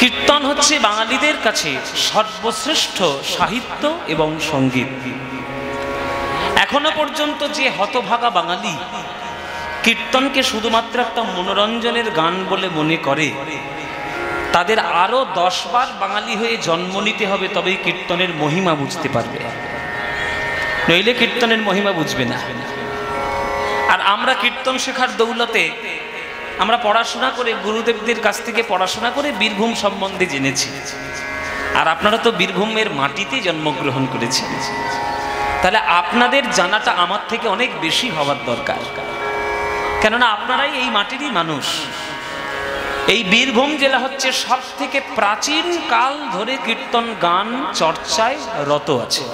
কীর্তন হচ্ছে বাঙালিদের কাছে সর্বশ্রেষ্ঠ সাহিত্য এবং সঙ্গীত। এখনো পর্যন্ত যে হতভাগা বাঙালি কীর্তনকে শুধুমাত্র একটা মনোরঞ্জনের গান বলে মনে করে, তাদের আরো 10 বার বাঙালি হয়ে জন্ম নিতে হবে, তবেই কীর্তনের মহিমা বুঝতে পারবে, নইলে কীর্তনের মহিমা বুঝবে না। আর আমরা কীর্তন শেখার দৌলতে আমরা পড়াশোনা করে, গুরুদেবদের কাছ থেকে পড়াশোনা করে বীরভূম সম্বন্ধে জেনেছি। আর আপনারা তো বীরভূমের মাটিতে জন্মগ্রহণ করেছেন, তাহলে আপনাদের জানাটা আমার থেকে অনেক বেশি হওয়ার দরকার, কেননা আপনারাই এই মাটিরই মানুষ। এই বীরভূম জেলা হচ্ছে সব থেকে প্রাচীন কাল ধরে কীর্তন গান চর্চায় রত আছে।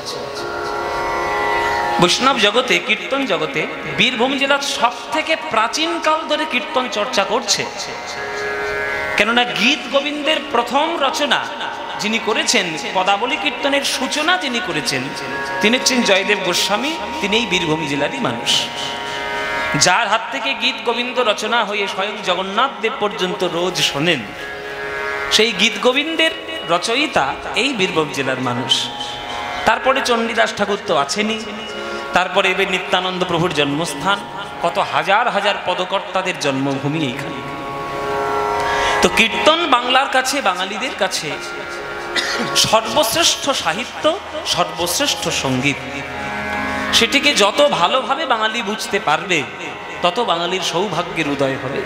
বৈষ্ণব জগতে, কীর্তন জগতে বীরভূম জেলা সব থেকে প্রাচীন কাল ধরে কীর্তন চর্চা করছে। কেননা গীত গোবিন্দের প্রথম রচনা যিনি করেছেন, পদাবলী কীর্তনের সূচনা যিনি করেছেন, তিনি হচ্ছেন জয়দেব গোস্বামী। তিনি এই বীরভূম জেলারই মানুষ, যার হাত থেকে গীত গোবিন্দ রচনা হয়ে স্বয়ং জগন্নাথ দেব পর্যন্ত রোজ শোনেন। সেই গীত গোবিন্দের রচয়িতা এই বীরভূম জেলার মানুষ। তারপরে চণ্ডীদাস ঠাকুর তো আছেনই, তারপরে এবার নিত্যানন্দ প্রভুর জন্মস্থান, কত হাজার হাজার পদকর্তাদের জন্মভূমি এইখানে। তো কীর্তন বাংলার কাছে, বাঙালিদের কাছে সর্বশ্রেষ্ঠ সাহিত্য, সর্বশ্রেষ্ঠ সঙ্গীত। সেটিকে যত ভালোভাবে বাঙালি বুঝতে পারবে, তত বাঙালির সৌভাগ্যের উদয় হবে।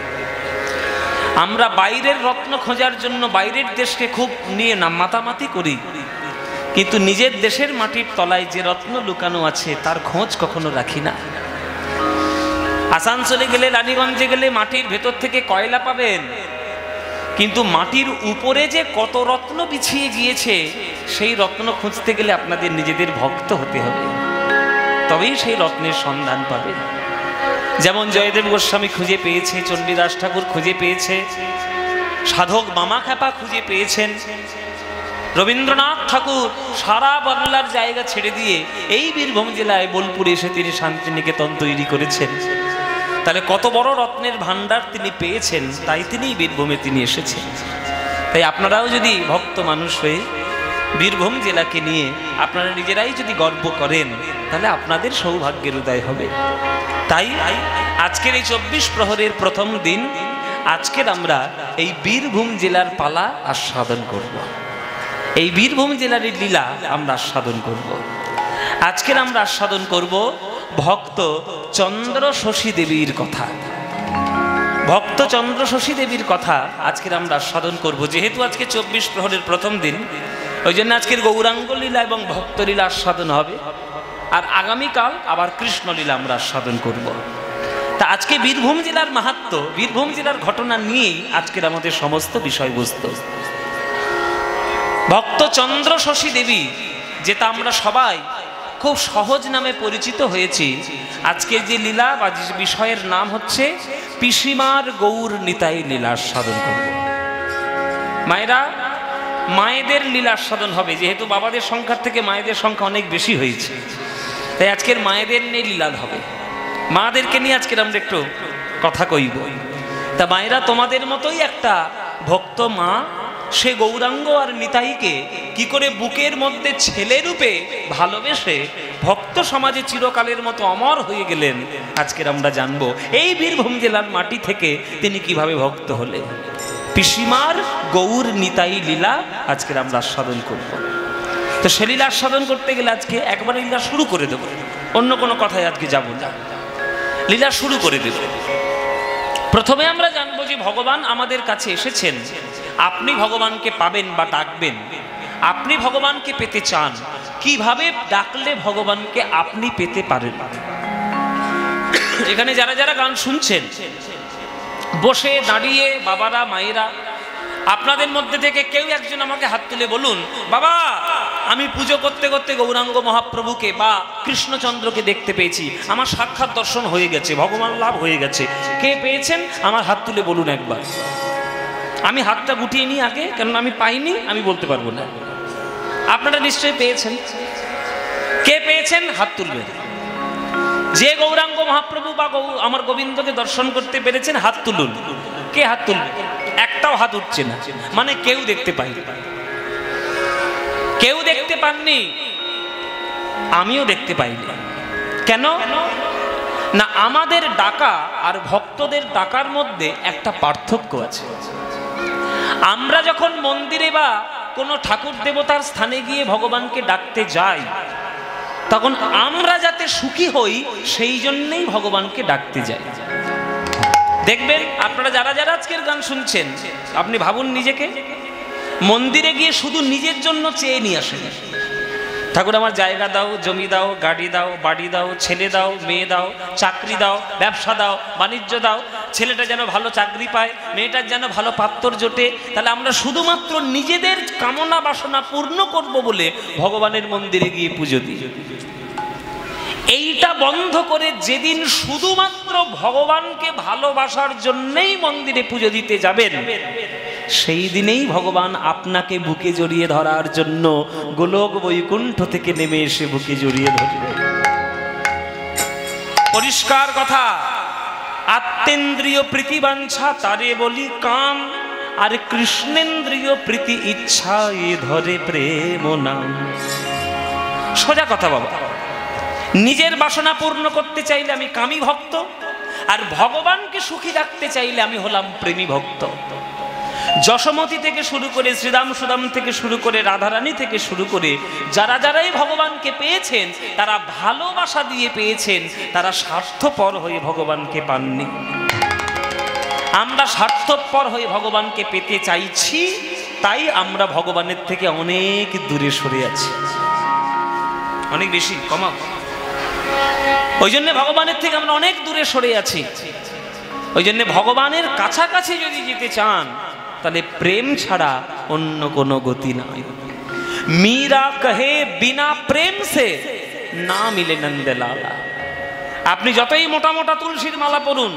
আমরা বাইরের রত্ন খোঁজার জন্য বাইরের দেশকে খুব নিয়ে মাতামাতি করি, কিন্তু নিজের দেশের মাটির তলায় যে রত্ন লুকানো আছে তার খোঁজ কখনো রাখি না। আসানসোলে গেলে, রানীগঞ্জে গেলে মাটির ভেতর থেকে কয়লা পাবেন, কিন্তু মাটির উপরে যে কত রত্ন বিছিয়ে গিয়েছে, সেই রত্ন খুঁজতে গেলে আপনাদের নিজেদের ভক্ত হতে হবে, তবেই সেই রত্নের সন্ধান পাবে। যেমন জয়দেব গোস্বামী খুঁজে পেয়েছে, চণ্ডীদাস ঠাকুর খুঁজে পেয়েছে, সাধক মামাখ্যাপা খুঁজে পেয়েছেন, রবীন্দ্রনাথ ঠাকুর সারা বাংলার জায়গা ছেড়ে দিয়ে এই বীরভূম জেলায় বোলপুরে এসে তিনি শান্তিনিকেতন তৈরি করেছেন। তাহলে কত বড় রত্নের ভান্ডার তিনি পেয়েছেন, তাই তিনি বীরভূমে তিনি এসেছেন। তাই আপনারাও যদি ভক্ত মানুষ হয়ে বীরভূম জেলাকে নিয়ে আপনারা নিজেরাই যদি গর্ব করেন, তাহলে আপনাদের সৌভাগ্যের উদয় হবে। তাই আজকের এই 24 প্রহরের প্রথম দিন, আজকের আমরা এই বীরভূম জেলার পালা আস্বাদন করব। এই বীরভূম জেলার লীলা আমরা আস্বাদন করব। আজকের আমরা আস্বাদন করব ভক্ত চন্দ্র শশী দেবীর কথা। ভক্ত চন্দ্র শশী দেবীর কথা আজকের আমরা আস্বাদন করব। যেহেতু আজকে 24 প্রহরের প্রথম দিন, ওই জন্য আজকের গৌরাঙ্গ লীলা এবং ভক্তলীলা আস্বাদন হবে, আর আগামীকাল আবার কৃষ্ণলীলা আমরা আস্বাদন করব। তা আজকে বীরভূম জেলার মাহাত্ম্য, বীরভূম জেলার ঘটনা নিয়েই আজকের আমাদের সমস্ত বিষয়বস্তু। ভক্ত চন্দ্র শশী দেবী, যেটা আমরা সবাই খুব সহজ নামে পরিচিত হয়েছি, আজকের যে লীলা বা বিষয়ের নাম হচ্ছে পিসিমার গৌর নিতাই লীলা আস্বাদন করব। মায়েরা, মায়েদের লীলা আস্বাদন হবে। যেহেতু বাবাদের সংখ্যার থেকে মায়েদের সংখ্যা অনেক বেশি হয়েছে, তাই আজকের মায়েদের নিয়ে লীলা হবে। মাদেরকে নিয়ে আজকের আমরা একটু কথা কইব। তা মায়েরা, তোমাদের মতোই একটা ভক্ত মা, সে গৌরাঙ্গ আর নিতাইকে কি করে বুকের মধ্যে ছেলে রূপে ভালোবেসে ভক্ত সমাজে চিরকালের মতো অমর হয়ে গেলেন, আজকের আমরা জানবো। এই বীরভূম জেলার মাটি থেকে তিনি কিভাবে ভক্ত হলেন। পিসিমার গৌর নিতাই লীলা আজকের আমরা আস্বাদন করব। তো সে লীলা আস্বাদন করতে গেলে আজকে একবার লীলা শুরু করে দেব, অন্য কোনো কথায় আজকে যাব না, লীলা শুরু করে দেব। প্রথমে আমরা জানবো যে ভগবান আমাদের কাছে এসেছেন। আপনি ভগবানকে পাবেন বা ডাকবেন, আপনি ভগবানকে পেতে চান, কিভাবে ডাকলে ভগবানকে আপনি পেতে পারেন। এখানে যারা যারা গান শুনছেন, বসে দাঁড়িয়ে, বাবারা, মায়েরা, আপনাদের মধ্যে থেকে কেউ একজন আমাকে হাত তুলে বলুন, বাবা আমি পুজো করতে করতে গৌরাঙ্গ মহাপ্রভুকে বা কৃষ্ণচন্দ্রকে দেখতে পেয়েছি, আমার সাক্ষাৎ দর্শন হয়ে গেছে, ভগবান লাভ হয়ে গেছে। কে পেয়েছেন আমার হাত তুলে বলুন একবার। আমি হাতটা গুটিয়ে নিই আগে, কেননা আমি পাইনি, আমি বলতে পারবো না। আপনারা নিশ্চয়ই পেয়েছেন। কে পেয়েছেন হাত তুলবেন। যে গৌরাঙ্গ মহাপ্রভু বা আমার গোবিন্দকে দর্শন করতে পেরেছেন হাত তুলুন। কে হাত তুলবে? একটা একটাও হাত উঠছে না, মানে কেউ দেখতে পাইনি, কেউ দেখতে পাননি, আমিও দেখতে পাইনি। কেন না, আমাদের ডাকা আর ভক্তদের ডাকার মধ্যে একটা পার্থক্য আছে। আমরা যখন মন্দিরে বা কোনো ঠাকুর দেবতার স্থানে গিয়ে ভগবানকে ডাকতে যাই, তখন আমরা যাতে সুখী হই সেই জন্যই ভগবানকে ডাকতে যাই। দেখবেন আপনারা যারা যারা আজকের গান শুনছেন, আপনি ভাবুন নিজেকে, মন্দিরে গিয়ে শুধু নিজের জন্য চেয়ে নিয়ে আসেন, ঠাকুর আমার জায়গা দাও, জমি দাও, গাড়ি দাও, বাড়ি দাও, ছেলে দাও, মেয়ে দাও, চাকরি দাও, ব্যবসা দাও, বাণিজ্য দাও, ছেলেটা যেন ভালো চাকরি পায়, মেয়েটার যেন ভালো পাত্র জোটে। তাহলে আমরা শুধুমাত্র নিজেদের কামনা বাসনা পূর্ণ করব বলে ভগবানের মন্দিরে গিয়ে পুজো দিই। এইটা বন্ধ করে যেদিন শুধুমাত্র ভগবানকে ভালোবাসার জন্যই মন্দিরে পুজো দিতে যাবেন, সেই দিনেই ভগবান আপনাকে বুকে জড়িয়ে ধরার জন্য গোলক বৈকুণ্ঠ থেকে নেমে এসে বুকে জড়িয়ে ধরবে। পরিষ্কার কথা, আত্মেন্দ্রিয় প্রীতি বাঞ্ছা তারে বলি কাম, আর কৃষ্ণেন্দ্রিয় প্রীতি ইচ্ছা এ ধরে প্রেম নাম। সোজা কথা বাবা, নিজের বাসনা পূর্ণ করতে চাইলে আমি কামী ভক্ত, আর ভগবানকে সুখী রাখতে চাইলে আমি হলাম প্রেমী ভক্ত। যশোমতী থেকে শুরু করে শ্রীরাম সুদাম থেকে শুরু করে রাধারানী থেকে শুরু করে যারা যারাই ভগবানকে পেয়েছেন, তারা ভালোবাসা দিয়ে পেয়েছেন, তারা স্বার্থপর হয়ে ভগবানকে পাননি। আমরা স্বার্থপর হয়ে ভগবানকে পেতে চাইছি, তাই আমরা ভগবানের থেকে অনেক দূরে সরে আছি, অনেক বেশি কমা। ওই জন্য ভগবানের থেকে আমরা অনেক দূরে সরে আছি। ওই জন্য ভগবানের কাছাকাছি যদি যেতে চান, তাহলে প্রেম ছাড়া অন্য কোনো গতি নাই। মীরা কহে বিনা প্রেম সে না মিলে নন্দলালা। আপনি যতই মোটা মোটা তুলসীর মালা পরুন,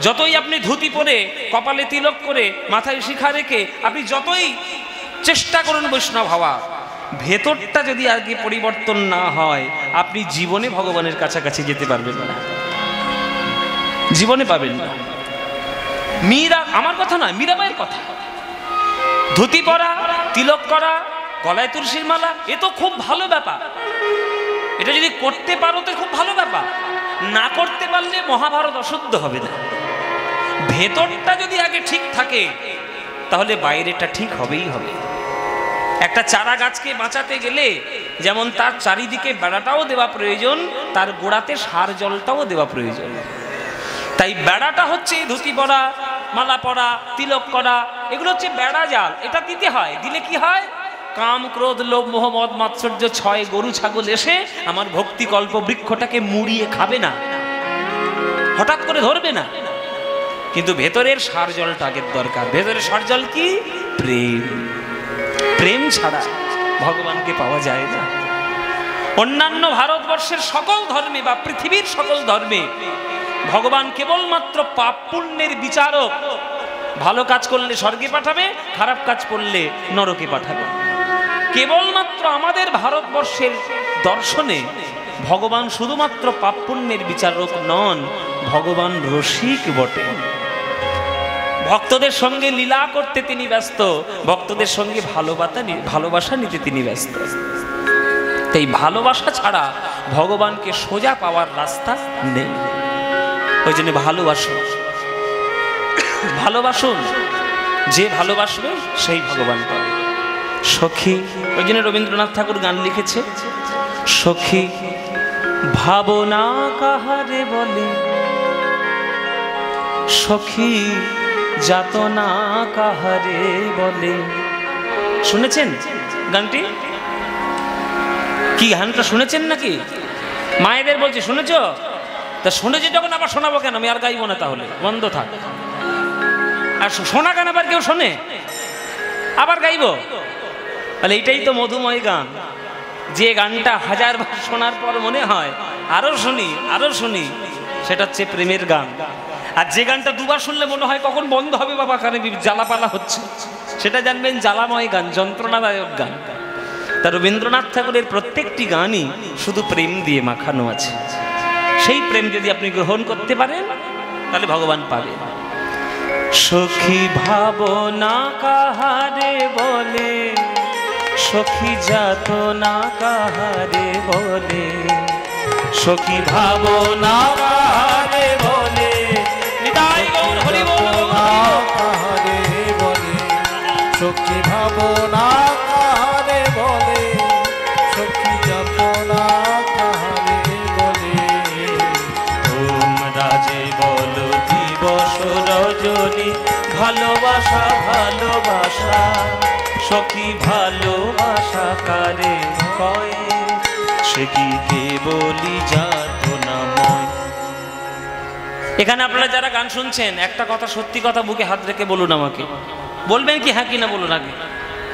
যতই আপনি ধুতি পরে, কপালে তিলক করে, মাথায় শিখা রেখে আপনি যতই চেষ্টা করুন বৈষ্ণব হওয়া, ভেতরটা যদি আগে পরিবর্তন না হয়, আপনি জীবনে ভগবানের কাছাকাছি যেতে পারবেন না, জীবনে পাবেন না। মীরা, আমার কথা নয়, মীরাবাইয়ের কথা। ধুতি পরা, তিলক করা, গলায় তুলসীর মালা, এ তো খুব ভালো ব্যাপার। এটা যদি করতে পারো তো খুব ভালো ব্যাপার, না করতে পারলে মহাভারত অশুদ্ধ হবে না। ভেতরটা যদি আগে ঠিক থাকে, তাহলে বাইরেটা ঠিক হবেই হবে। একটা চারা গাছকে বাঁচাতে গেলে যেমন তার চারিদিকে বেড়াটাও দেওয়া প্রয়োজন, তার গোড়াতে সার জলটাও দেওয়া প্রয়োজন। তাই বেড়াটা হচ্ছে ধুতি পরা, মালা পরা, তিলক করা, এগুলো হচ্ছে বেড়া জাল। এটা দিতে হয়, দিলে কি হয়? কাম ক্রোধ লোভ মোহ মদ মাৎসর্য ছয় গরু ছাগল এসে আমার ভক্তি কল্প বৃক্ষটাকে মুড়িয়ে খাবে না, হঠাৎ করে ধরবে না। কিন্তু ভেতরের সার জলটা আগের দরকার। ভেতরের সার জল কি? প্রেম। প্রেম ছাড়া ভগবানকে পাওয়া যায় না। অন্যান্য ভারতবর্ষের সকল ধর্মে বা পৃথিবীর সকল ধর্মে ভগবান কেবলমাত্র পাপ পুণ্যের বিচারক। ভালো কাজ করলে স্বর্গে পাঠাবে, খারাপ কাজ করলে নরকে পাঠাবে। কেবলমাত্র আমাদের ভারতবর্ষের দর্শনে ভগবান শুধুমাত্র পাপ পুণ্যের বিচারক নন, ভগবান রসিক বটে। ভক্তদের সঙ্গে লীলা করতে তিনি ব্যস্ত, ভক্তদের সঙ্গে ভালোবাসা নিতে তিনি ব্যস্ত। তাই ভালোবাসা ছাড়া ভগবানকে সোজা পাওয়ার রাস্তা নেই। ওই জন্য ভালোবাসুন, ভালোবাসুন। যে ভালোবাসবে সেই ভগবান পাবে। সখী, ওই জন্য রবীন্দ্রনাথ ঠাকুর গান লিখেছে, সখী ভাবনা কাহারে বলে, সখী যাতনা কাহারে বলে। শুনেছেন গানটি? কি গানটা শুনেছেন নাকি? মায়েদের বলছে শুনেছ? তা শুনেছি যখন আবার শোনাবো কেন? আমি আর গাইবো না, তাহলে বন্ধ থাক। আর শোনা গান আবার কেউ শোনে? আবার গাইবো? তাহলে এইটাই তো মধুময় গান, যে গানটা হাজারবার শোনার পর মনে হয় আরো শুনি আরো শুনি, সেটা হচ্ছে প্রেমের গান। আর যে গানটা দুবার শুনলে মনে হয় কখন বন্ধ হবে বাবা, কানে জ্বালাপালা হচ্ছে, সেটা জানবেন জ্বালাময় গান, যন্ত্রণাদায়ক গান। তা রবীন্দ্রনাথ ঠাকুরের প্রত্যেকটি গানই শুধু প্রেম দিয়ে মাখানো আছে। সেই প্রেম যদি আপনি গ্রহণ করতে পারেন, তাহলে ভগবান পাবেন। সখী ভাবনা কাহারে বলে, সখী যাতনা কাহারে বলে, সখী ভাবনা কাহারে বলে, নিতাই গৌর হরি বল কাহারে বলে, সখী ভাবনা কাহারে বলে, সখী যাতনা কাহারে বলে। তোমরা যে বলো দিবস রজনী, ভালোবাসা ভালোবাসা, সখী ভালোবাসা কারে কয়, সে কি কেবলই যাতনাময়। এখানে আপনারা যারা গান শুনছেন, একটা কথা সত্যি কথা বুকে হাত রেখে বলুন আমাকে, বলবেন কি হ্যাঁ কি না বলুন আগে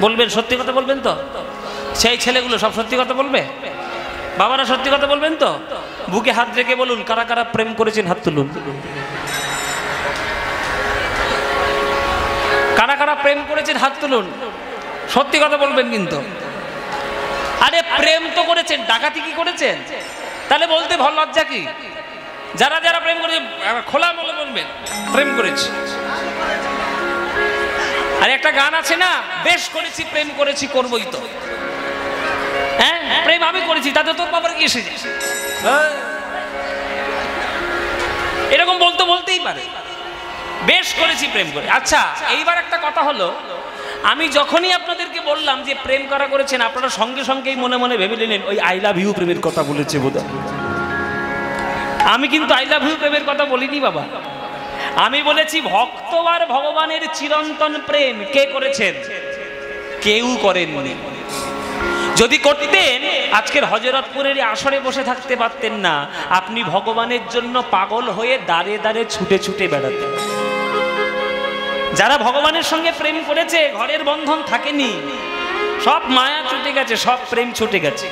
বলবেন, সত্যি কথা বলবেন তো? সেই ছেলেগুলো সব সত্যি কথা বলবে? বাবারা সত্যি কথা বলবেন তো? বুকে হাত রেখে বলুন, কারা কারা প্রেম করেছেন হাত তুলুন। কারা কারা প্রেম করেছেন হাত তুলুন। সত্যি কথা বলবেন কিন্তু। আরে প্রেম তো করেছেন, ডাকাতি কি করেছেন? তাহলে বলতে ভয় লজ্জা কি? যারা যারা প্রেম করেছে খোলা বলে বলবেন প্রেম করেছি। আর একটা গান আছে না, বেশ করেছি প্রেম করেছি করবই তো। হ্যাঁ প্রেম আমি করেছি, তাতে তোর বাবার কি এসে যায়? এরকম বলতে বলতেই পারে, বেশ করেছি প্রেম করে। আচ্ছা এইবার একটা কথা হলো, আমি যখনই আপনাদেরকে বললাম যে প্রেম করা করেছেন, আপনারা সঙ্গে সঙ্গেই মনে মনে ভেবে নিলেন ওই আই লাভ ইউ প্রেমের কথা বলেছে বোধহয়। আমি কিন্তু আই লাভ ইউ প্রেমের কথা বলিনি বাবা। আমি বলেছি ভক্ত আর ভগবানের চিরন্তন প্রেম কে করেছেন? কেউ করেননি। যদি করতেন আজকের হযরতপুরের আসরে বসে থাকতে পারতেন না। আপনি ভগবানের জন্য পাগল হয়ে দাঁড়ে দাঁড়ে ছুটে ছুটে বেড়াতেন। যারা ভগবানের সঙ্গে প্রেম করেছে, ঘরের বন্ধন থাকেনি, সব মায়া ছুটে গেছে, সব প্রেম ছুটে গেছে,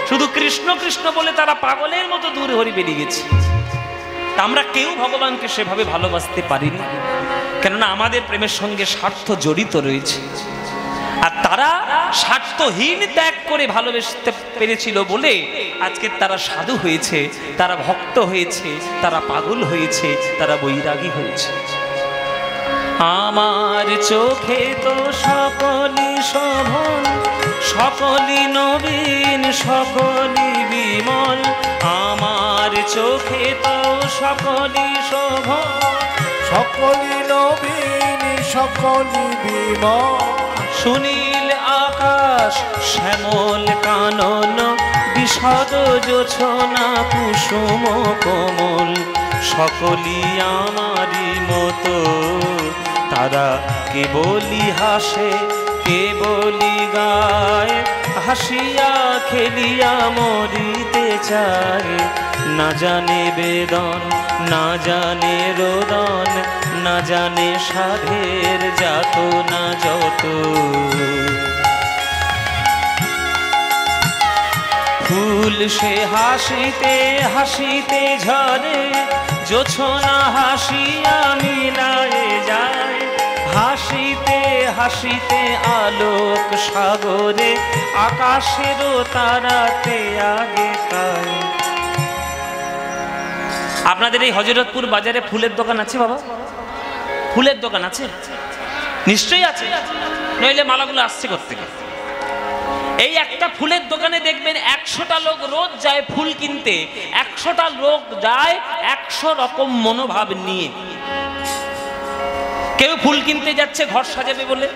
শুধু কৃষ্ণ কৃষ্ণ বলে তারা পাগলের মতো দূর হরি বেরিয়ে গেছে। আমরা কেউ ভগবানকে সেভাবে ভালোবাসতে পারিনি, কেননা আমাদের প্রেমের সঙ্গে স্বার্থ জড়িত রয়েছে। আর তারা স্বার্থহীন ত্যাগ করে ভালোবাসতে পেরেছিল বলে আজকে তারা সাধু হয়েছে, তারা ভক্ত হয়েছে, তারা পাগল হয়েছে, তারা বৈরাগী হয়েছে। আমার চোখে তো সকলই শোভন, সকলই নবীন, সকলই বিমল। আমার চোখে তো সকলই শোভন, সকলই নবীন, সকলই বিমল। সুনীল আকাশ, শ্যামল কানন, বিশদ জোছনা, কুসুম কোমল। সকলই আমারই মতো, তারা কেবলই হাসে, কেবলই গায়, হাসিয়া খেলিয়া মরিতে চায়। না জানে বেদন, না জানে রোদন, না জানে সাধের যাতনা যত। ফুল সে হাসিতে হাসিতে ঝরে, জোছনা হাসিয়া মিলায়ে যায়। হাসিতে হাসিতে আলোক সাগরে, আকাশেরও তারাতে আগে তাই। আপনাদের এই হযরতপুর বাজারে ফুলের দোকান আছে বাবা? ফুলের দোকান আছে? নিশ্চয়ই আছে, নইলে মালাগুলো আসছে কোত্থেকে? এই একটা ফুলের দোকানে দেখবেন 100টা লোক রোজ যায় ফুল কিনতে। 100টা লোক যায় 100 রকম মনোভাব নিয়ে। কেউ ফুল কিনতে যাচ্ছে ঘর সাজাবে বলে,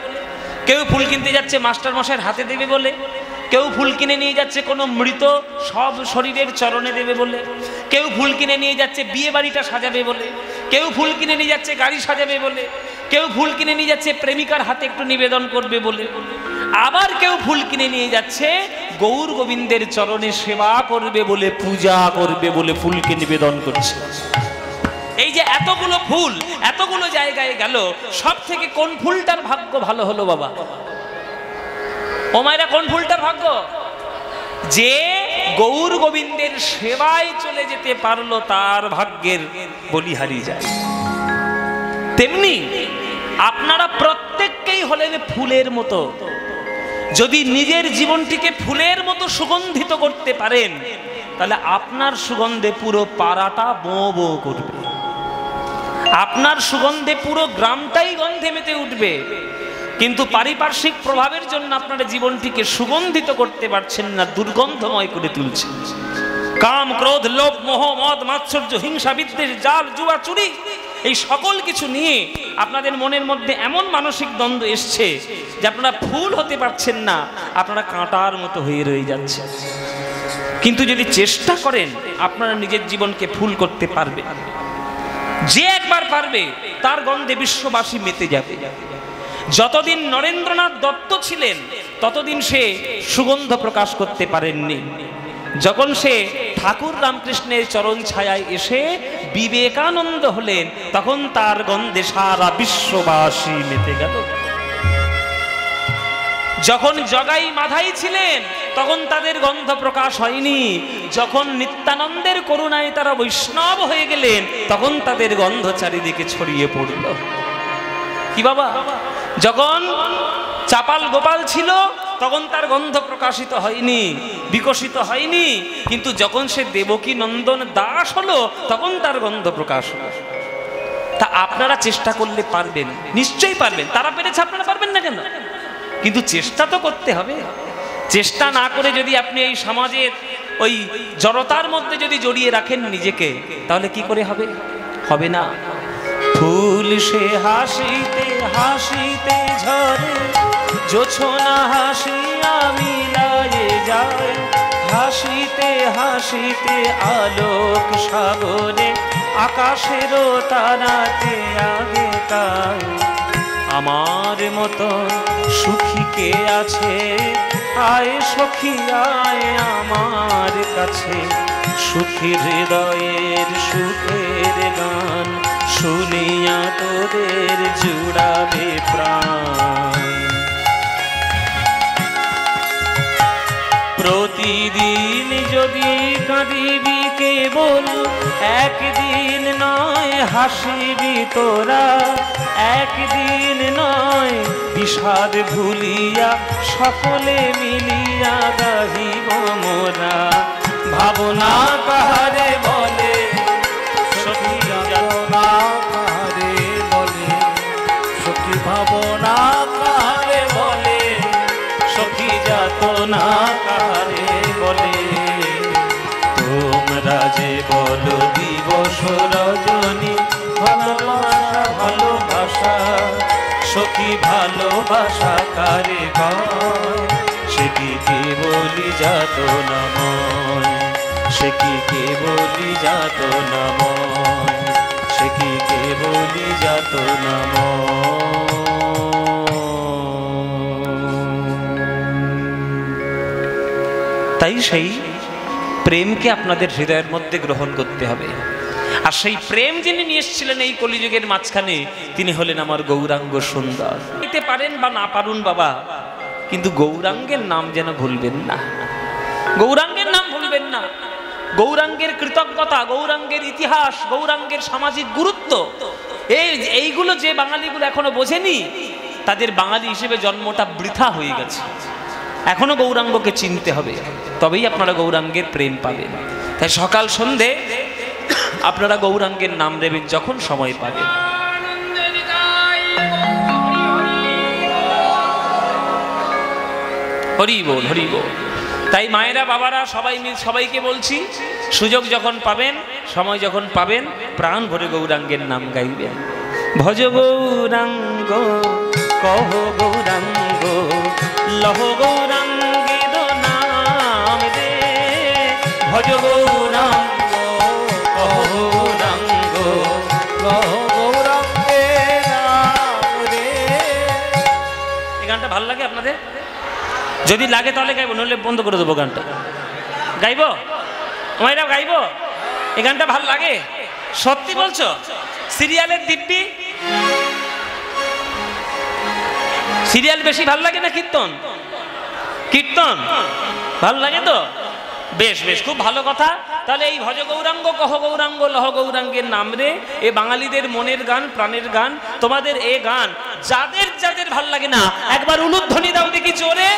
কেউ ফুল কিনতে যাচ্ছে মাস্টার মশাইয়ের হাতে দেবে বলে, কেউ ফুল কিনে নিয়ে যাচ্ছে কোনো মৃত সব শরীরের চরণে দেবে বলে, কেউ ফুল কিনে নিয়ে যাচ্ছে বিয়ে বাড়িটা সাজাবে বলে, কেউ ফুল কিনে নিয়ে যাচ্ছে গাড়ি সাজাবে বলে, কেউ ফুল কিনে নিয়ে যাচ্ছে প্রেমিকার হাতে একটু নিবেদন করবে বলে, আবার কেউ ফুল কিনে নিয়ে যাচ্ছে গৌর গোবিন্দের চরণে সেবা করবে বলে, পূজা করবে বলে ফুলকে নিবেদন করছে। এই যে এতগুলো ফুল এতগুলো জায়গায় গেল, সব থেকে কোন ফুলটার ভাগ্য ভালো হলো বাবা? ও মায়েরা, কোন ফুলটার ভাগ্য? যে গৌর গোবিন্দের সেবায় চলে যেতে পারলো তার ভাগ্যের বলিহারি যায়। তেমনি আপনারা প্রত্যেককেই হলেন ফুলের মতো। যদি নিজের জীবনটিকে ফুলের মতো সুগন্ধিত করতে পারেন, তাহলে আপনার সুগন্ধে পুরো পাড়াটা বো বো করবে। আপনার সুগন্ধে পুরো গ্রামটাই গন্ধে মেতে উঠবে, কিন্তু পারিপার্শ্বিক প্রভাবের জন্য আপনার জীবনটিকে সুগন্ধিত করতে পারছেন না, দুর্গন্ধময় করে তুলছেন। কাম, ক্রোধ, লোভ, মোহ, মদ, মাৎসর্য, হিংসা, বিদ্বেষ, জাল, জুয়া, চুরি, এই সকল কিছু নিয়ে আপনাদের মনের মধ্যে এমন মানসিক দ্বন্দ্ব এসছে যে আপনারা ফুল হতে পারছেন না, আপনারা কাঁটার মতো হয়ে রয়ে যাচ্ছে। কিন্তু যদি চেষ্টা করেন আপনারা নিজের জীবনকে ফুল করতে পারবে। যে একবার পারবে তার গন্ধে বিশ্ববাসী মেতে যাবে। যতদিন নরেন্দ্রনাথ দত্ত ছিলেন ততদিন সে সুগন্ধ প্রকাশ করতে পারেননি। যখন সে ঠাকুর রামকৃষ্ণের চরণ ছায়ায় এসে বিবেকানন্দ হলেন তখন তার গন্ধে সারা বিশ্ববাসী মেতে গেল। যখন জগাই মাধাই ছিলেন তখন তাদের গন্ধ প্রকাশ হয়নি। যখন নিত্যানন্দের করুণায় তারা বৈষ্ণব হয়ে গেলেন তখন তাদের গন্ধ চারিদিকে ছড়িয়ে পড়ল। কি বাবা, যখন চাপাল গোপাল ছিল তখন তার গন্ধ প্রকাশিত হয়নি, বিকশিত হয়নি, কিন্তু যখন সে দেবকী নন্দন দাস হলো তখন তার গন্ধ প্রকাশ হলো। তা আপনারা চেষ্টা করলে পারবেন, নিশ্চয়ই পারবেন। তারা পেরেছে, আপনারা পারবেন না কেন? কিন্তু চেষ্টা তো করতে হবে। চেষ্টা না করে যদি আপনি এই সমাজের ওই জড়তার মধ্যে যদি জড়িয়ে রাখেন নিজেকে, তাহলে কি করে হবে? হবে না। ফুল সে হাসিতে হাসিতে ঝরে, জোছনা হাসিয়া মিলায়ে যায়, হাসিতে হাসিতে আলোক সাগরে, আকাশেরও তারাতে আগে তাই। আমার মতো সুখী কে আছে, আয় সখী আয় আমার কাছে, সুখী হৃদয়ের সুখের গান, শুনিয়া তোদের জুড়াবে প্রাণ। প্রতিদিন যদি কাঁদিবি কেবল, একদিন নয় হাসিবি তোরা, একদিন নয় বিষাদ ভুলিয়া, সকলে মিলিয়া গাহিব মোরা। ভাবনা কাহারে বলে, সখী যাতনা কাহারে বলে, সখী ভাবনা কাহারে বলে, সখী যাতনা কাহারে বলে। তোমরা যে বলো দিবস রজনী, ভালোবাসা ভালোবাসা, সখী ভালোবাসা কারে কয়, সে কি কেবলি যাতনাময়, সে কি কেবলি যাতনাময়, সে কি কেবলি যাতনাময়। তাই সেই প্রেমকে আপনাদের হৃদয়ের মধ্যে গ্রহণ করতে হবে। আর সেই প্রেম যিনি নিয়ে এসেছিলেন এই কলিযুগের মাঝখানে, তিনি হলেন আমার গৌরাঙ্গ সুন্দর। নিতে পারেন বা না পারুন বাবা, কিন্তু গৌরাঙ্গের নাম যেন ভুলবেন না, গৌরাঙ্গের নাম ভুলবেন না। গৌরাঙ্গের কৃতজ্ঞতা, গৌরাঙ্গের ইতিহাস, গৌরাঙ্গের সামাজিক গুরুত্ব, এইগুলো যে বাঙালিগুলো এখনো বোঝেনি, তাদের বাঙালি হিসেবে জন্মটা বৃথা হয়ে গেছে। এখনো গৌরাঙ্গকে চিনতে হবে, তবেই আপনারা গৌরাঙ্গের প্রেম পাবেন। তাই সকাল সন্ধে আপনারা গৌরাঙ্গের নাম নেবেন যখন সময় পাবেন। হরি বল, হরি বল। তাই মায়েরা, বাবারা, সবাইকে বলছি, সুযোগ যখন পাবেন, সময় যখন পাবেন, প্রাণ ভরে গৌরাঙ্গের নাম গাইবেন। ভজ গৌরাঙ্গ কহ গৌরাঙ্গ, লহ গৌরাঙ্গের নাম রে, ভজ গৌরাঙ্গ কহ গৌরাঙ্গ, লহ গৌরাঙ্গের নাম রে। এই গানটা ভালো লাগে আপনাদের? যদি লাগে তাহলে গাইবো, নইলে বন্ধ করে দেবো গানটা। গাইবো? তোমারা গাইবো? এই গানটা ভালো লাগে? সত্যি বলছো? সিরিয়ালের দিব্যি, সিরিয়াল বেশি ভাল লাগে না কীর্তন? কীর্তন ভাল লাগে তো? বেশ বেশ, খুব ভালো কথা। তাহলে এই ভজ গৌরাঙ্গ কহ গৌরাঙ্গ লহ গৌরাঙ্গের নাম রে, এ বাঙালিদের মনের গান, প্রাণের গান। তোমাদের এ গান যাদের যাদের ভাল লাগে না, একবার উলুধ্বনি দাও দেখি জোরে।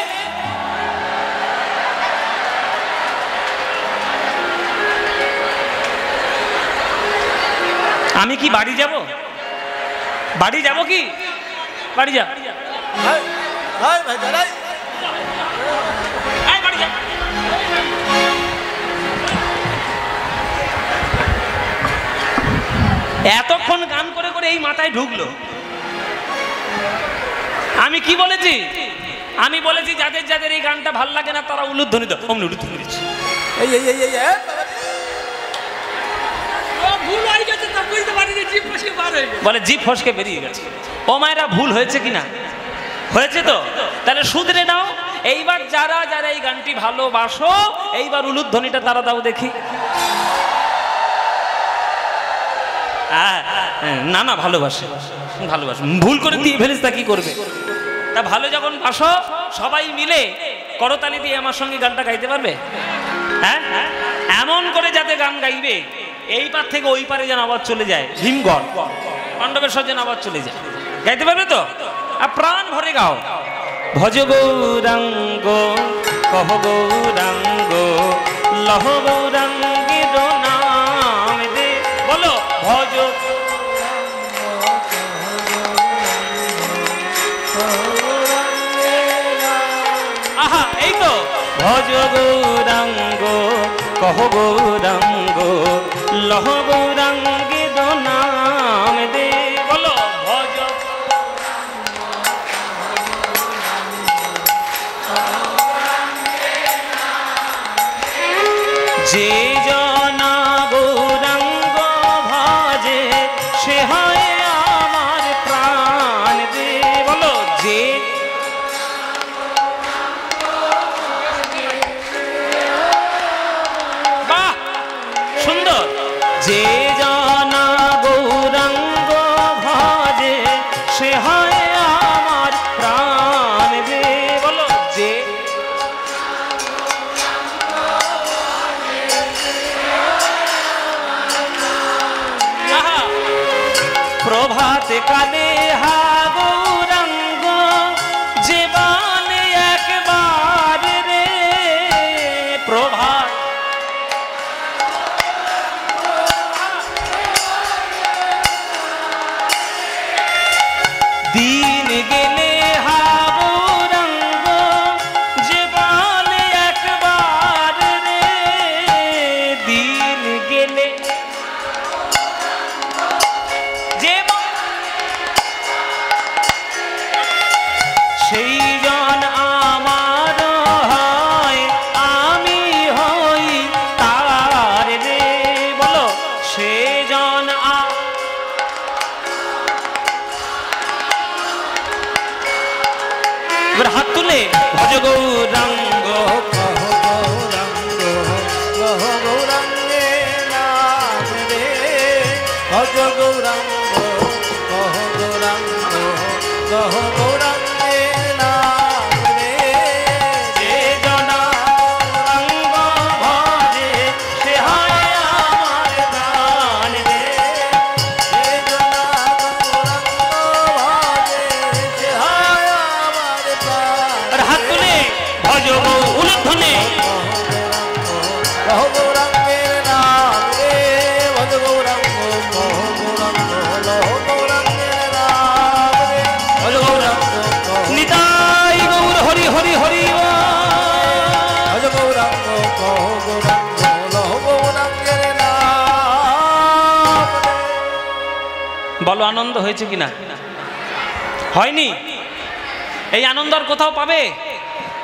আমি কি বাড়ি যাব? বাড়ি যাব কি? বাড়ি যা, বাড়ি যা। এতক্ষণ গান করে করে এই মাথায় ঢুকলো। আমি কি বলেছি? আমি বলেছি যাদের যাদের এই গানটা ভাল লাগে না তারা উলুধ্বনি দাও। অমনি উলুধ্বনি দিচ্ছে। বলে জিভ ফসকে বেরিয়ে গেছে। ও মায়েরা, ভুল হয়েছে কিনা? হয়েছে তো? তাহলে শুধরে নাও। এইবার যারা যারা এই গানটি ভালোবাসো, এইবার উলুধ্বনিটা তারা দাও দেখি। না না, ভালোবাসে, ভালোবাসে। ভুল করে দিয়ে ফেলিস তা কি করবে? তা ভালো যখন বাসো, সবাই মিলে করতালি দিয়ে আমার সঙ্গে গানটা গাইতে পারবে? হ্যাঁ, এমন করে যাতে গান গাইবে এই পার থেকে ওই পারে যেন আবার চলে যায়। ভীমগড় পাণ্ডবেশ্বর যেন আবার চলে যায়। গাইতে পারবে তো? আর প্রাণ ভরে গাও। ভজ গৌরাঙ্গ কহ গৌরাঙ্গ লহ গৌরাঙ্গের নাম দে। বলো ভজ। আহা, এই তো। ভজ গৌরাঙ্গ কহ গৌরাঙ্গ লহ গৌরাঙ্গের নাম দে। বলো ভজ। যে জনা গৌরাঙ্গ ভজে সে হয় আমার প্রাণ দে। বলো যে। বাহ, সুন্দর। যে জনা গৌরাঙ্গ ভজে সে হয় আমার প্রাণ দে। বলো যে। প্রভাত কালে হা গৌরাঙ্গ যে বলে একবার রে। প্রভাত দিন গেলে হা গৌরাঙ্গ যে বলে একবার রে। দিন গেলে সেই জন আমার হয়, আমি হই তার রে। বলো সে জন। এবার হাত তুলে ভজ গৌরাঙ্গ কহ গৌরাঙ্গ কহ গৌরাঙ্গের নাম রে। ভজ গৌরাঙ্গ কহ গৌরাঙ্গ কহ গৌরাঙ্গের নাম রে। যে জনা গৌরাঙ্গ ভজে সে হয় আমার প্রাণ রে। যে জনা গৌরাঙ্গ ভজে সে হয় আমার প্রাণ। আর হাত তুলে ভজ উলুধ্বনি। কহ গৌরাঙ্গের নাম রে। ভজ গৌরাঙ্গ কহ গৌরাঙ্গ লহ গৌরাঙ্গের নাম রে। ভজ গৌরাঙ্গ কহ নিতাই গৌর হরি হরি হরি। ভজ গৌরাঙ্গ কহ গৌরাঙ্গ লহ গৌরাঙ্গের নাম রে। বলো আনন্দ হয়েছে কিনা? হয়নি? এই আনন্দ আর কোথাও পাবে?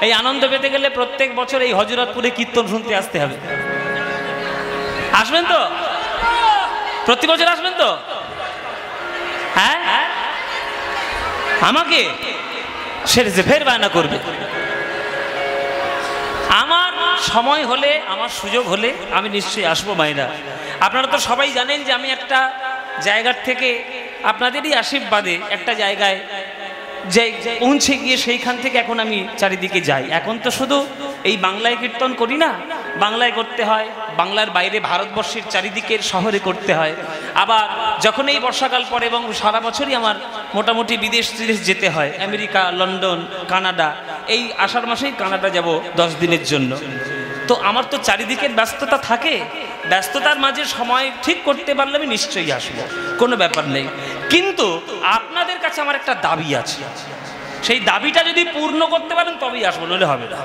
এই আনন্দ পেতে গেলে প্রত্যেক বছর এই হযরতপুরে কীর্তন শুনতে আসতে হবে। আসবেন তো? প্রতি বছর আসবেন তো? হ্যাঁ, আমাকে সেরেছে ফের বায়না করবে। আমার সময় হলে, আমার সুযোগ হলে আমি নিশ্চয়ই আসবো মায়েরা। আপনারা তো সবাই জানেন যে আমি একটা জায়গার থেকে আপনাদেরই আশীর্বাদে একটা জায়গায় যে পৌঁছে গিয়ে সেইখান থেকে এখন আমি চারিদিকে যাই। এখন তো শুধু এই বাংলায় কীর্তন করি না, বাংলায় করতে হয়, বাংলার বাইরে ভারতবর্ষের চারিদিকের শহরে করতে হয়। আবার যখন এই বর্ষাকাল পড়ে এবং সারা বছরই আমার মোটামুটি বিদেশ যেতে হয়, আমেরিকা, লন্ডন, কানাডা। এই আষাঢ় মাসেই কানাডা যাব 10 দিনের জন্য। তো আমার তো চারিদিকের ব্যস্ততা থাকে। ব্যস্ততার মাঝে সময় ঠিক করতে পারলে আমি নিশ্চয়ই আসবো, কোনো ব্যাপার নেই। কিন্তু আপনাদের কাছে আমার একটা দাবি আছে, সেই দাবিটা যদি পূর্ণ করতে পারেন তবেই আসবো, নইলে হবে না।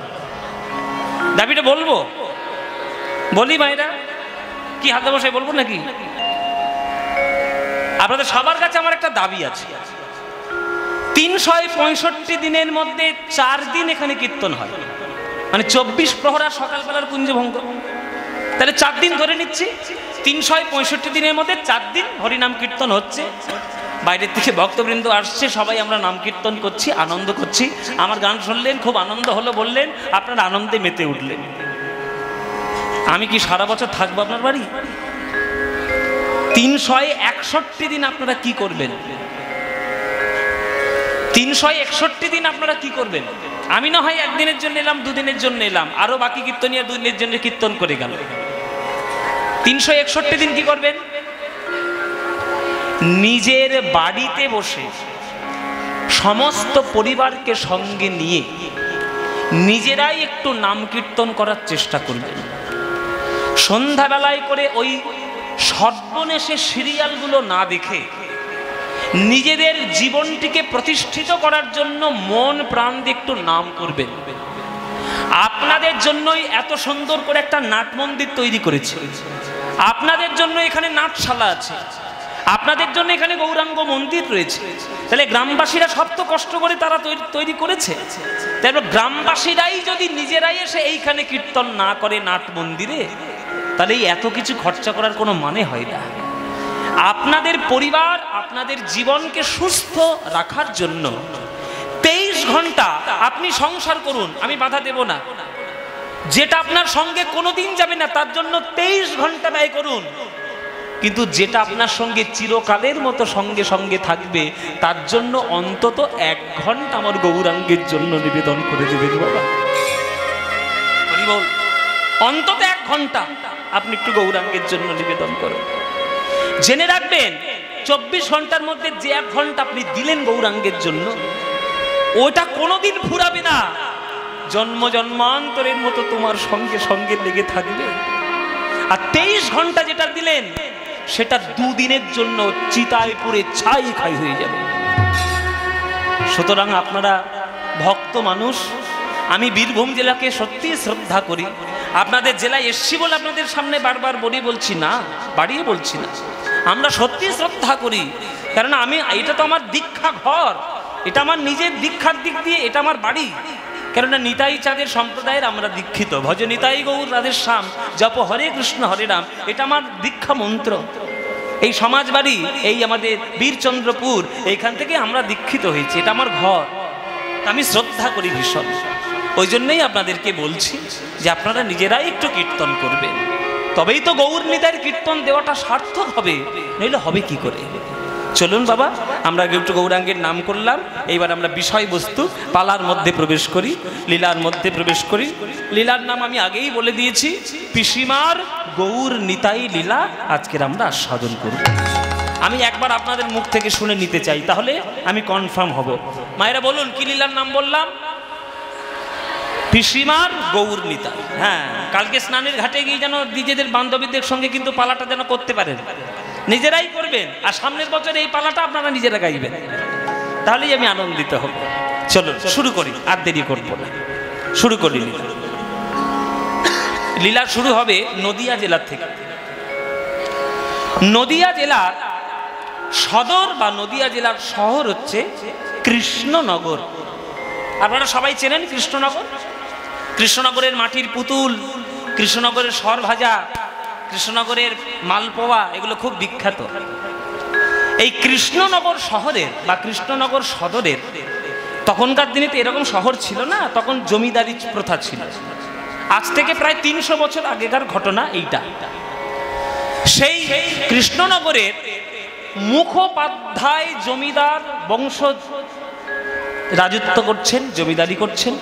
দাবিটা বলবো, বলি মায়েরা, কি হাতে বসে বলবো নাকি? আপনাদের সবার কাছে আমার একটা দাবি আছে। 365 দিনের মধ্যে 4 দিন এখানে কীর্তন হয়, মানে 24 প্রহরা সকালবেলার কুঞ্জভঙ্গ, তাহলে 4 দিন ধরে নিচ্ছি। 365 দিনের মধ্যে 4 দিন হরিনাম কীর্তন হচ্ছে। বাইরের থেকে ভক্তবৃন্দ আসছে, সবাই আমরা নাম কীর্তন করছি, আনন্দ করছি। আমার গান শুনলেন, খুব আনন্দ হলো বললেন, আপনারা আনন্দে মেতে উঠলেন। আমি কি সারা বছর থাকবো আপনার বাড়ি? 361 দিন আপনারা কি করবেন? 361 দিন আপনারা কি করবেন? আমি না হয় একদিনের জন্য এলাম, দুদিনের জন্য এলাম, আরো বাকি কীর্তনিয়া 2 দিনের জন্য কীর্তন করে গেল। 361 দিন কি করবেন? নিজের বাড়িতে বসে সমস্ত পরিবারকে সঙ্গে নিয়ে নিজেরাই একটু নাম কীর্তন করার চেষ্টা করবেন। সন্ধ্যাবেলায় করে ওই সর্বনেশে সিরিয়ালগুলো না দেখে নিজেদের জীবনটিকে প্রতিষ্ঠিত করার জন্য মন প্রাণ দিয়ে একটু নাম করবেন। আপনাদের জন্যই এত সুন্দর করে একটা নাট মন্দির তৈরি করেছে, আপনাদের জন্য এখানে নাটশালা আছে, আপনাদের জন্য এখানে গৌরাঙ্গ মন্দির রয়েছে। তাহলে গ্রামবাসীরা সব তো কষ্ট করে তারা তৈরি করেছে, তাহলে গ্রামবাসীরাই যদি নিজেরাই এসে এইখানে কীর্তন না করে নাট মন্দিরে, তাহলে এত কিছু খরচা করার কোনো মানে হয় না। আপনাদের পরিবার, আপনাদের জীবনকে সুস্থ রাখার জন্য 23 ঘন্টা আপনি সংসার করুন, আমি বাধা দেব না। যেটা আপনার সঙ্গে কোনোদিন যাবে না তার জন্য 23 ঘন্টা ব্যয় করুন, কিন্তু যেটা আপনার সঙ্গে চিরকালের মতো সঙ্গে সঙ্গে থাকবে তার জন্য অন্তত 1 ঘন্টা আমার গৌরাঙ্গের জন্য নিবেদন করে দেবেন বাবা। অন্তত 1 ঘন্টা আপনি একটু গৌরাঙ্গের জন্য নিবেদন করুন। জেনে রাখবেন 24 ঘন্টার মধ্যে যে 1 ঘন্টা আপনি দিলেন গৌরাঙ্গের জন্য, ওটা কোনোদিন ফুরাবে না, জন্ম জন্মান্তরের মতো তোমার সঙ্গে সঙ্গে লেগে থাকবে। আর 23 ঘন্টা যেটা দিলেন সেটা 2 দিনের জন্য চিতায় পুড়ে ছাই খাই হয়ে যাবে। সুতরাং আপনারা ভক্ত মানুষ, আমি বীরভূম জেলাকে সত্যি শ্রদ্ধা করি। আপনাদের জেলায় এসছি বলে আপনাদের সামনে বারবার বলছি না, বাড়িয়ে বলছি না, আমরা সত্যি শ্রদ্ধা করি। কারণ এটা তো আমার দীক্ষা ঘর, এটা আমার নিজের দীক্ষার দিক দিয়ে এটা আমার বাড়ি। কেননা নিতাই চাঁদের সম্প্রদায়ের আমরা দীক্ষিত। ভজ নিতাই গৌর রাধের শ্যাম, জপ হরে কৃষ্ণ হরে রাম, এটা আমার দীক্ষা মন্ত্র। এই সমাজ বাড়ি, এই আমাদের বীরচন্দ্রপুর, এইখান থেকে আমরা দীক্ষিত হয়েছি, এটা আমার ঘর, আমি শ্রদ্ধা করি ভীষণ। ওই জন্যই আপনাদেরকে বলছি যে আপনারা নিজেরাই একটু কীর্তন করবেন, তবেই তো গৌর নিতাইয়ের কীর্তন দেওয়াটা সার্থক হবে, নইলে হবে কি করে? চলুন বাবা, আমরা একটু গৌরাঙ্গের নাম করলাম, এইবার আমরা বিষয়বস্তু পালার মধ্যে প্রবেশ করি, লীলার মধ্যে প্রবেশ করি। লীলার নাম আমি আগেই বলে দিয়েছি, পিসিমার গৌর নিতাই লীলা আজকের আমরা আস্বাদন করব। আমি একবার আপনাদের মুখ থেকে শুনে নিতে চাই, তাহলে আমি কনফার্ম হব। মায়েরা বলুন, কি লীলার নাম বললাম? পিসিমার গৌর নিতাই। হ্যাঁ, কালকে স্নানের ঘাটে গিয়ে যেন নিজেদের বান্ধবীদের সঙ্গে কিন্তু পালাটা যেন করতে পারেন, নিজেরাই করবেন, আর সামনের বছর এই পালাটা আপনারা নিজেরা গাইবেন, তাহলেই আমি আনন্দিত হব। চলো শুরু করি, আর দেরি করব না, শুরু করি। লীলা শুরু হবে নদিয়া জেলার থেকে। নদিয়া জেলার সদর বা নদিয়া জেলার শহর হচ্ছে কৃষ্ণনগর। আপনারা সবাই চেনেন কৃষ্ণনগর। কৃষ্ণনগরের মাটির পুতুল, কৃষ্ণনগরের সর ভাজা, কৃষ্ণনগরের মালপোয়া, এগুলো খুব বিখ্যাত। এই কৃষ্ণনগর শহরের বা কৃষ্ণনগর সদরের, তখনকার দিনে তো এরকম শহর ছিল না, তখন জমিদারি প্রথা ছিল। আজ থেকে প্রায় 300 বছর আগেকার ঘটনা এইটা। সেই কৃষ্ণনগরের মুখোপাধ্যায় জমিদার বংশ রাজত্ব করছেন, জমিদারি করছেন।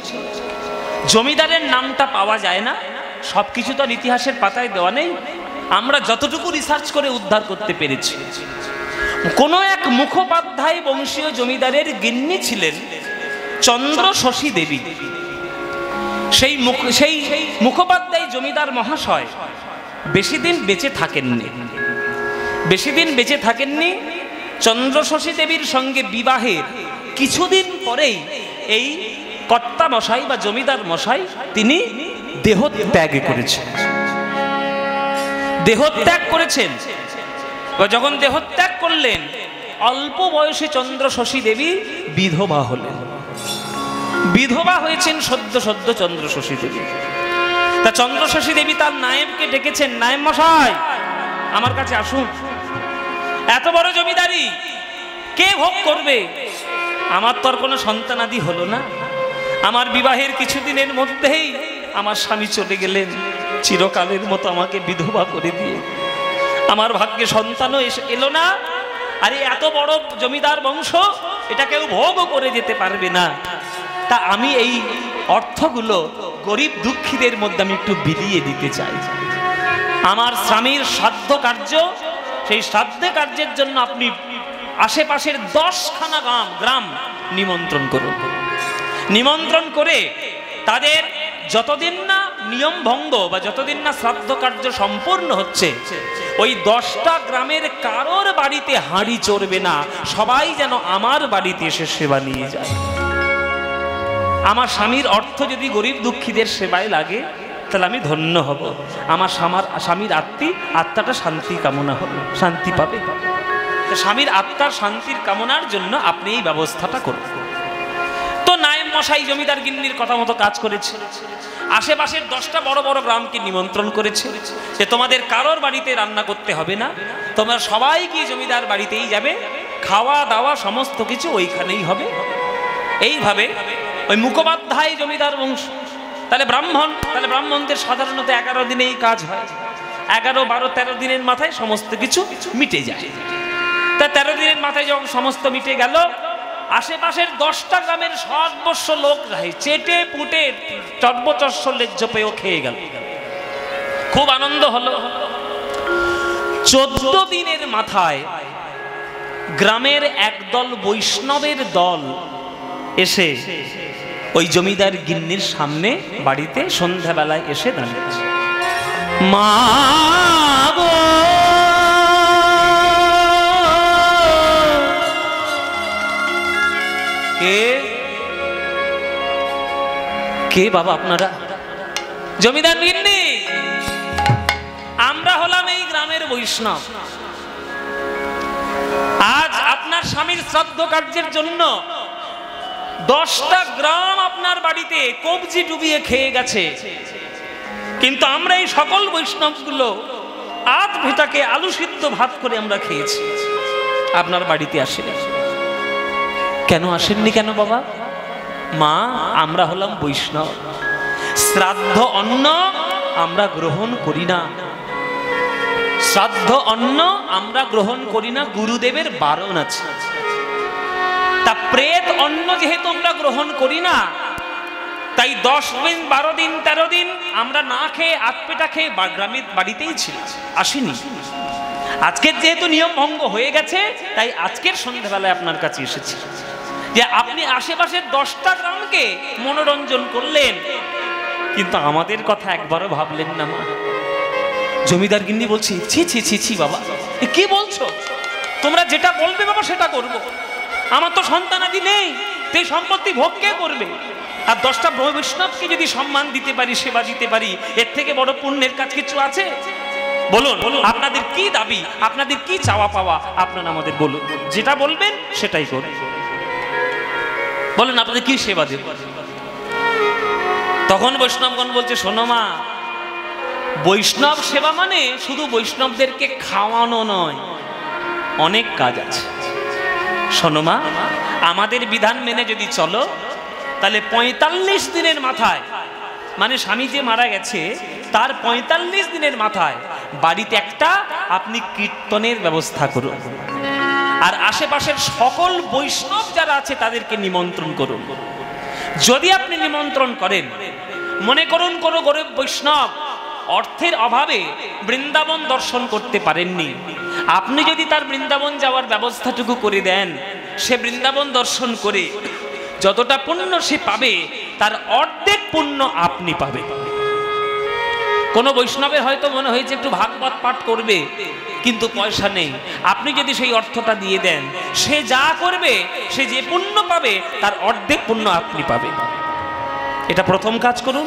জমিদারের নামটা পাওয়া যায় না, সবকিছু তো ইতিহাসের পাতায় দেওয়া নেই, আমরা যতটুকু রিসার্চ করে উদ্ধার করতে পেরেছি। কোনো এক মুখোপাধ্যায় বংশীয় জমিদারের গিন্নি ছিলেন চন্দ্র শশী দেবী। সেই মুখোপাধ্যায় জমিদার মহাশয় বেশি দিন বেঁচে থাকেননি। চন্দ্রশশী দেবীর সঙ্গে বিবাহের কিছুদিন পরেই এই কর্তা মশাই বা জমিদার মশাই তিনি দেহত্যাগ করেছেন। দেহত্যাগ করেছেন। যখন দেহত্যাগ করলেন, অল্প বয়সে চন্দ্রশশী দেবী বিধবা হলেন। বিধবা হয়েছেন সদ্য সদ্য চন্দ্রশশী দেবী। তা চন্দ্রশশী দেবী তার নায়েবকে ডেকেছেন, নায়েব মশাই আমার কাছে আসুন, এত বড় জমিদারি কে ভোগ করবে? আমার তো আর কোনো সন্তানাদি হলো না, আমার বিবাহের কিছুদিনের মধ্যেই আমার স্বামী চলে গেলেন চিরকালের মতো আমাকে বিধবা করে দিয়ে, আমার ভাগ্যে সন্তানও এলো না। আরে এত বড় জমিদার বংশ, এটা কেউ ভোগও করে যেতে পারবে না। তা আমি এই অর্থগুলো গরিব দুঃখীদের মধ্যে আমি একটু বিলিয়ে দিতে চাই। আমার স্বামীর শ্রাদ্ধ কার্য, সেই শ্রাদ্ধ কার্যের জন্য আপনি আশেপাশের 10খানা গ্রাম নিমন্ত্রণ করুন। নিমন্ত্রণ করে তাদের যতদিন না নিয়ম ভঙ্গ বা যতদিন না শ্রাদ্ধ কার্য সম্পূর্ণ হচ্ছে, ওই 10টা গ্রামের কারোর বাড়িতে হাঁড়ি চড়বে না, সবাই যেন আমার বাড়িতে এসে সেবা নিয়ে যায়। আমার স্বামীর অর্থ যদি গরিব দুঃখীদের সেবায় লাগে তাহলে আমি ধন্য হব। আমার স্বামীর আত্মাটা শান্তি কামনা হল, শান্তি পাবে। স্বামীর আত্মার শান্তির কামনার জন্য আপনি এই ব্যবস্থাটা করুন। তো নায়েব মশাই জমিদার গিন্নির কথা মতো কাজ করেছে। আশেপাশের 10টা বড় বড় গ্রামকে নিমন্ত্রণ করেছে যে তোমাদের কারোর বাড়িতে রান্না করতে হবে না, তোমরা সবাই গিয়ে জমিদার বাড়িতেই যাবে, খাওয়া দাওয়া সমস্ত কিছু ওইখানেই হবে। এইভাবে ওই মুখোপাধ্যায় জমিদার বংশ, তাহলে ব্রাহ্মণদের সাধারণত 11 দিনেই কাজ হয়। 11, 12, 13 দিনের মাথায় সমস্ত কিছু মিটে যায়। তা 13 দিনের মাথায় যখন সমস্ত মিটে গেল, আশেপাশের 10টা গ্রামের সর্বস্ব লোক চেটে পুটে চর্বচস্য লেজ্জ পেয়েও খেয়ে গেল। খুব আনন্দ হলো। 14 দিনের মাথায় গ্রামের একদল বৈষ্ণবের দল এসে ওই জমিদার গিন্নির সামনে বাড়িতে সন্ধ্যাবেলায় এসে দাঁড়িয়েছে। মা গো, কে বাবা আপনারা? জমিদার গিন্নি, আমরা হলাম এই গ্রামের বৈষ্ণব। আজ আপনার স্বামীর শ্রাদ্ধ কার্যের জন্য 10টা গ্রাম আপনার বাড়িতে কবজি ডুবিয়ে খেয়ে গেছে, কিন্তু আমরা এই সকল বৈষ্ণবগুলো আধ ভেটাকে আলু সিদ্ধ ভাত করে আমরা খেয়েছি। আপনার বাড়িতে আসেনি কেন? আসেননি কেন বাবা? মা, আমরা হলাম বৈষ্ণব, শ্রাদ্ধ অন্ন আমরা গ্রহণ করি না। শ্রাদ্ধ অন্ন আমরা গ্রহণ করি না, গুরুদেবের বারণ আছে। তা প্রেত অন্ন যেহেতু আমরা গ্রহণ করি না, তাই 10 দিন, 12 দিন, 13 দিন আমরা না খেয়ে আতপেটা খেয়ে গ্রামের বাড়িতেই ছিল, আসিনি। আজকের যেহেতু নিয়ম ভঙ্গ হয়ে গেছে, তাই আজকের সন্ধ্যাবেলায় আপনার কাছে এসেছি যে আপনি আশেপাশের 10টা গ্রামকে মনোরঞ্জন করলেন, কিন্তু আমাদের কথা একবারও ভাবলেন না মা। জমিদার গিন্নি বলছি, ছি ছি ছি ছি বাবা, কি বলছো? তোমরা যেটা বলবে বাবা সেটা করবো। আমার তো সন্তানাদি নেই, সেই সম্পত্তি ভোগ কে করবে? আর 10টা বৈষ্ণবকে যদি সম্মান দিতে পারি, সেবা দিতে পারি, এর থেকে বড় পুণ্যের কাজ কিছু আছে? বলুন, আপনাদের কি দাবি, আপনাদের কি চাওয়া পাওয়া, আপনারা আমাদের বলুন, যেটা বলবেন সেটাই করুন। বলুন আপনাদের কি সেবা দেব? তখন বৈষ্ণবগণ বলছে, শোনো মা, বৈষ্ণব সেবা মানে শুধু বৈষ্ণবদেরকে খাওয়ানো নয়, অনেক কাজ আছে। শোনো মা, আমাদের বিধান মেনে যদি চলো, তাহলে 45 দিনের মাথায়, মানে স্বামী যে মারা গেছে তার 45 দিনের মাথায় বাড়িতে একটা আপনি কীর্তনের ব্যবস্থা করুন, আর আশেপাশের সকল বৈষ্ণব যারা আছে তাদেরকে নিমন্ত্রণ করুন। যদি আপনি নিমন্ত্রণ করেন, মনে করুন কোনো গরিব বৈষ্ণব অর্থের অভাবে বৃন্দাবন দর্শন করতে পারেননি, আপনি যদি তার বৃন্দাবন যাওয়ার ব্যবস্থাটুকু করে দেন, সে বৃন্দাবন দর্শন করে যতটা পুণ্য সে পাবে, তার অর্ধেক পুণ্য আপনি পাবেন। কোনো বৈষ্ণবের হয়তো মনে হয়েছে একটু ভাগবত পাঠ করবে, কিন্তু পয়সা নেই। আপনি যদি সেই অর্থটা দিয়ে দেন, সে যা করবে, সে যে পুণ্য পাবে তার অর্ধেক পুণ্য আপনি পাবেন। এটা প্রথম কাজ করুন।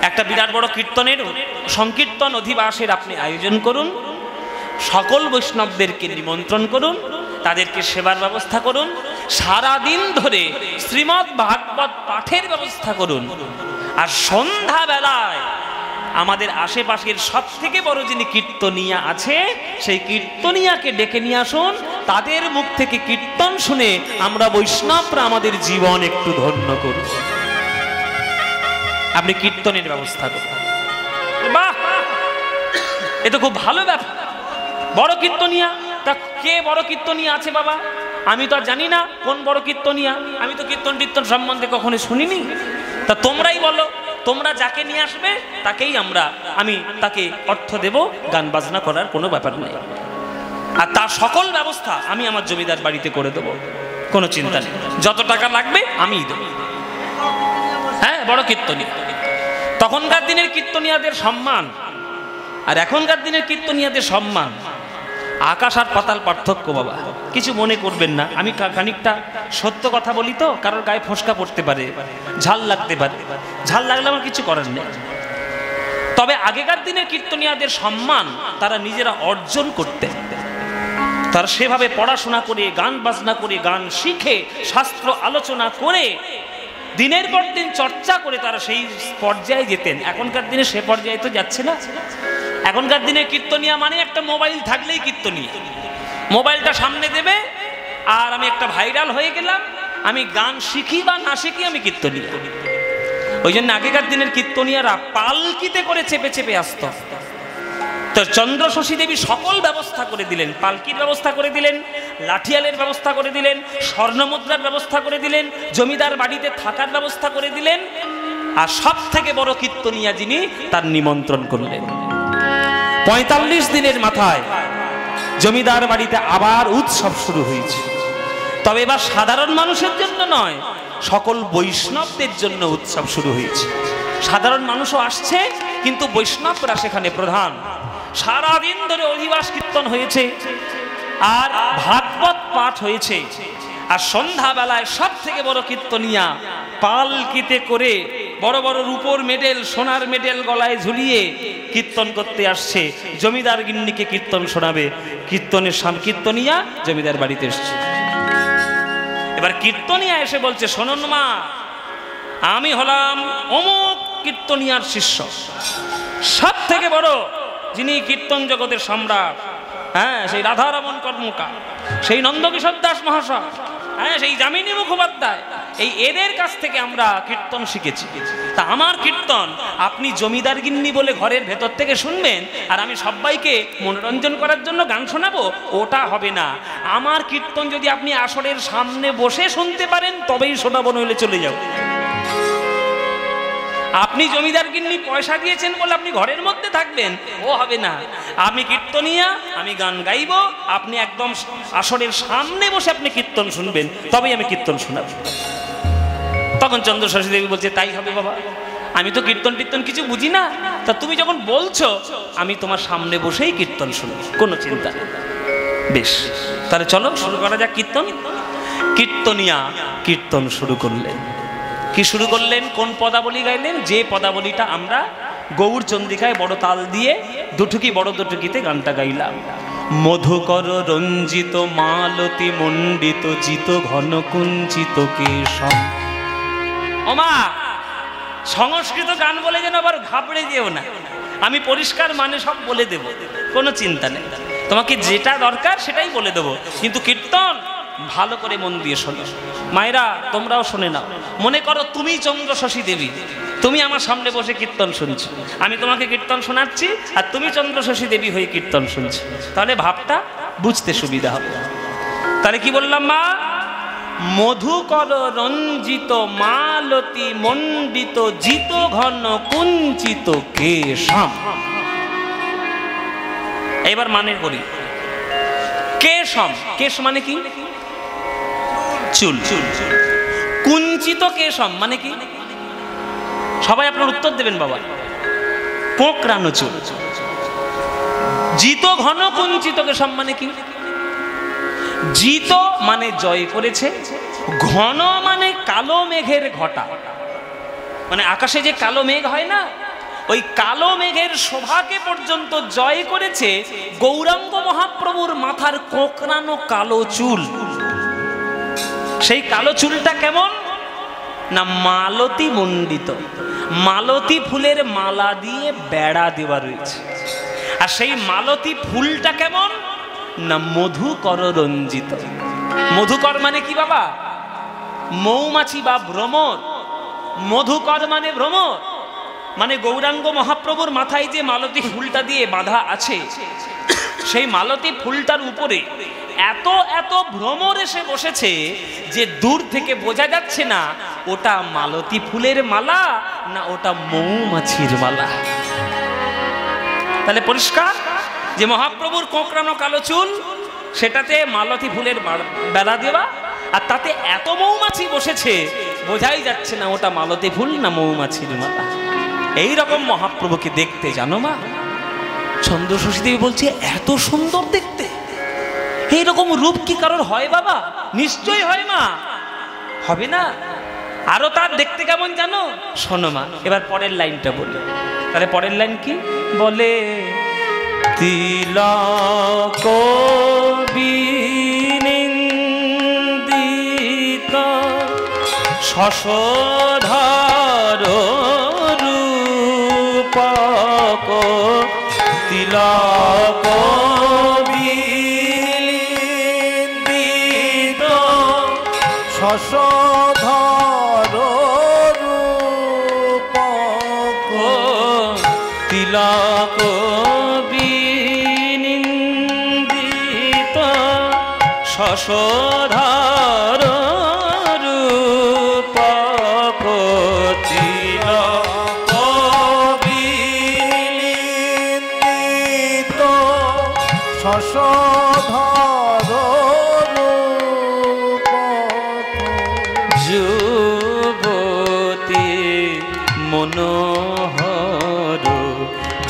একটা বিরাট বড় কীর্তনের সংকীর্তন অধিবাসের আপনি আয়োজন করুন, সকল বৈষ্ণবদেরকে নিমন্ত্রণ করুন, তাদেরকে সেবার ব্যবস্থা করুন, সারা দিন ধরে শ্রীমদ্ ভাগবত পাঠের ব্যবস্থা করুন। আর সন্ধ্যা বেলায় আমাদের আশেপাশের সব থেকে বড় যিনি কীর্তনিয়া আছে, সেই কীর্তনিয়াকে ডেকে নিয়ে আসুন। তাদের মুখ থেকে কীর্তন শুনে আমরা বৈষ্ণবরা আমাদের জীবন একটু ধন্য করব। আপনি কীর্তনের ব্যবস্থা করুন। বাহ, এটা খুব ভালো ব্যাপার। বড় কীর্তনিয়া, তা কে বড় কীর্তনিয়া আছে বাবা? আমি তো আর জানি না কোন বড় কীর্তনিয়া, আমি তো কীর্তন টীর্তন সম্বন্ধে কখনো শুনিনি। তা তোমরাই বলো, তোমরা যাকে নিয়ে আসবে তাকেই আমি তাকে অর্থ দেব, গান বাজনা করার কোনো ব্যাপার নেই। আর তার সকল ব্যবস্থা আমি আমার জমিদার বাড়িতে করে দেবো, কোনো চিন্তা নেই। যত টাকা লাগবে আমিই দেবো। হ্যাঁ, বড় কীর্তনিয়া। তখনকার দিনের কীর্তনিয়াদের সম্মান আর এখনকার দিনের কীর্তনিয়াদের সম্মান আকাশ আর পাতাল পার্থক্য বাবা। কিছু মনে করবেন না, আমি খানিকটা সত্য কথা বলি তো, কারোর গায়ে ফোসকা পড়তে পারে, ঝাল লাগতে পারে, ঝাল লাগলে আমার কিছু করার নেই। তবে আগেকার দিনের কীর্তনিয়াদের সম্মান তারা নিজেরা অর্জন করতেন। তারা সেভাবে পড়াশোনা করে, গান বাজনা করে, গান শিখে, শাস্ত্র আলোচনা করে, দিনের পর দিন চর্চা করে তারা সেই পর্যায়ে যেতেন। এখনকার দিনে সে পর্যায়ে তো যাচ্ছে না। এখনকার দিনে কীর্তনিয়া মানে একটা মোবাইল থাকলেই কীর্তনিয়া। মোবাইলটা সামনে দেবে আর আমি একটা ভাইরাল হয়ে গেলাম, আমি গান শিখি বা না শিখি আমি কীর্তনিয়া। ওই জন্য আগেকার দিনের কীর্তনিয়ারা পালকিতে করে চেপে চেপে আসত। তো চন্দ্রশশী দেবী সকল ব্যবস্থা করে দিলেন, পালকির ব্যবস্থা করে দিলেন, লাঠিয়ালের ব্যবস্থা করে দিলেন, স্বর্ণমুদ্রার ব্যবস্থা করে দিলেন, জমিদার বাড়িতে থাকার ব্যবস্থা করে দিলেন। আর সব থেকে বড় কীর্তনিয়া যিনি, তার নিমন্ত্রণ করলেন। ৪৫ দিনের মাথায় জমিদার বাড়িতে আবার উৎসব শুরু হয়েছে। তবে এবার সাধারণ মানুষের জন্য নয়, সকল বৈষ্ণবদের জন্য উৎসব শুরু হয়েছে। সাধারণ মানুষও আসছে, কিন্তু বৈষ্ণবরা সেখানে প্রধান। সারাদিন ধরে অধিবাস কীর্তন হয়েছে আর ভাগবত পাঠ হয়েছে। আর সন্ধ্যাবেলায় সব থেকে বড় কীর্তনিয়া পালকিতে করে বড় বড় রূপোর মেডেল, সোনার মেডেল গলায় ঝুলিয়ে কীর্তন করতে আসছে। জমিদার গিন্নিকে কীর্তন শোনাবে। কীর্তনিয়া জমিদার বাড়িতে এসছে। এবার কীর্তনিয়া এসে বলছে, শোনুন মা, আমি হলাম অমুক কীর্তনিয়ার শিষ্য, সব থেকে বড় যিনি কীর্তন জগতের সম্রাট, হ্যাঁ, সেই রাধারমণ কর্মকার, সেই নন্দকিশোর দাস মহাশয়, হ্যাঁ, সেই যামিনী মুখোপাধ্যায়, এই এদের কাছ থেকে আমরা কীর্তন শিখেছি। তা আমার কীর্তন আপনি জমিদার গিন্নি বলে ঘরের ভেতর থেকে শুনবেন আর আমি সবাইকে মনোরঞ্জন করার জন্য গান শোনাবো, ওটা হবে না। আমার কীর্তন যদি আপনি আসরের সামনে বসে শুনতে পারেন তবেই শোনাবো, নইলে চলে যাও। আপনি জমিদার গিন্নি পয়সা দিয়েছেন বলে আপনি ঘরের মধ্যে থাকবেন, ও হবে না। আমি কীর্তনিয়া, আমি গান গাইব, আপনি একদম আসরের সামনে বসে আপনি কীর্তন শুনবেন, তবেই আমি কীর্তন শোনাব। তখন চন্দ্রশশী দেবী বলছে, তাই হবে বাবা, আমি তো কীর্তন টীর্তন কিছু বুঝি না, তা তুমি যখন বলছো আমি তোমার সামনে বসেই কীর্তন শুনব, কোনো চিন্তা নেই। বেশ, তাহলে চলো শুরু করা যাক কীর্তন। কীর্তনিয়া কীর্তন শুরু করলেন। কি শুরু করলেন? কোন পদাবলী গাইলেন? যে পদাবলীটা আমরা গৌর চন্দ্রিকায় বড় তাল দিয়ে দুটুকি বড় দুটুকিতে গানটা গাইলাম। মধুকর রঞ্জিত মালতী মণ্ডিত জিত ঘন কুঞ্চিত কেশম। ওমা, সংস্কৃত গান বলে যেন আবার ঘাবড়ে যেও না, আমি পরিষ্কার মানে সব বলে দেব, কোনো চিন্তা নেই। তোমাকে যেটা দরকার সেটাই বলে দেবো, কিন্তু কীর্তন ভালো করে মন দিয়ে শোনো। মায়েরা তোমরাও শুনে নাও। মনে করো তুমি চন্দ্রশশী দেবী, তুমি আমার সামনে বসে কীর্তন শুনছো, আমি তোমাকে কীর্তন শোনাচ্ছি আর তুমি চন্দ্রশশী দেবী হয়ে কীর্তন শুনছো, তাহলে ভাবটা বুঝতে সুবিধা হবে। তাহলে কি বললাম মা? মধুকর রঞ্জিত মালতী মণ্ডিত জিত ঘন কুঞ্চিত কেশম। এবার মানে করি, কেশম, কেশ মানে কি? চুল। কুঞ্চিত কেশম মানে কি? সবাই আপনার উত্তর দেবেন বাবা। কোঁকড়ানো চুল। জিত ঘন কুঞ্চিতকে সম্মানে কি? জিত মানে জয় করেছে, ঘন মানে কালো মেঘের ঘটা, মানে আকাশে যে কালো মেঘ হয় না, ওই কালো মেঘের শোভাকে পর্যন্ত জয় করেছে গৌরাঙ্গ মহাপ্রভুর মাথার কোঁকড়ানো কালো চুল। সেই কালো চুলটা কেমন না মালতী মণ্ডিত, মালতী ফুলের মালা দিয়ে বেড়া দেওয়া রয়েছে। আর সেই মালতী ফুলটা কেমন না মধুকর রঞ্জিত। মধুকর মানে কি বাবা? মৌমাছি বা ভ্রমর। মধুকর মানে ভ্রমর, মানে গৌরাঙ্গ মহাপ্রভুর মাথায় যে মালতী ফুলটা দিয়ে বাঁধা আছে, সেই মালতী ফুলটার উপরে এত এত ভ্রমর এসে বসেছে যে দূর থেকে বোঝা যাচ্ছে না ওটা মালতী ফুলের মালা না ওটা মৌমাছির মালা। তাহলে পরিষ্কার যে মহাপ্রভুর কোঁকড়ানো কালো চুল, সেটাতে মালতী ফুলের বেলা দেওয়া, আর তাতে এত মৌমাছি বসেছে বোঝাই যাচ্ছে না ওটা মালতী ফুল না মৌমাছির মালা। এইরকম মহাপ্রভুকে দেখতে জানো মা? চন্দ্রশশী দেবী বলছে এত সুন্দর দেখতে, এইরকম রূপ কি কারোর হয় বাবা? নিশ্চয়ই হয় মা, হবে না? আরো তার দেখতে কেমন জানো? শোনো মা, এবার পরের লাইনটা বলি। তাহলে পরের লাইন কি বলে? তিলক বিনিন্দিত শশধর রূপক, তিলক বিনিন্দিত শশধর রূপক, তিলক বিনিন্দিত শশধর রূপক, তিলক বিনিন্দিত শশধর রূপক, যুবতী মনোহর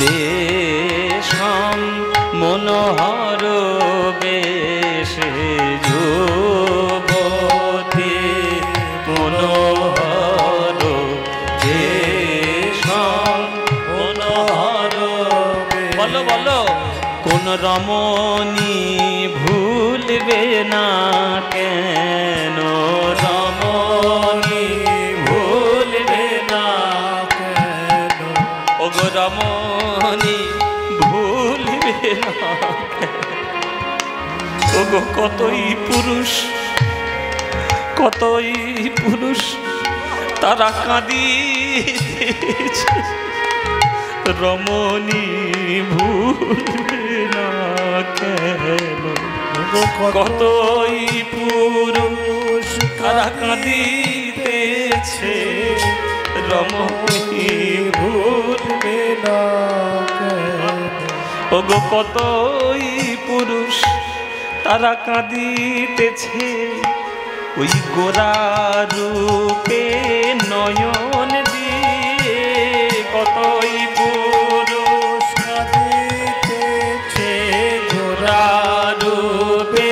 বেশম, মনোহর বেশে, যুবতী মনোহর বেশম, মনোহর। বলো বলো, কোন রমণী ভুলবে না কেন? রমণী ভুলবে না কেন? ওগো রমণী ভুলবে না কেন? ওগো কতই পুরুষ, কতই পুরুষ তারা কাঁদিয়েছে, রমণী ভুলবে না কেন? কতই পুরুষ তারা কাঁদিতেছে, রমণী ভুলবে না কেন? ওগো কতই পুরুষ তারা কাঁদিতেছে, ওই গোরা রূপে নয়ন দিয়ে, কতই পুরুষ কাঁদিতেছে, গোরা রূপে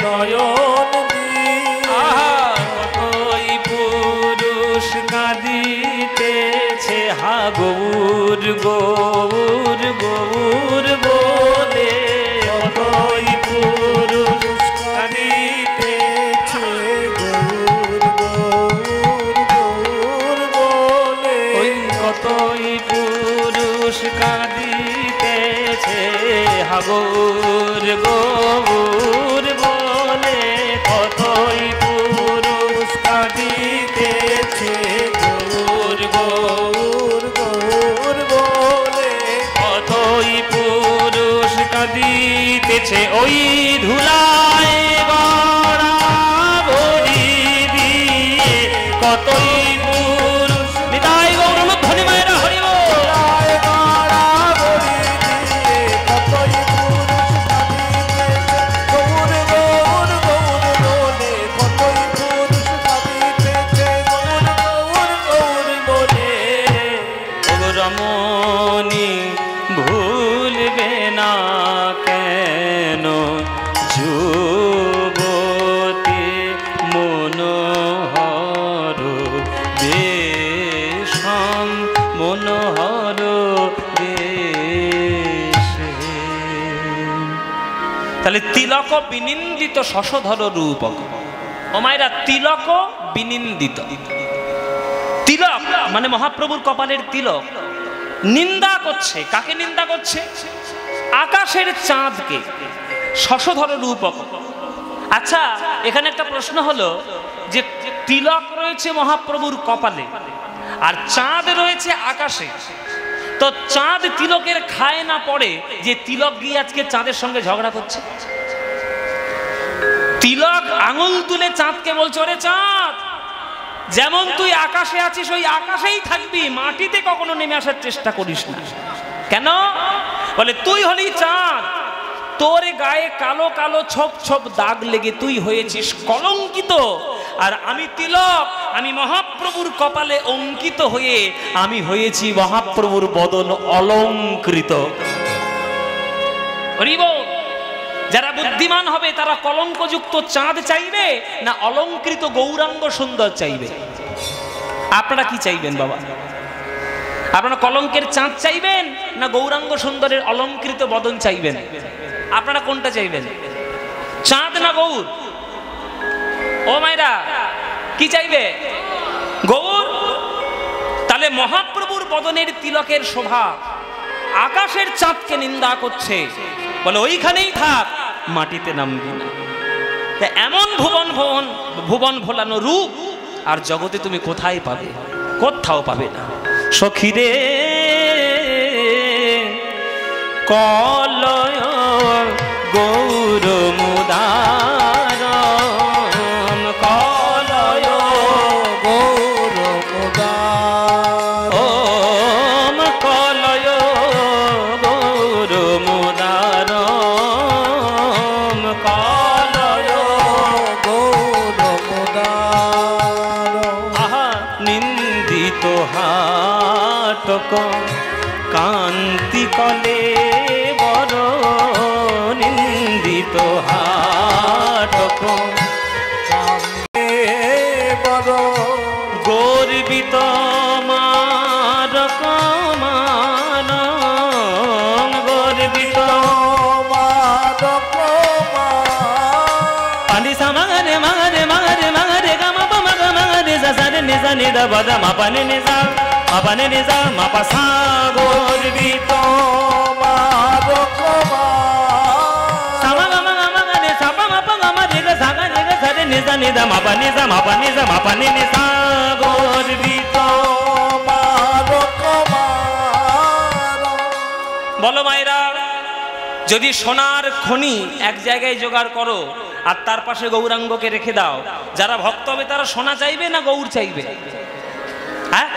নয়ন দিয়ে, কতই পুরুষ কাঁদিতেছে, হা গৌর গৌর গৌর বলে, কতই পুরুষ কাঁদিতেছে, গৌর গৌর গৌর বলে, ওই কতই পুরুষ কাঁদিতেছে, হা গৌর গৌর বলে, কতই পুরুষ কাঁদিতেছে, গৌর গৌর গৌর বলে, কতই পুরুষ কাঁদিতেছে, ওই ধুলায় বরাবরি দিয়ে, কতই পুরুষ। নিতাই গৌর ধ্বনি মায়েরা হরি বল। কতই পুরুষ কাঁদিতেছে, গৌর গৌর গৌর বলে, কতই পুরুষ কাঁদিতেছে, গৌর গৌর গৌর বলে, ওগো রমণী ভুলবে না কেন যুবতী মনোহর বেশম মনোহর বেশে। তাহলে তিলক বিনিন্দিত শশধর রূপক। ও মায়েরা, তিলক বিনিন্দিত। তিলক মানে মহাপ্রভুর কপালের তিলক। নিন্দা করছে, কাকে নিন্দা করছে? আকাশের চাঁদকে, শশধর রূপক। আচ্ছা, এখানে একটা প্রশ্ন হলো যে তিলক রয়েছে মহাপ্রভুর কপালে আর চাঁদ রয়েছে আকাশে, তো চাঁদ তিলকের খায় না পড়ে যে তিলক গিয়ে আজকে চাঁদের সঙ্গে ঝগড়া করছে? তিলক আঙুল তুলে চাঁদকে বলছে, ওরে চাঁদ, যেমন তুই আকাশে আছিস ওই আকাশেই থাকবি, মাটিতে কখনো নেমে আসার চেষ্টা করিস না। কেন? বলে তুই হলি চাঁদ, তোর গায়ে কালো কালো ছোপ ছোপ দাগ লেগে তুই হয়েছিস কলঙ্কিত, আর আমি তিলক, আমি মহাপ্রভুর কপালে অঙ্কিত হয়ে আমি হয়েছি মহাপ্রভুর বদন অলঙ্কৃত। যারা বুদ্ধিমান হবে তারা কলঙ্কযুক্ত চাঁদ চাইবে না অলঙ্কৃত গৌরাঙ্গ সুন্দর চাইবে? আপনারা কি চাইবেন বাবা? আপনারা কলঙ্কের চাঁদ চাইবেন না গৌরাঙ্গ সুন্দরের অলঙ্কৃত বদন চাইবেন? আপনারা কোনটা চাইবেন? চাঁদ না গৌর? ও মায়েরা, কি চাইবে? গৌর। তাহলে মহাপ্রভুর বদনের তিলকের শোভা আকাশের চাঁদকে নিন্দা করছে, বলে ওইখানেই থাক, মাটিতে নামবি না। এমন ভুবন ভোলানো রূপ আর জগতে তুমি কোথায় পাবে? কোথাও পাবে না। সখীরে কলয় গৌর মুদারম, কলয় গৌর মুদারম, কলয় গৌর মুদারম, কলয় গৌর মুদারম। আহা নিন্দিত হাটক কান্তি কলে বড়, নিন্দিত হাটক বড় গর্বিত মারক মানম, গর্বিত পানি সামারে মারে মারে মারে গামা পামা গামারে জাসারে নিজা নিদা বাদা মাপানে নিজা মাপানে নিজা মাপা সা, গর্বিত নিজা নিদা মাপা নিজা মাপা নিজা মাপা নিজা গর্বিত। বলো মায়েরা, যদি সোনার খনি এক জায়গায় জোগাড় করো আর তার পাশে গৌরাঙ্গকে রেখে দাও, যারা ভক্ত হবে তারা সোনা চাইবে না গৌর চাইবে? হ্যাঁ,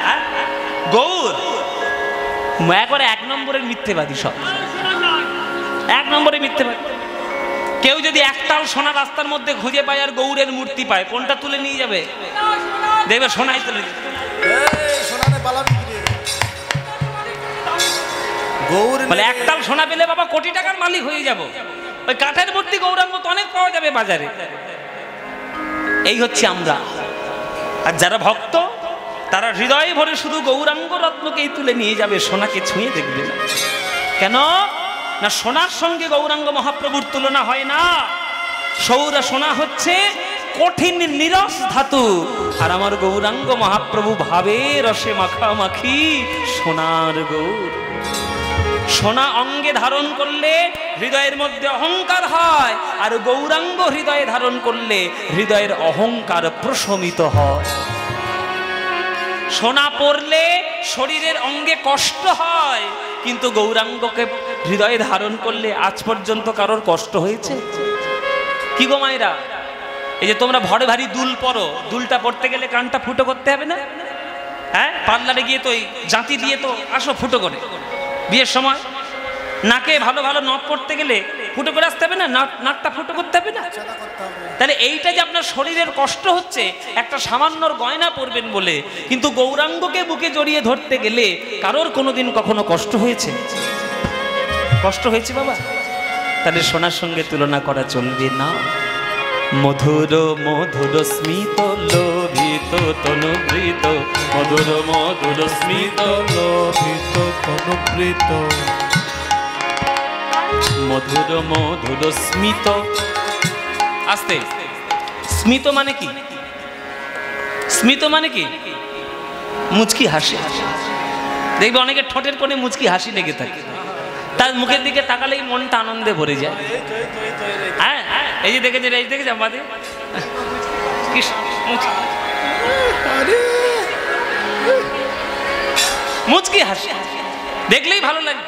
গৌর। একবারে এক নম্বরের মিথ্যেবাদী সব, এক নম্বরের মিথ্যেবাদী। কেউ যদি একটাল সোনা রাস্তার মধ্যে খুঁজে পায় আর গৌরের মূর্তি পায়, কোনটা তুলে নিয়ে যাবে? দেখবে সোনাই তুলে বলে একটাল সোনা পেলে বাবা কোটি টাকার মালিক হয়ে যাব। ওই কাঠের মূর্তি গৌরাঙ্গ তো অনেক পাওয়া যাবে বাজারে। এই হচ্ছে আমরা। আর যারা ভক্ত তারা হৃদয়ে ভরে শুধু গৌরাঙ্গ রত্নকেই তুলে নিয়ে যাবে, সোনাকে ছুঁয়ে দেখবে না। কেন না? সোনার সঙ্গে গৌরাঙ্গ মহাপ্রভুর তুলনা হয় না। সোনা হচ্ছে কঠিন নিরস ধাতু, আর আমার গৌরাঙ্গ মহাপ্রভু ভাবে রসে মাখামাখি সোনার গৌর। সোনা অঙ্গে ধারণ করলে হৃদয়ের মধ্যে অহংকার হয়, আর গৌরাঙ্গ হৃদয়ে ধারণ করলে হৃদয়ের অহংকার প্রশমিত হয়। সোনা পরলে শরীরের অঙ্গে কষ্ট হয়, কিন্তু গৌরাঙ্গকে হৃদয়ে ধারণ করলে আজ পর্যন্ত কারোর কষ্ট হয়েছে? কি গো মায়েরা, এই যে তোমরা ভরে ভারী দুল পরো, দুলটা পড়তে গেলে কানটা ফুটো করতে হবে না? হ্যাঁ, পার্লারে গিয়ে তো জাতি দিয়ে তো আসো ফুটো করে বিয়ের সময়। নাকে ভালো ভালো নখ পড়তে গেলে ফুটো করে আসতে হবে না, নাকটা ফুটো করতে হবে না? তাহলে এইটা যে আপনার শরীরের কষ্ট হচ্ছে একটা সামান্যর গয়না পরবেন বলে, কিন্তু গৌরাঙ্গকে বুকে জড়িয়ে ধরতে গেলে কারোর কোনোদিন কখনো কষ্ট হয়েছে? কষ্ট হয়েছে বাবা? তাহলে সোনার সঙ্গে তুলনা করা চলবে না। মধুর মধুর স্মিত লোভিত তনুবৃত, মধুর মধুর স্মিত লোভিত তনুবৃত, মধুর মধুর স্মিত। আস্তে, স্মিত মানে কি? স্মিত মানে কি? মুচকি হাসি। দেখবে অনেকের ঠোঁটের কোণে মুচকি হাসি লেগে থাকে, তার মুখের দিকে তাকালেই মনটা আনন্দে ভরে যায়। হ্যাঁ, এই যে দেখেছে, এই দেখেছে আমাদের মুচকি হাসি দেখলেই ভালো লাগে।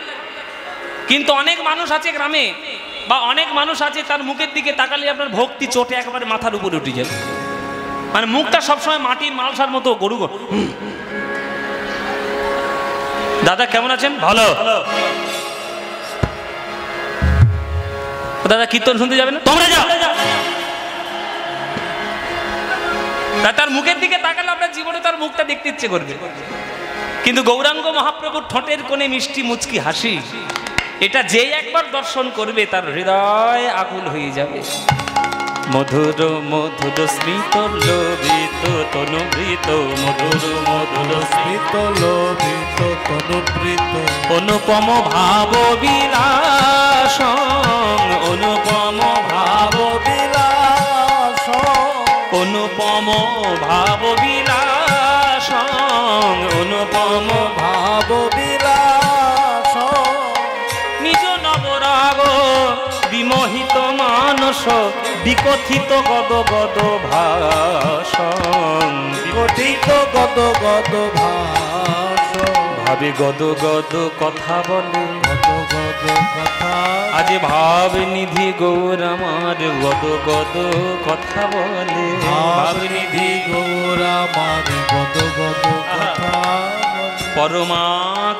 কিন্তু অনেক মানুষ আছে গ্রামে, বা অনেক মানুষ আছে তার মুখের দিকে তাকালে আপনার ভক্তি চোটে একেবারে মাথার উপরে উঠে যায়, মানে মুখটা সবসময় মাটির মালসার মতো গরু। দাদা কেমন আছেন? ভালো। দাদা কীর্তন শুনতে যাবে না? তোমরা যাও। তার মুখের দিকে তাকালে আপনার জীবনে তার মুখটা দেখতে ইচ্ছে করবে। কিন্তু গৌরাঙ্গ মহাপ্রভুর ঠোঁটের কোণে মিষ্টি মুচকি হাসি, এটা যে একবার দর্শন করবে তার হৃদয় আকুল হয়ে যাবে। মধুর মধুর স্মিত লোভিত তনুবৃত, মধুর মধুর স্মিত লোভিত তনুবৃত, অনুপম ভাব বিলাস, অনুপম ভাব বিলাস, অনুপম ভাব বিলাস, অনুপম ভাব বিলাস, নিজ নবরাগ বিমোহিত মানস, বিকথিত গদ গদ ভাষণ, বিকথিত গদ গদ ভাষ, ভাবে গদ গদ কথা বলে, গদ গদ কথা, আজ ভাব নিধি গৌর আমার গদ গদ কথা বলে, ভাব নিধি গৌর আমার গদ গদ কথা, পরমা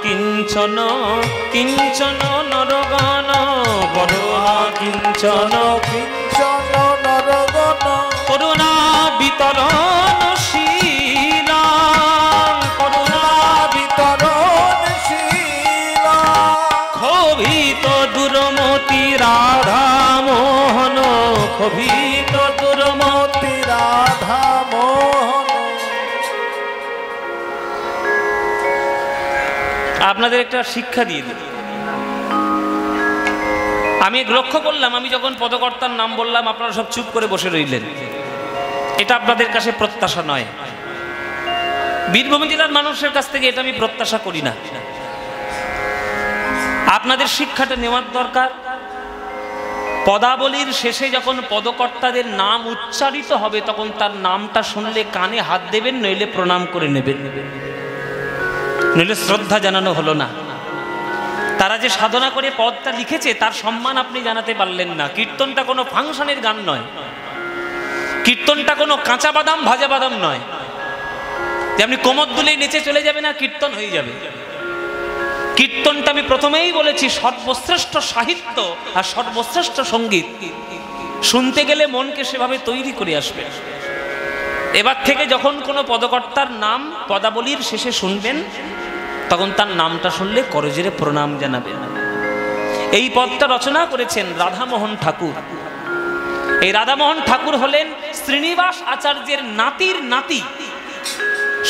কিঞ্চন কিঞ্চন নরগণ, পরমা কিঞ্চন কিঞ্চন নরগণ, করুণা বিতরণশীল, করুণা বিতরণশীল, ক্ষোভিত দুর্মতি রাধা মোহন, ক্ষোভিত দুর্মতি রাধা মোহন। আপনাদের একটা শিক্ষা দিয়ে দিই। আমি লক্ষ্য করলাম, আমি যখন পদকর্তার নাম বললাম আপনারা সব চুপ করে বসে রইলেন। এটা আপনাদের কাছে প্রত্যাশা নয়, বীরভূম জেলার মানুষের কাছ থেকে এটা আমি প্রত্যাশা করি না। আপনাদের শিক্ষাটা নেওয়ার দরকার। পদাবলীর শেষে যখন পদকর্তাদের নাম উচ্চারিত হবে তখন তার নামটা শুনলে কানে হাত দেবেন, নইলে প্রণাম করে নেবেন, নইলে শ্রদ্ধা জানানো হলো না। তারা যে সাধনা করে পদটা লিখেছে তার সম্মান আপনি জানাতে পারলেন না। কীর্তনটা কোনো ফাংশনের গান নয়, কীর্তনটা কোনো কাঁচা বাদাম ভাজা বাদাম নয় যে আপনি কোমর দুলেই নেচে চলে যাবেন আর কীর্তন হয়ে যাবে। কীর্তনটা আমি প্রথমেই বলেছি সর্বশ্রেষ্ঠ সাহিত্য আর সর্বশ্রেষ্ঠ সঙ্গীত। শুনতে গেলে মনকে সেভাবে তৈরি করে আসবে। এবার থেকে যখন কোনো পদকর্তার নাম পদাবলীর শেষে শুনবেন তখন তার নামটা শুনলে করজোড়ে প্রণাম জানাবেন। এই পদটা রচনা করেছেন রাধামোহন ঠাকুর। এই রাধামোহন ঠাকুর হলেন শ্রীনিবাস আচার্যের নাতির নাতি,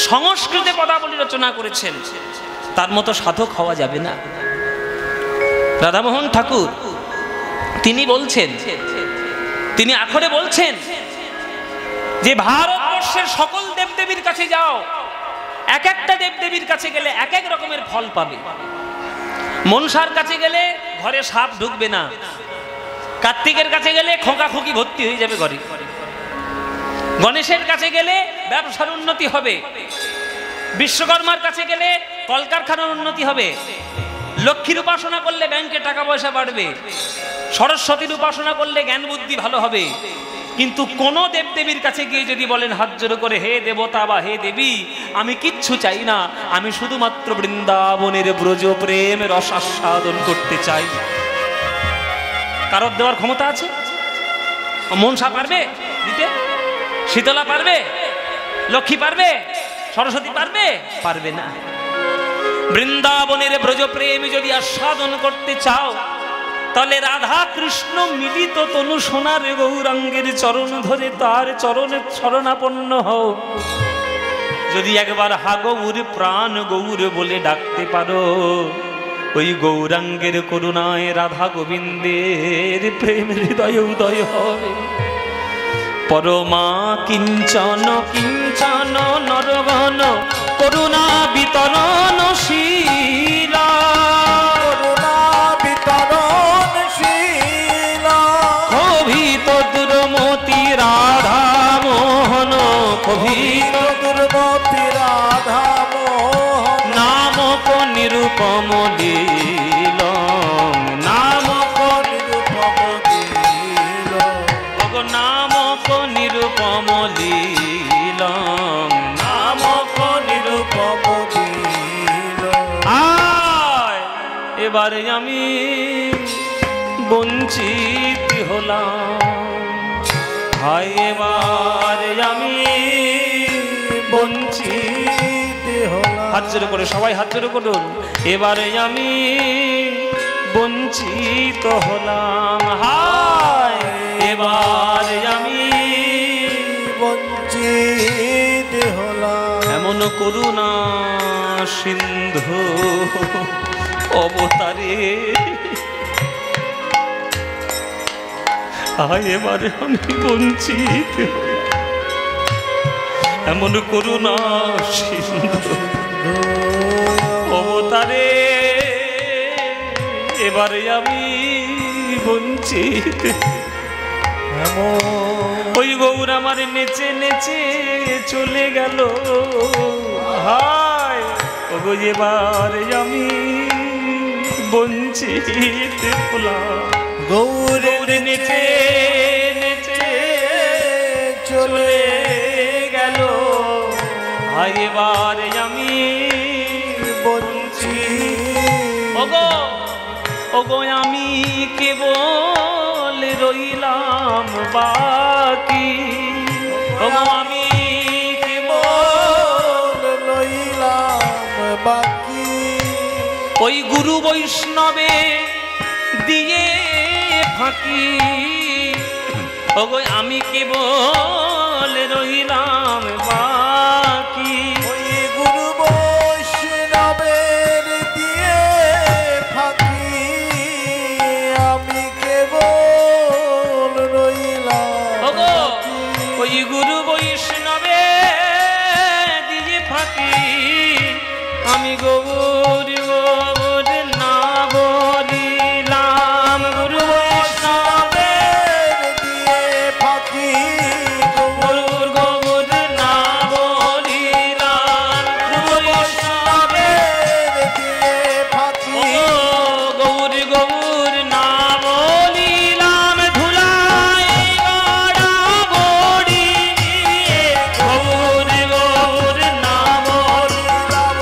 সংস্কৃতে পদাবলী রচনা করেছেন। তার মতো সাধক হওয়া যাবে না। রাধামোহন ঠাকুর তিনি বলছেন, তিনি আখরে বলছেন যে ভারতবর্ষের সকল দেবদেবীর কাছে যাও, এক একটা দেবদেবীর কাছে গেলে এক এক রকমের ফল পাবে। মনসার কাছে গেলে ঘরে সাপ ঢুকবে না, কার্তিকের কাছে গেলে খোকা খুকি ভর্তি হয়ে যাবে ঘরে, গণেশের কাছে গেলে ব্যবসার উন্নতি হবে, বিশ্বকর্মার কাছে গেলে কলকারখানার উন্নতি হবে, লক্ষ্মীর উপাসনা করলে ব্যাংকে টাকা পয়সা বাড়বে, সরস্বতীর উপাসনা করলে জ্ঞান বুদ্ধি ভালো হবে, কিন্তু কোন দেবদেবীর কাছে গিয়ে যদি বলেন হাত জোড়ো করে, হে দেবতা বা হে দেবী, আমি কিচ্ছু চাই না, আমি শুধুমাত্র বৃন্দাবনের ব্রজ প্রেম রস আস্বাদন করতে চাই, কারোর দেওয়ার ক্ষমতা আছে? মনসা পারবে দিতে? শীতলা পারবে? লক্ষ্মী পারবে? সরস্বতী পারবে? পারবে না। বৃন্দাবনের ব্রজ প্রেম যদি আস্বাদন করতে চাও, তাহলে রাধা কৃষ্ণ মিলিত তনু সোনার গৌরাঙ্গের চরণ ধরে তার চরণে শরণাপন্ন হও। যদি একবার হা গৌর প্রাণ গৌর বলে ডাকতে পারো, ওই গৌরাঙ্গের করুণায় রাধা গোবিন্দের প্রেম হৃদয়ে উদয় হবে। পরমা কিঞ্চন কিঞ্চন নরগণ করুণা বিতরণশীলা, করুণা বিতরণশীলা, কভিত দুর্মতি রাধা মোহন, কভিত দুর্মতি রাধা মোহন, নামক নিরূপম লীল, নামক নিরূপম লীল, নামক নিরূপম লীল, নামক নিরূপম লীল। আয় এবারে আমি বঞ্চিত হলাম, হায় এবারে আমি বঞ্চিত হলাম। হাত জোড়ো করে সবাই হাত জোড়ো করুন, এবারে আমি বঞ্চিত হলাম, হায় এবারে আমি বঞ্চিত হলাম। এমন করুণা সিন্ধু অবতারে, হায় এবারে আমি বঞ্চিত হলাম। এমন করুণা সিন্ধু অবতারে, এবারে আমি বঞ্চিত। ওই গৌর আমার নেচে নেচে চলে গেল, হায় ওগো এবারে আমি বঞ্চিত হলাম। গৌর নেচে নেচে চলে গেল, হায় এবারে আমি বঞ্চিত। ওগো ওগো আমি কেবল রইলাম বাকি, ওগো আমি কেবল রইলাম বাকি। ওই গুরু বৈষ্ণবে দিয়ে ফাঁকি, ওগো আমি কেবল রইলাম বাকি। ওই গুরু বৈষ্ণবের দিয়ে ফাঁকি, আমি কেবল রইলাম ওগো বাকি। ওই গুরু বৈষ্ণবে দিয়ে ফাঁকি, আমি গৌর গৌর না বলিলাম। গুরু বৈষ্ণবের দিয়ে ফাঁকি, গৌর গৌর না বলিলাম। গুরু বৈষ্ণবের দিয়ে ফাঁকি, গৌর গৌর না বলিলাম। ধুলাই গড়া বড়ি দিয়ে গৌর গৌর না বলিলাম।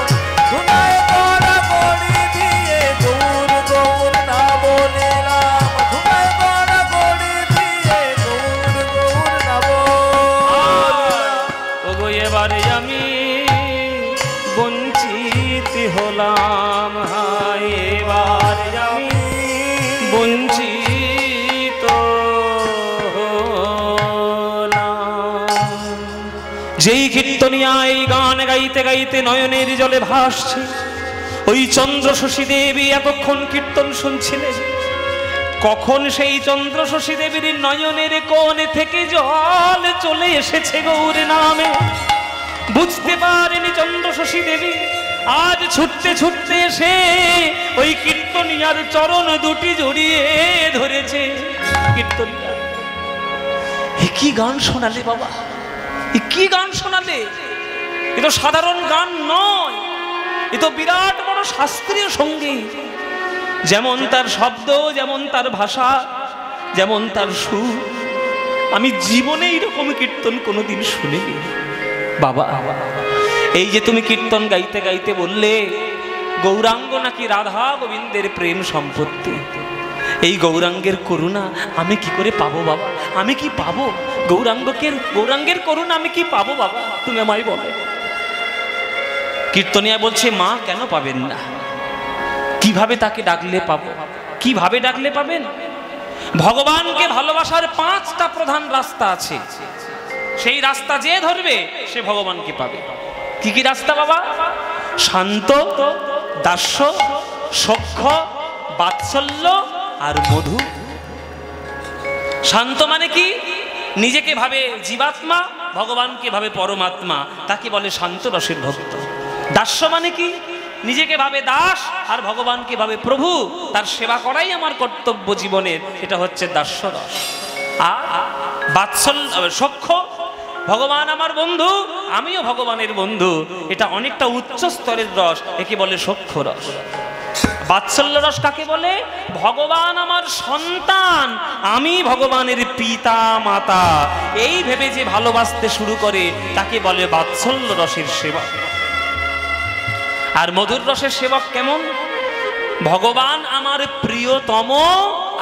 ধুনায় গড়া বড়ি দিয়ে গৌর গৌর না বলিলাম। ধুনায় গড়া বড়ি দিয়ে গৌর গৌর না বলিলাম। ওগো এবারে আমি বঞ্চিত হলাম, হায় এবারে আমি বঞ্চিত হলাম। যেই কীর্তনিয়া এই গান গাইতে গাইতে নয়নের জলে ভাসছে, ওই চন্দ্র শশী দেবী এতক্ষণ কীর্তন শুনছিলেন। কখন সেই চন্দ্র শশী দেবীর নয়নের কোণ থেকে জল চলে এসেছে গৌর নামে, বুঝতে পারেনি চন্দ্র শশী দেবী। আজ ছুটতে ছুটতে এসে ওই কীর্তনিয়ার চরণ দুটি জড়িয়ে ধরেছে। কীর্তনিয়া, এ কি গান শোনালে বাবা, এ কি গান শোনালে? এ তো সাধারণ গান নয়, এ তো বিরাট বড় শাস্ত্রীয় সঙ্গীত। যেমন তার শব্দ, যেমন তার ভাষা, যেমন তার সুর, আমি জীবনে এইরকম কীর্তন কোনোদিন শুনিনি। বাবা, এই যে তুমি কীর্তন গাইতে গাইতে বললে গৌরাঙ্গ নাকি রাধা গোবিন্দের প্রেম সম্পত্তি, এই গৌরাঙ্গের করুণা আমি কি করে পাবো বাবা? আমি কি পাবো গৌরাঙ্গের করুণা আমি কি পাবো বাবা? তুমি আমায় বলো। কীর্তনিয়া বলছে, মা কেন পাবেন না? কিভাবে তাকে ডাকলে পাবো? কিভাবে ডাকলে পাবেন? ভগবানকে ভালোবাসার 5টা প্রধান রাস্তা আছে। সেই রাস্তা যে ধরবে সে ভগবানকে পাবে। কি কি রাস্তা বাবা? শান্ত, দাস্য, সখ্য, বাৎসল্য আর মধু। শান্ত মানে কি? নিজেকে ভাবে জীবাত্মা, ভগবানকে ভাবে পরমাত্মা, তাকে বলে শান্ত রসের ভক্ত। দাস্য মানে কি? নিজেকে ভাবে দাস আর ভগবানকে ভাবে প্রভু, তার সেবা করাই আমার কর্তব্য জীবনের, এটা হচ্ছে দাস্য রস। আর বাৎসল্য, সখ্য, ভগবান আমার বন্ধু, আমিও ভগবানের বন্ধু, এটা অনেকটা উচ্চ স্তরের রস, একে বলে সখ্য রস। বাৎসল্য রস কাকে বলে? ভগবান আমার সন্তান, আমি ভগবানের পিতা মাতা, এই ভেবে যে ভালোবাসতে শুরু করে তাকে বলে বাৎসল্য রসের সেবক। আর মধুর রসের সেবক কেমন? ভগবান আমার প্রিয়তম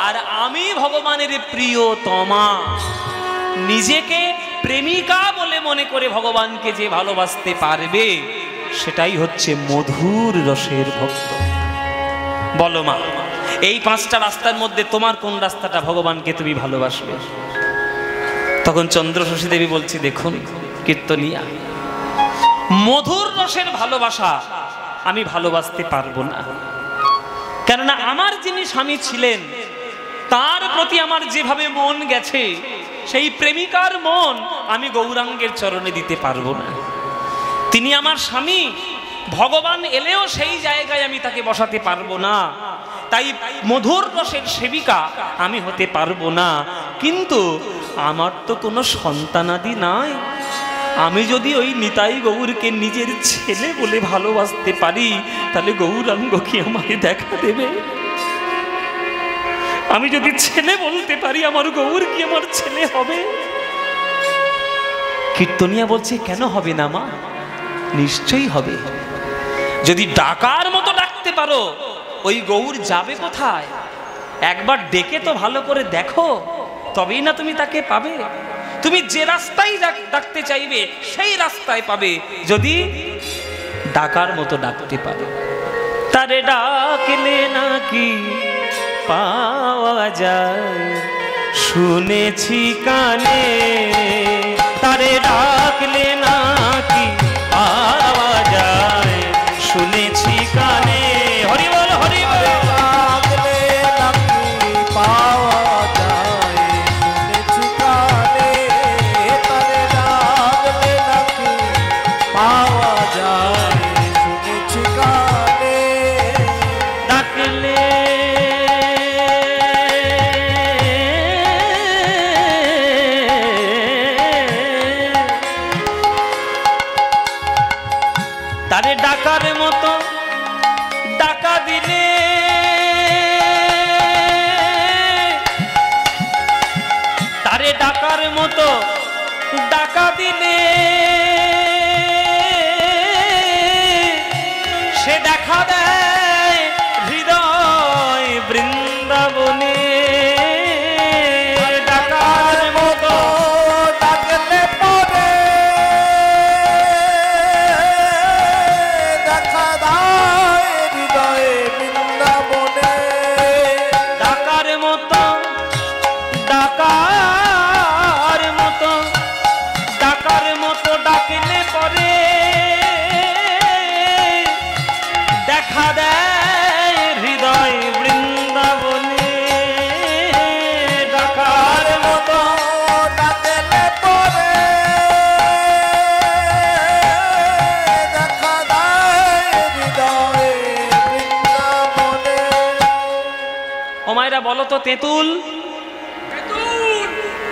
আর আমি ভগবানের প্রিয়তমা। নিজেকে প্রেমিকা বলে মনে করে ভগবানকে যে ভালোবাসতে পারবে সেটাই হচ্ছে মধুর রসের ভক্ত। বলো মা, এই 5টা রাস্তার মধ্যে তোমার কোন রাস্তাটা ভগবানকে তুমি ভালোবাসবে? তখন চন্দ্রশশী দেবী বলছি, দেখুন কীর্তনিয়া, মধুর রসের ভালোবাসা আমি ভালোবাসতে পারবো না, কেননা আমার যিনি স্বামী ছিলেন তার প্রতি আমার যেভাবে মন গেছে, সেই প্রেমিকার মন আমি গৌরাঙ্গের চরণে দিতে পারবো না। তিনি আমার স্বামী, ভগবান এলেও সেই জায়গায় আমি তাকে বসাতে পারবো না, তাই মধুর রসের সেবিকা আমি হতে পারবো না। কিন্তু আমার তো কোনো সন্তানাদি নাই, আমি যদি ওই নিতাই গৌরকে নিজের ছেলে বলে ভালোবাসতে পারি তাহলে গৌরাঙ্গ কি আমাকে দেখা দেবে? আমি যদি ছেলে বলতে পারি আমার গৌর কি আমার ছেলে হবে? কীর্তনিয়া বলছে, কেন হবে না মা? নিশ্চয়ই হবে। যদি ডাকার মতো ডাকতে পারো, ওই গৌর যাবে কোথায়? একবার ডেকে তো ভালো করে দেখো, তবেই না তুমি তাকে পাবে। তুমি যে রাস্তায় ডাকতে চাইবে সেই রাস্তায় পাবে, যদি ডাকার মতো ডাকতে পারো। তারে ডাকলে নাকি পাওয়া যায়, শুনেছি কানে, তারে ডাকলে নাকি পাওয়া যায়, শুনেছি কানে। হরি বল, হরি বল। ডাকলে নাকি পাওয়া যায়, শুনেছি কানে, তারে ডাকলে নাকি পাওয়া যায়, শুনেছি কানে। ডাকলে তারে ডাকার মতো ডাকা দিলে, তারে ডাকার মতো ডাকা দিলে সে দেখা দেয় হৃদয় বৃন্দাবনে। ডাকার মতো ডাকলে পরে দেখা দেয় হৃদয়ে বৃন্দাবনে। ডাকার মতো, ডাকার মতো, ডাকার মতো ডাকলে পরে দেখা দেয় হৃদয় বৃন্দাবনে। ডাকার মতো ডাকলে পরে দেখা দেয় হৃদয়ে বৃন্দাবনে। ও মায়েরা বলো তো তেঁতুল,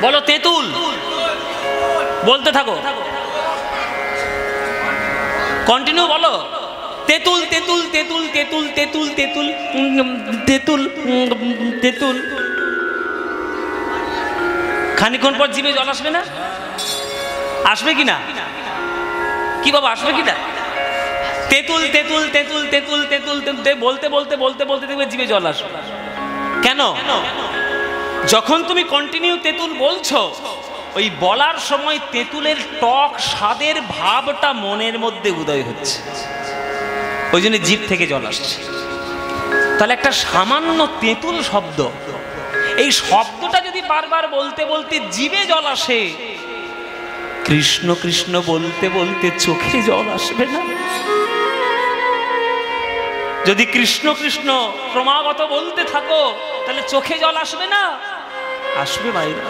বলো তেঁতুল, বলতে থাকো, কন্টিনিউ বলো। তেঁতুল, তেঁতুল, তেঁতুল, তেঁতুল, তেঁতুল, তেঁতুল, তেঁতুল, তেঁতুল। খানিক্ষণ পর জিভে জল আসবে না? আসবে কি না? কি বাবা আসবে কি না? তেঁতুল তেঁতুল তেঁতুল তেঁতুল তেঁতুল বলতে বলতে বলতে বলতে দেখবে জিভে জল আসবে। কেন? যখন তুমি কন্টিনিউ তেঁতুল বলছো, ওই বলার সময় তেঁতুলের টক স্বাদের ভাবটা মনের মধ্যে উদয় হচ্ছে, ওই জন্য জিভ থেকে জল আসছে। তাহলে একটা সামান্য তেঁতুল শব্দ, এই শব্দটা যদি বারবার বলতে বলতে জিভে জল আসে, কৃষ্ণ কৃষ্ণ বলতে বলতে চোখে জল আসবে না? যদি কৃষ্ণ কৃষ্ণ ক্রমাগত বলতে থাকো, তাহলে চোখে জল আসবে না? আসবে ভাইরা,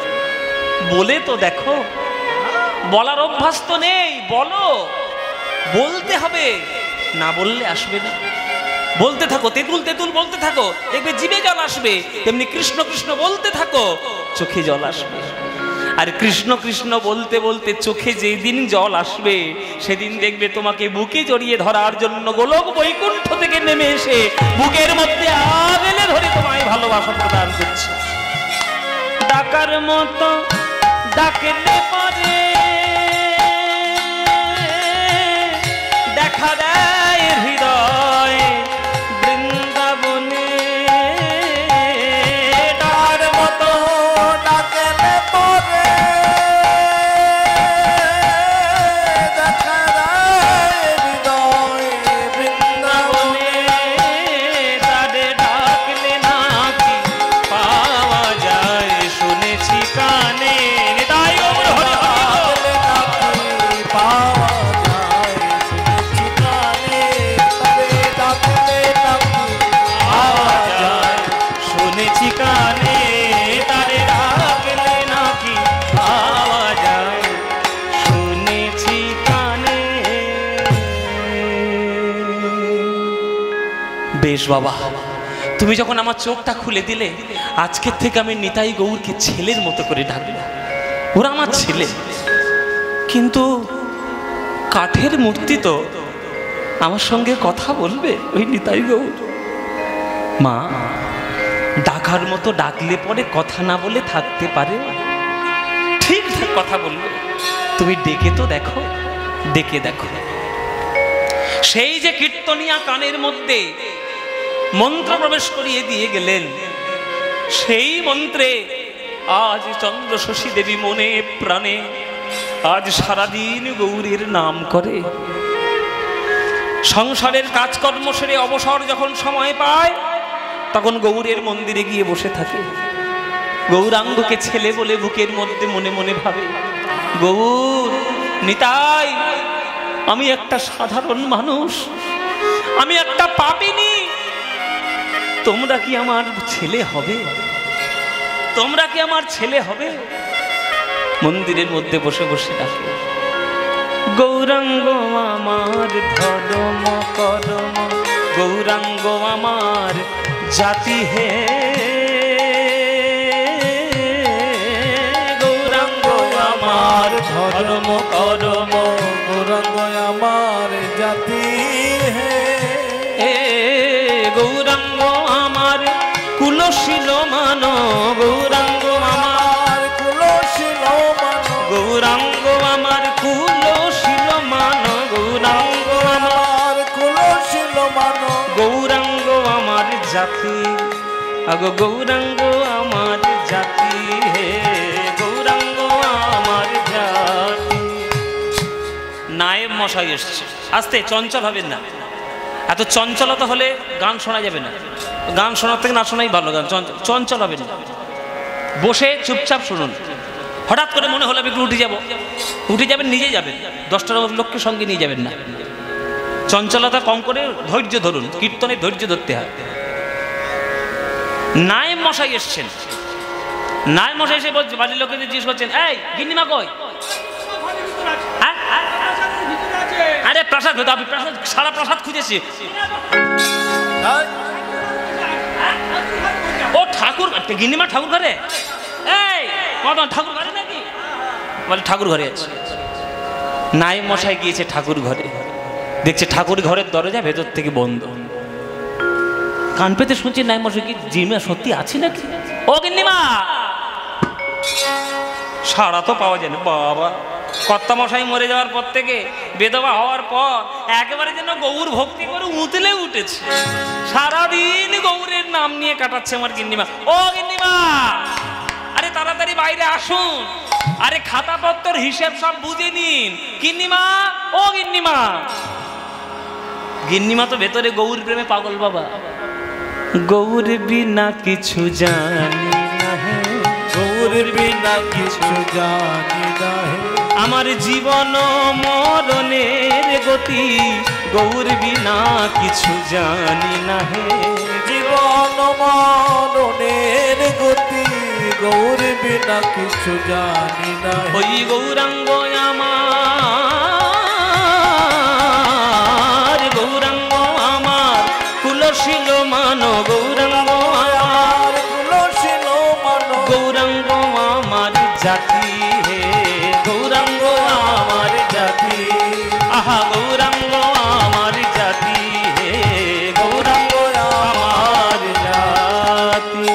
বলে তো দেখো। বলার অভ্যাস তো নেই, বলো, বলতে হবে, না বললে আসবে না। বলতে থাকো, তেঁতুল তেঁতুল বলতে থাকো, দেখবে জিভে জল আসবে। তেমনি কৃষ্ণ কৃষ্ণ বলতে থাকো, চোখে জল আসবে। আর কৃষ্ণ কৃষ্ণ বলতে বলতে চোখে যেদিন জল আসবে, সেদিন দেখবে তোমাকে বুকে জড়িয়ে ধরার জন্য গোলক বৈকুণ্ঠ থেকে নেমে এসে বুকের মধ্যে আগলে ধরে তোমায় ভালোবাসা প্রদান করছে। ডাকার মতো ডাকলে পরে দেখা দেয় হৃদয় বৃন্দাবনে। ডাকার মতো ডাকলে পরে দেখা দেয় হৃদয় বৃন্দাবনে। তারে ডাকলে নাকি পাওয়া যায় শুনেছি কানে। তাই ওমর হরি হরি পাওয়া যায় শুনেছি কানে। তবে ডাকলে নাকি পাওয়া যায় শুনেছি কানে। তারে ডাকলে নাকি পাওয়া যায় শুনেছি কানে। বেশ বাবা, তুমি যখন আমার চোখটা খুলে দিলে, আজকের থেকে আমি নিতাই গৌরকে ছেলের মতো করে ডাকবো। ওরা আমার ছেলে, কিন্তু কাঠের মূর্তি তো আমার সঙ্গে কথা বলবে ওই নিতাই গৌর। মা, ডাকার মতো ডাকলে পরে কথা না বলে থাকতে পারে? ঠিক ঠিক কথা বলবে। তুমি ডেকে তো দেখো, ডেকে দেখো। সেই যে কীর্তনিয়া কানের মধ্যে মন্ত্র প্রবেশ করিয়ে দিয়ে গেলেন, সেই মন্ত্রে আজ চন্দ্র শশী দেবী মনে প্রাণে আজ সারাদিন গৌরীর নাম করে। সংসারের কাজকর্ম সেরে অবসর যখন সময় পায়, তখন গৌরের মন্দিরে গিয়ে বসে থাকে। গৌরাঙ্গকে ছেলে বলে বুকের মধ্যে মনে মনে ভাবে, গৌর নিতাই, আমি একটা সাধারণ মানুষ, আমি একটা পাপিনী, তোমরা কি আমার ছেলে হবে? তোমরা কি আমার ছেলে হবে? মন্দিরের মধ্যে বসে বসে ডাকে, গৌরাঙ্গ আমার ধর্ম করম, গৌরাঙ্গ আমার জাতি হে, গৌরাঙ্গ আমার ধর্ম করম, গৌরাঙ্গ আমার জাতি হে, গৌরাঙ্গ আমার কুলশীল মান, গৌরাঙ্গ আমার কুলশীল মান, গৌরাঙ্গ আমার কুলশীল মান, গৌরাঙ্গ আমার কুলশীল মান, গৌরাঙ্গ আমার জাতি, আগো গৌরাঙ্গ আমার জাতি হে, গৌরাঙ্গ আমার জাতি। নায়েব মশাই এসছে, আস্তে, চঞ্চল হবেন না। এত চঞ্চলতা হলে গান শোনা যাবে না। গান শোনার থেকে না শোনাই ভালো। গান চঞ্চল হবেন না, বসে চুপচাপ শুনুন। হঠাৎ করে মনে হলো আমি একটু উঠে যাব, উঠে যাবেন, নিজে যাবেন, 10টা লোককে সঙ্গে নিয়ে যাবেন না। চঞ্চলতা কম করে ধৈর্য ধরুন, কীর্তনে ধৈর্য ধরতে হয়। নায়েব মশাই এসছেন, নায়েব মশাই এসে বলছে, বাড়ির লোকেদের জিজ্ঞেস করছেন, এই গিন্নিমা কই? আরে প্রাসাদ, আমি প্রাসাদ, সারা প্রাসাদ খুঁজেছি। ও ঠাকুর, গিন্নিমা ঠাকুর ঘরে? এই মদন ঠাকুর ঘরে নাকি? বলে ঠাকুর ঘরে আছে। নায়েব মশাই গিয়েছে ঠাকুর ঘরে, দেখছে ঠাকুর ঘরের দরজা ভেতর থেকে বন্ধ। কান পেতে শুনছি নায়েব মশাই কি জিমা সত্যি আছে নাকি? ও গিন্নিমা, সারা তো পাওয়া যায় না। বাবা, কর্তামশাই মরে যাওয়ার পর থেকে বেধবা হওয়ার পর একেবারে যেন গৌর ভক্তি করে উতলে উঠেছে, সারাদিন গৌরের নাম নিয়ে কাটাচ্ছে আমার গিন্নিমা। ও গিন্নিমা, আরে তাড়াতাড়ি বাইরে আসুন, আরে খাতাপত্তর হিসেব সব বুঝে নিন। গিন্নিমা, ও গিন্নিমা। গিন্নিমা তো ভেতরে গৌর প্রেমে পাগল বাবা। গৌর বিনা কিছু জানি না হে, গৌর বিনা কিছু জানি না হে, আমার জীবন মরণের গতি গৌর বিনা কিছু জানি না হে। জীবন মরণের গতি গৌর বিনা কিছু জানি না হে। ওই গৌরাঙ্গ আমার, গৌরাঙ্গ আমার কুলশীল মান, গৌরাঙ্গ আমার কুলশীল মান, গৌরাঙ্গ আমার জাতি হে, গৌরাঙ্গ আমার জাতি। আহা, গৌরাঙ্গ আমার জাতি হে, গৌরাঙ্গ আমার জাতি।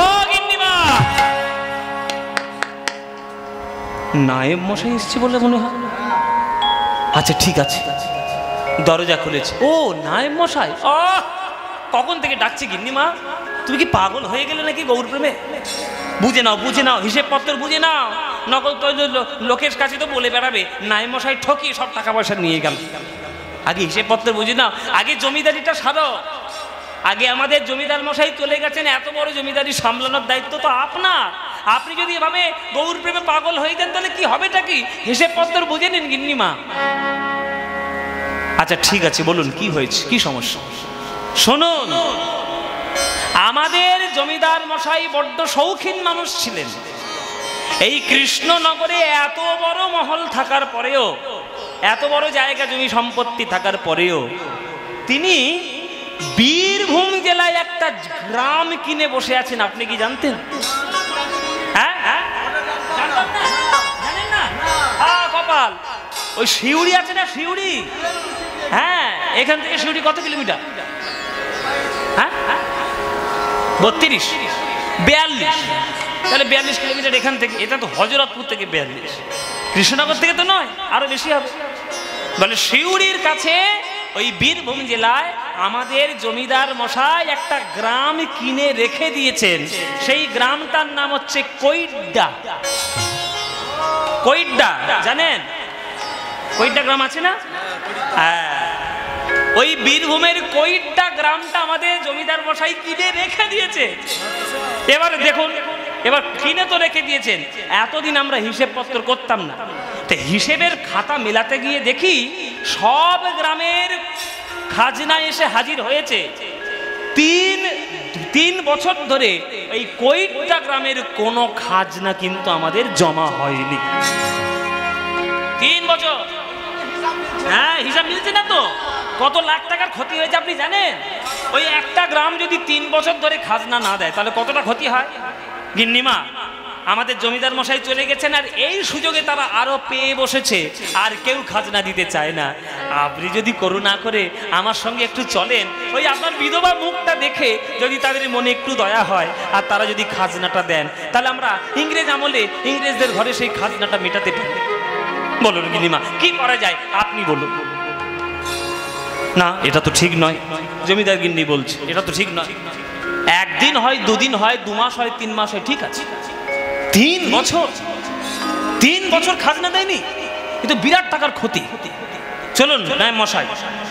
ও গিন্নিমা, নায়েব মশাই এসছে বলে মনে হয়। আচ্ছা ঠিক আছে, দরজা খুলেছে। ও নায়েব মশাই, কখন থেকে ডাকছে গিন্নিমা। তুমি কি পাগল হয়ে গেলে নাকি গৌর প্রেমে? বুঝে নাও, বুঝে নাও, হিসেব পত্র বুঝে নাও। নকল তো লোকের কাছে তো বলে বেড়াবে নায়েব মশাই ঠকিয়ে সব টাকা পয়সা নিয়ে গেল। আগে হিসেব পত্র বুঝে নাও, আগে জমিদারিটা সারো। আগে আমাদের জমিদার মশাই চলে গেছেন, এত বড় জমিদারি সামলানোর দায়িত্ব তো আপনার। আপনি যদি এভাবে গৌর প্রেমে পাগল হয়ে যান তাহলে কি হবেটা কি? হিসেব পত্র বুঝে নিন গিন্নিমা। আচ্ছা ঠিক আছে, বলুন কি হয়েছে, কি সমস্যা? শুনুন, আমাদের জমিদার মশাই বড্ড শৌখিন মানুষ ছিলেন। এই কৃষ্ণনগরে এত বড় মহল থাকার পরেও, এত বড় জায়গা জমি সম্পত্তি থাকার পরেও তিনি বীরভূম জেলায় একটা গ্রাম কিনে বসে আছেন। আপনি কি জানতেন? হ্যাঁ, জানেন না? কপাল, ওই শিউড়ি আছে না, শিউড়ি, হ্যাঁ, এখান থেকে শিউড়ি কত কিলোমিটার? হ্যাঁ, 32, 42, তাহলে 42 কিলোমিটার এখান থেকে। এটা তো হযরতপুর থেকে 42, কৃষ্ণনগর থেকে তো নয়, আরো বেশি হবে। বলে শিউড়ির কাছে ওই বীরভূম জেলায় আমাদের জমিদার মশাই একটা গ্রাম কিনে রেখে দিয়েছেন। সেই গ্রামটার নাম হচ্ছে কৈড্ডা। কৈড্ডা জানেন? কৈড্ডা গ্রাম আছে না? হ্যাঁ, ওই বীরভূমের কৈড্ডা গ্রামটা আমাদের জমিদার মশাই কিনে রেখে দিয়েছে। এবারে দেখুন, এবার কিনে তো রেখে দিয়েছেন, এতদিন আমরা হিসেব পত্র করতাম না। তো হিসেবের খাতা মেলাতে গিয়ে দেখি সব গ্রামের খাজনা এসে হাজির হয়েছে। তিন বছর ধরে এই কৈড্ডা গ্রামের কোনো খাজনা কিন্তু আমাদের জমা হয়নি। 3 বছর। হ্যাঁ, হিসাব মিলছে না তো? কত লাখ টাকার ক্ষতি হয়েছে আপনি জানেন? ওই একটা গ্রাম যদি 3 বছর ধরে খাজনা না দেয় তাহলে কতটা ক্ষতি হয়? গিন্নিমা, আমাদের জমিদার মশাই চলে গেছেন, আর এই সুযোগে তারা আরো পেয়ে বসেছে, আর কেউ খাজনা দিতে চায় না। আপনি যদি করুণা করে আমার সঙ্গে একটু চলেন, ওই আপনার বিধবা মুখটা দেখে যদি তাদের মনে একটু দয়া হয় আর তারা যদি খাজনাটা দেন, তাহলে আমরা ইংরেজ আমলে ইংরেজদের ঘরে সেই খাজনাটা মেটাতে পারি। বলুন গিন্নিমা, কি করা যায় আপনি বলুন। না, এটা তো ঠিক নয়। জমিদার গিন্নি বলছে এটা তো ঠিক নয়। একদিন হয়, 2 দিন হয়, 2 মাস হয়, 3 মাস হয়, ঠিক আছে। 3 বছর খাজনা দেয়নি, কিন্তু বিরাট টাকার ক্ষতি। চলুন নায়েব মশাই,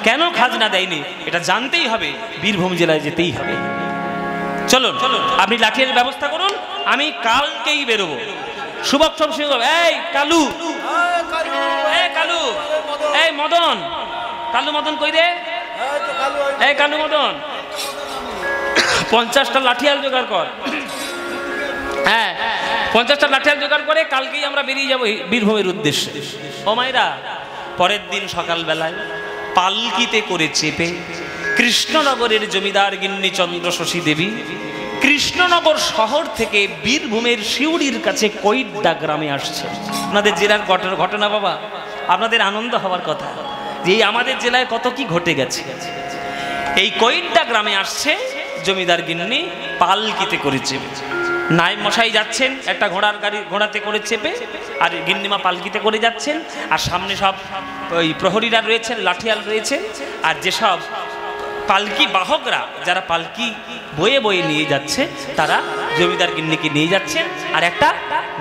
কেন খাজনা দেয়নি এটা জানতেই হবে, বীরভূম জেলায় যেতেই হবে। চলুন, আপনি লাঠির ব্যবস্থা করুন, আমি কালকেই বেরোবো। শুভক সব শুভ। এই কালু, এই কালু, এই মদন, কালু মদন কই রে? এই কালু মদন, 50টা লাঠিয়াল জোগাড় কর। হ্যাঁ, 50টা লাঠিয়াল জোগাড় করে কালকেই আমরা বেরিয়ে যাবো বীরভূমের উদ্দেশ্যে। ও মাইরা, পরের দিন সকালবেলায় পালকিতে করে চেপে কৃষ্ণনগরের জমিদার গিন্নি চন্দ্র শশী দেবী কৃষ্ণনগর শহর থেকে বীরভূমের শিউড়ির কাছে কৈড্ডা গ্রামে আসছে। আপনাদের জেলার ঘটনা বাবা, আপনাদের আনন্দ হওয়ার কথা যে আমাদের জেলায় কত কি ঘটে গেছে। এই কৈড্ডা গ্রামে আসছে জমিদার গিন্নি পালকিতে করে চেপে। নায়েব মশাই যাচ্ছেন একটা ঘোড়াতে করে চেপে, আর গিন্নিমা পালকিতে করে যাচ্ছেন, আর সামনে সব ওই প্রহরীরা রয়েছেন, লাঠিয়াল রয়েছেন, আর যেসব পালকি বাহকরা যারা পালকি বয়ে বয়ে নিয়ে যাচ্ছে তারা জমিদার গিন্নিকে নিয়ে যাচ্ছেন, আর একটা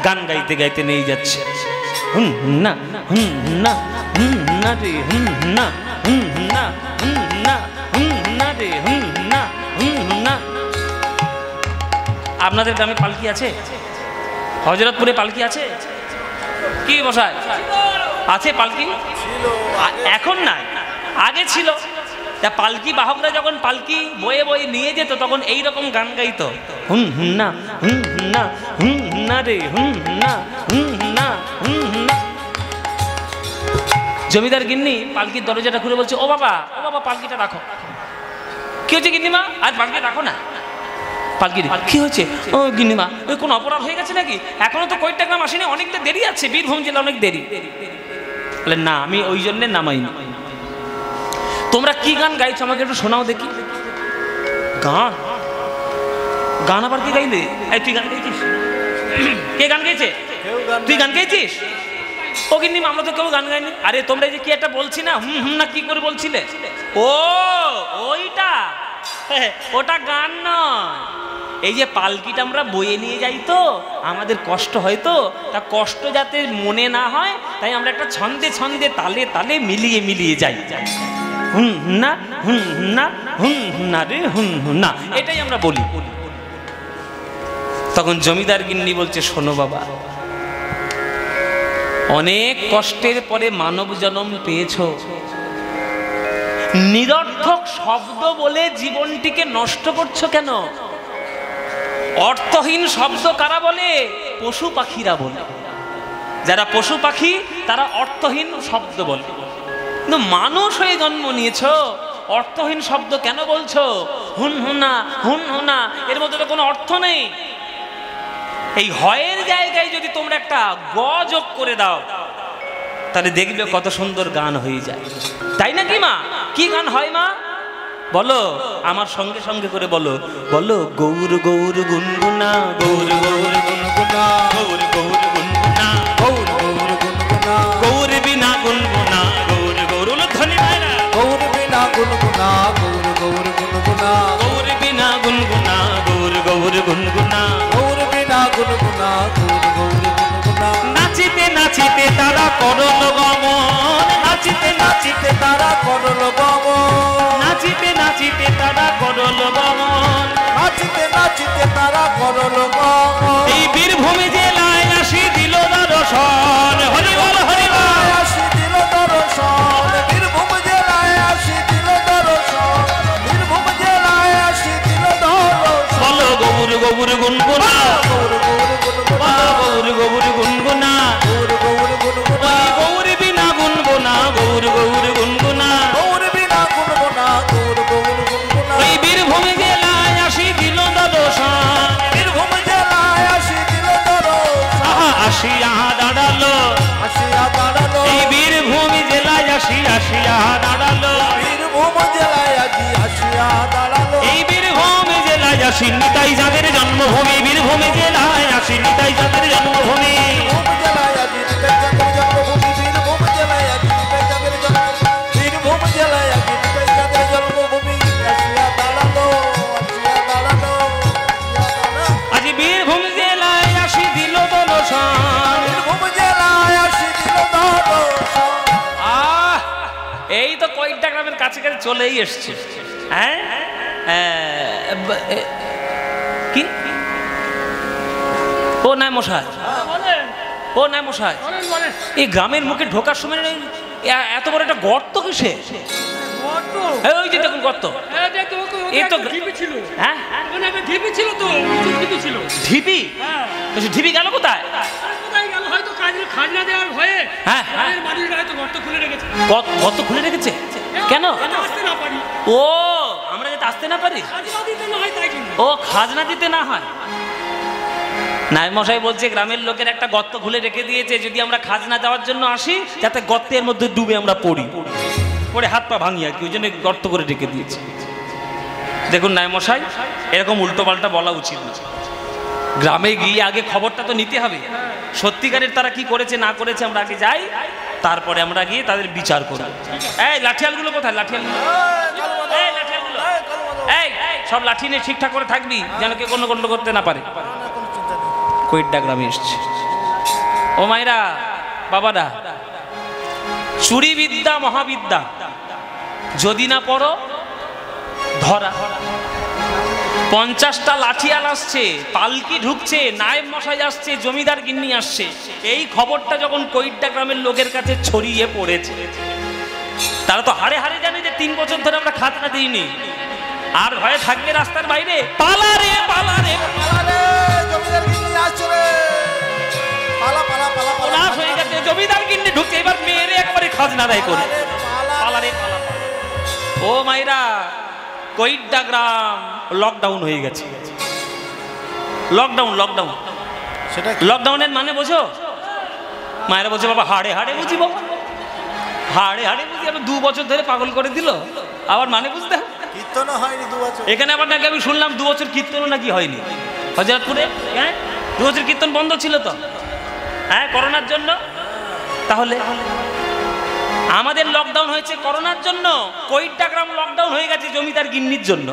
গান গাইতে গাইতে নিয়ে যাচ্ছে, হুম না হুম না হুম না রে হুম না হুম না হুম না হুম না রে হুম না হুম না। আপনাদের গ্রামে পালকি আছে? হযরতপুরে পালকি আছে কি বসায়? আছে পালকি? এখন না, আগে ছিল। তা পালকি বাহকরা যখন পালকি বয়ে বয়ে নিয়ে যেত তখন এই রকম গান গাইতো, হুম না হুম না হুম না রে হুম না হুম না হুম না। জমিদার গিন্নি পালকির দরজাটা খুলে বলছে, ও বাবা পালকিটা রাখো। কি হচ্ছে গিন্নিমা? আজ পালকি রাখো না। পালকি কি হয়েছে? ও গিন্নিমা, ওই কোনো অপরাধ হয়ে গেছে নাকি? এখনো তো কয়েকটা গ্রাম আসেনি, অনেকটা দেরি আছে, বীরভূম জেলা অনেক দেরি। বলে না, আমি ওই জন্যে নামাইনি। তোমরা কি গান গাইছো আমাকে একটু শোনাও দেখি। গান? গান আবার কি গাইলে? এই তুই গান গাইছিস? কে গান গাইছে? তুই গান গাইছিস? ও গিন্নিমা, আমরা তো কেউ গান গাইনি। আরে তোমরা যে কি একটা বলছি না, হুম হুম না কি করে বলছিলে? ও ওইটা, ওটা গান নয়। এই যে পালকিটা আমরা বয়ে নিয়ে যাই তো আমাদের কষ্ট হয়, তো তা কষ্ট যাতে মনে না হয় তাই আমরা একটা ছন্দে ছন্দে তালে তালে মিলিয়ে মিলিয়ে যাই, হুম না হুম না হুম না রে হুম না, এটাই আমরা বলি। তখন জমিদার গিন্নি বলছে, শোনো বাবা, অনেক কষ্টের পরে মানব জন্ম পেয়েছো, নিরর্থক শব্দ বলে জীবনটিকে নষ্ট করছো কেন? অর্থহীন শব্দ কারা বলে? পশু পাখিরা বলে। যারা পশু পাখি তারা অর্থহীন শব্দ বলে, কিন্তু মানুষ হয়ে জন্ম নিয়েছো, অর্থহীন শব্দ কেন বলছো? হুন হুনা, এর মধ্যে তো কোনো অর্থ নেই। এই হয়ের জায়গায় যদি তোমরা একটা গ যোগ করে দাও তাহলে দেখবে কত সুন্দর গান হয়ে যায়, তাই না কি মা? কি গান হয় মা? বলো, আমার সঙ্গে সঙ্গে করে বলো, বলো গৌর গৌর গুনগুনা, গৌর গৌর গুনগুনা, গৌর গৌর গুনগুনা, গৌর গৌর গুনগুনা, গৌর বিনা গুনগুনা, গৌর গৌর ধ্বনি মায়রা, গৌর বিনা গুনগুনা, গৌর গৌর গুনগুনা, গৌর বিনা গুনগুনা, গৌর গৌর গুনগুনা, গৌর বিনা গুনগুনা, গৌর গৌর গুনগুনা। নাচিতে নাচিতে তারা করল গমন, নাচিতে নাচিতে তারা করল গমন, নাচিতে নাচিতে তারা করল গমন, নাচিতে নাচিতে তারা করল গমন। এই বীরভূমি জেলায় আসি দিল দর্শন, হরি বল হরি বল, আসি দিল দর্শন, বীরভূম জেলায় আসি দিল দর্শন, বীরভূম জেলায় আসি দিল দর্শন। বলো গৌর গৌর গুনগুনা, গৌর গৌর গুনগুনা, গৌর গৌর গুনগুনা, গৌর গৌর গুনগুনা, গৌর বিনা গুনগুনা, গৌর গৌর গুনগুনা, গৌর বিনা গুনগুনা, গৌর গৌর গুনগুনা। এই বীরভূমি জেলায় আসি দিল দর্শন, বীরভূম জেলায় আসি দিল দর্শন, আসিয়া দাঁড়ালো, আসিয়া দাঁড়ালো, এই বীরভূমি জেলায় আসিয়া দাঁড়ালো, বীরভূম জেলায় আজি আসিয়া দাঁড়ালো। এই বীরভূমি জেলায় আসি নিতাই যাদের জন্মভূমি, বীরভূমি জেলায় আসি নিতাই যাদের জন্মভূমি, বীরভূম জেলায় আজি নিতাই চাঁদের জন্মভূমি, বীরভূম জেলায় আজি নিতাই চাঁদের জন্মভূমি, বীরভূম জেলায় আজি নিতাই চাঁদের জন্মভূমি। আসিয়া দাঁড়ালো, আসিয়া দাঁড়ালো, আসিয়া দাঁড়ালো, আজ বীরভূম জেলায় আসি দিল দর্শন। বীরভূম জেলায় আসি দিল দর্শন। এই তো কয়েকটা গ্রামের কাছে কাছে চলেই এসছে। হ্যাঁ কি ও নাই মশাই, ও নাই মশাই, এই গ্রামের মুখে ঢোকার সময় এত বড় একটা গর্ত কিসে? ওই যে দেখুন গর্ত, এই তো হ্যাঁ ঢিপি ছিল তো, ঢিপি ছিল। ঢিপি? ঢিপি গেল কোথায়? কোথায় গেল? হয়তো খাজনা দেওয়ার ভয়ে হ্যাঁ মানুষরা হয়তো গর্ত খুলে রেখেছে। গর্ত খুলে রেখেছে কেন? আসতে না পারি, ও আমরা যাতে আসতে না পারি, খাজনা দিতে না হয় তাই জন্য। ও খাজনা দিতে না হয়। নায়েব মশাই বলছে গ্রামের লোকের একটা গর্ত খুলে রেখে দিয়েছে, যদি আমরা খাজনা দেওয়ার জন্য আসি যাতে গর্তের মধ্যে ডুবে আমরা পড়ে হাত পা ভাঙি আর কি, ওই জন্য গর্ত করে রেখে দিয়েছে। দেখুন নায়েব মশাই, এরকম উল্টো পাল্টা বলা উচিত না। গ্রামে গিয়ে আগে খবরটা তো নিতে হবে, সত্যিকারের তারা কি করেছে না করেছে আমরা আগে যাই, তারপরে আমরা গিয়ে তাদের বিচার করব। এই লাঠিয়ালগুলো কোথায়? লাঠিয়ালগুলো, এই লাঠিয়ালগুলো, এই সব লাঠি নিয়ে ঠিকঠাক করে থাকবি, যেন কেউ কোনো গন্ড করতে না পারে। কৈড্ডা গ্রামে এসছে। ও মায়েরা, বাবারা, চুরি বিদ্যা মহাবিদ্যা, যদি না পড়ো ধরা। 50টা লাঠিয়াল আসছে, পালকি ঢুকছে, নায়েব মশাই আসছে, জমিদার গিন্নি আসছে, এই খবরটা যখন কৈড্ডা গ্রামের লোকের কাছে ছড়িয়ে পড়েছে, তারা তো হাড়ে হাড়ে জানে যে 3 বছর ধরে আমরা খাজনা দিইনি, আর ভয়ে থাকবে রাস্তার বাইরে, পালা রে পালা রে পালা রে, জমিদার গিন্নি আসছে রে, পালা পালা পালা পালা হয়ে গেছে, জমিদার গিন্নি ঢুকছে, এবার মেয়েরে একবারে খাজনা আদায় করে পালা রে পালা। ও মাইরা, কৈড্ডা গ্রাম লকডাউন হয়ে গেছে। লকডাউন, লকডাউন, সেটা লকডাউনের মানে বোঝো? মায়েরা বলছে বাবা হাড়ে হাড়ে বুঝি, বাবা হাড়ে হাড়ে বুঝি, আবার 2 বছর ধরে পাগল করে দিল, আবার মানে বুঝতে হবে। কীর্তনও হয়নি 2 বছর। এখানে আবার নাকি আমি শুনলাম 2 বছর কীর্তনও নাকি হয়নি হযরতপুরে। হ্যাঁ, 2 বছর কীর্তন বন্ধ ছিল তো, হ্যাঁ, করোনার জন্য। তাহলে আমাদের লকডাউন হয়েছে করোনার জন্য, কৈড্ডা গ্রাম লকডাউন হয়ে গেছে জমিদার গিন্নির জন্য।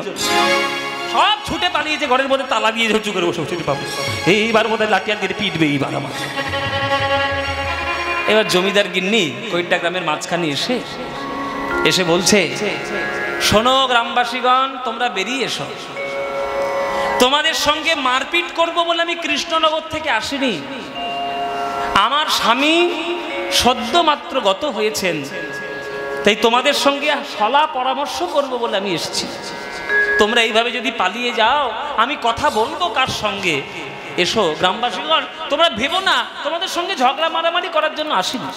সব ছুটে পালিয়েছে, ঘরের মধ্যে তালা দিয়ে ঝুঁচু করে বসে বসে পাবে, এইবার বোধহয় লাঠিয়াল দিয়ে পিটবে এইবার আমার। এবার জমিদার গিন্নি কৈড্ডা গ্রামের মাঝখানে এসে এসে বলছে, শোনো গ্রামবাসীগণ, তোমরা বেরিয়ে এসো, তোমাদের সঙ্গে মারপিট করব বলে আমি কৃষ্ণনগর থেকে আসিনি। আমার স্বামী সদ্য মাত্র গত হয়েছেন, তাই তোমাদের সঙ্গে সলা পরামর্শ করব বলে আমি এসেছি। তোমরা এইভাবে যদি পালিয়ে যাও, আমি কথা বলবো কার সঙ্গে? এসো গ্রামবাসীগণ, তোমরা ভেবো না তোমাদের সঙ্গে ঝগড়া মারামারি করার জন্য আসিনি।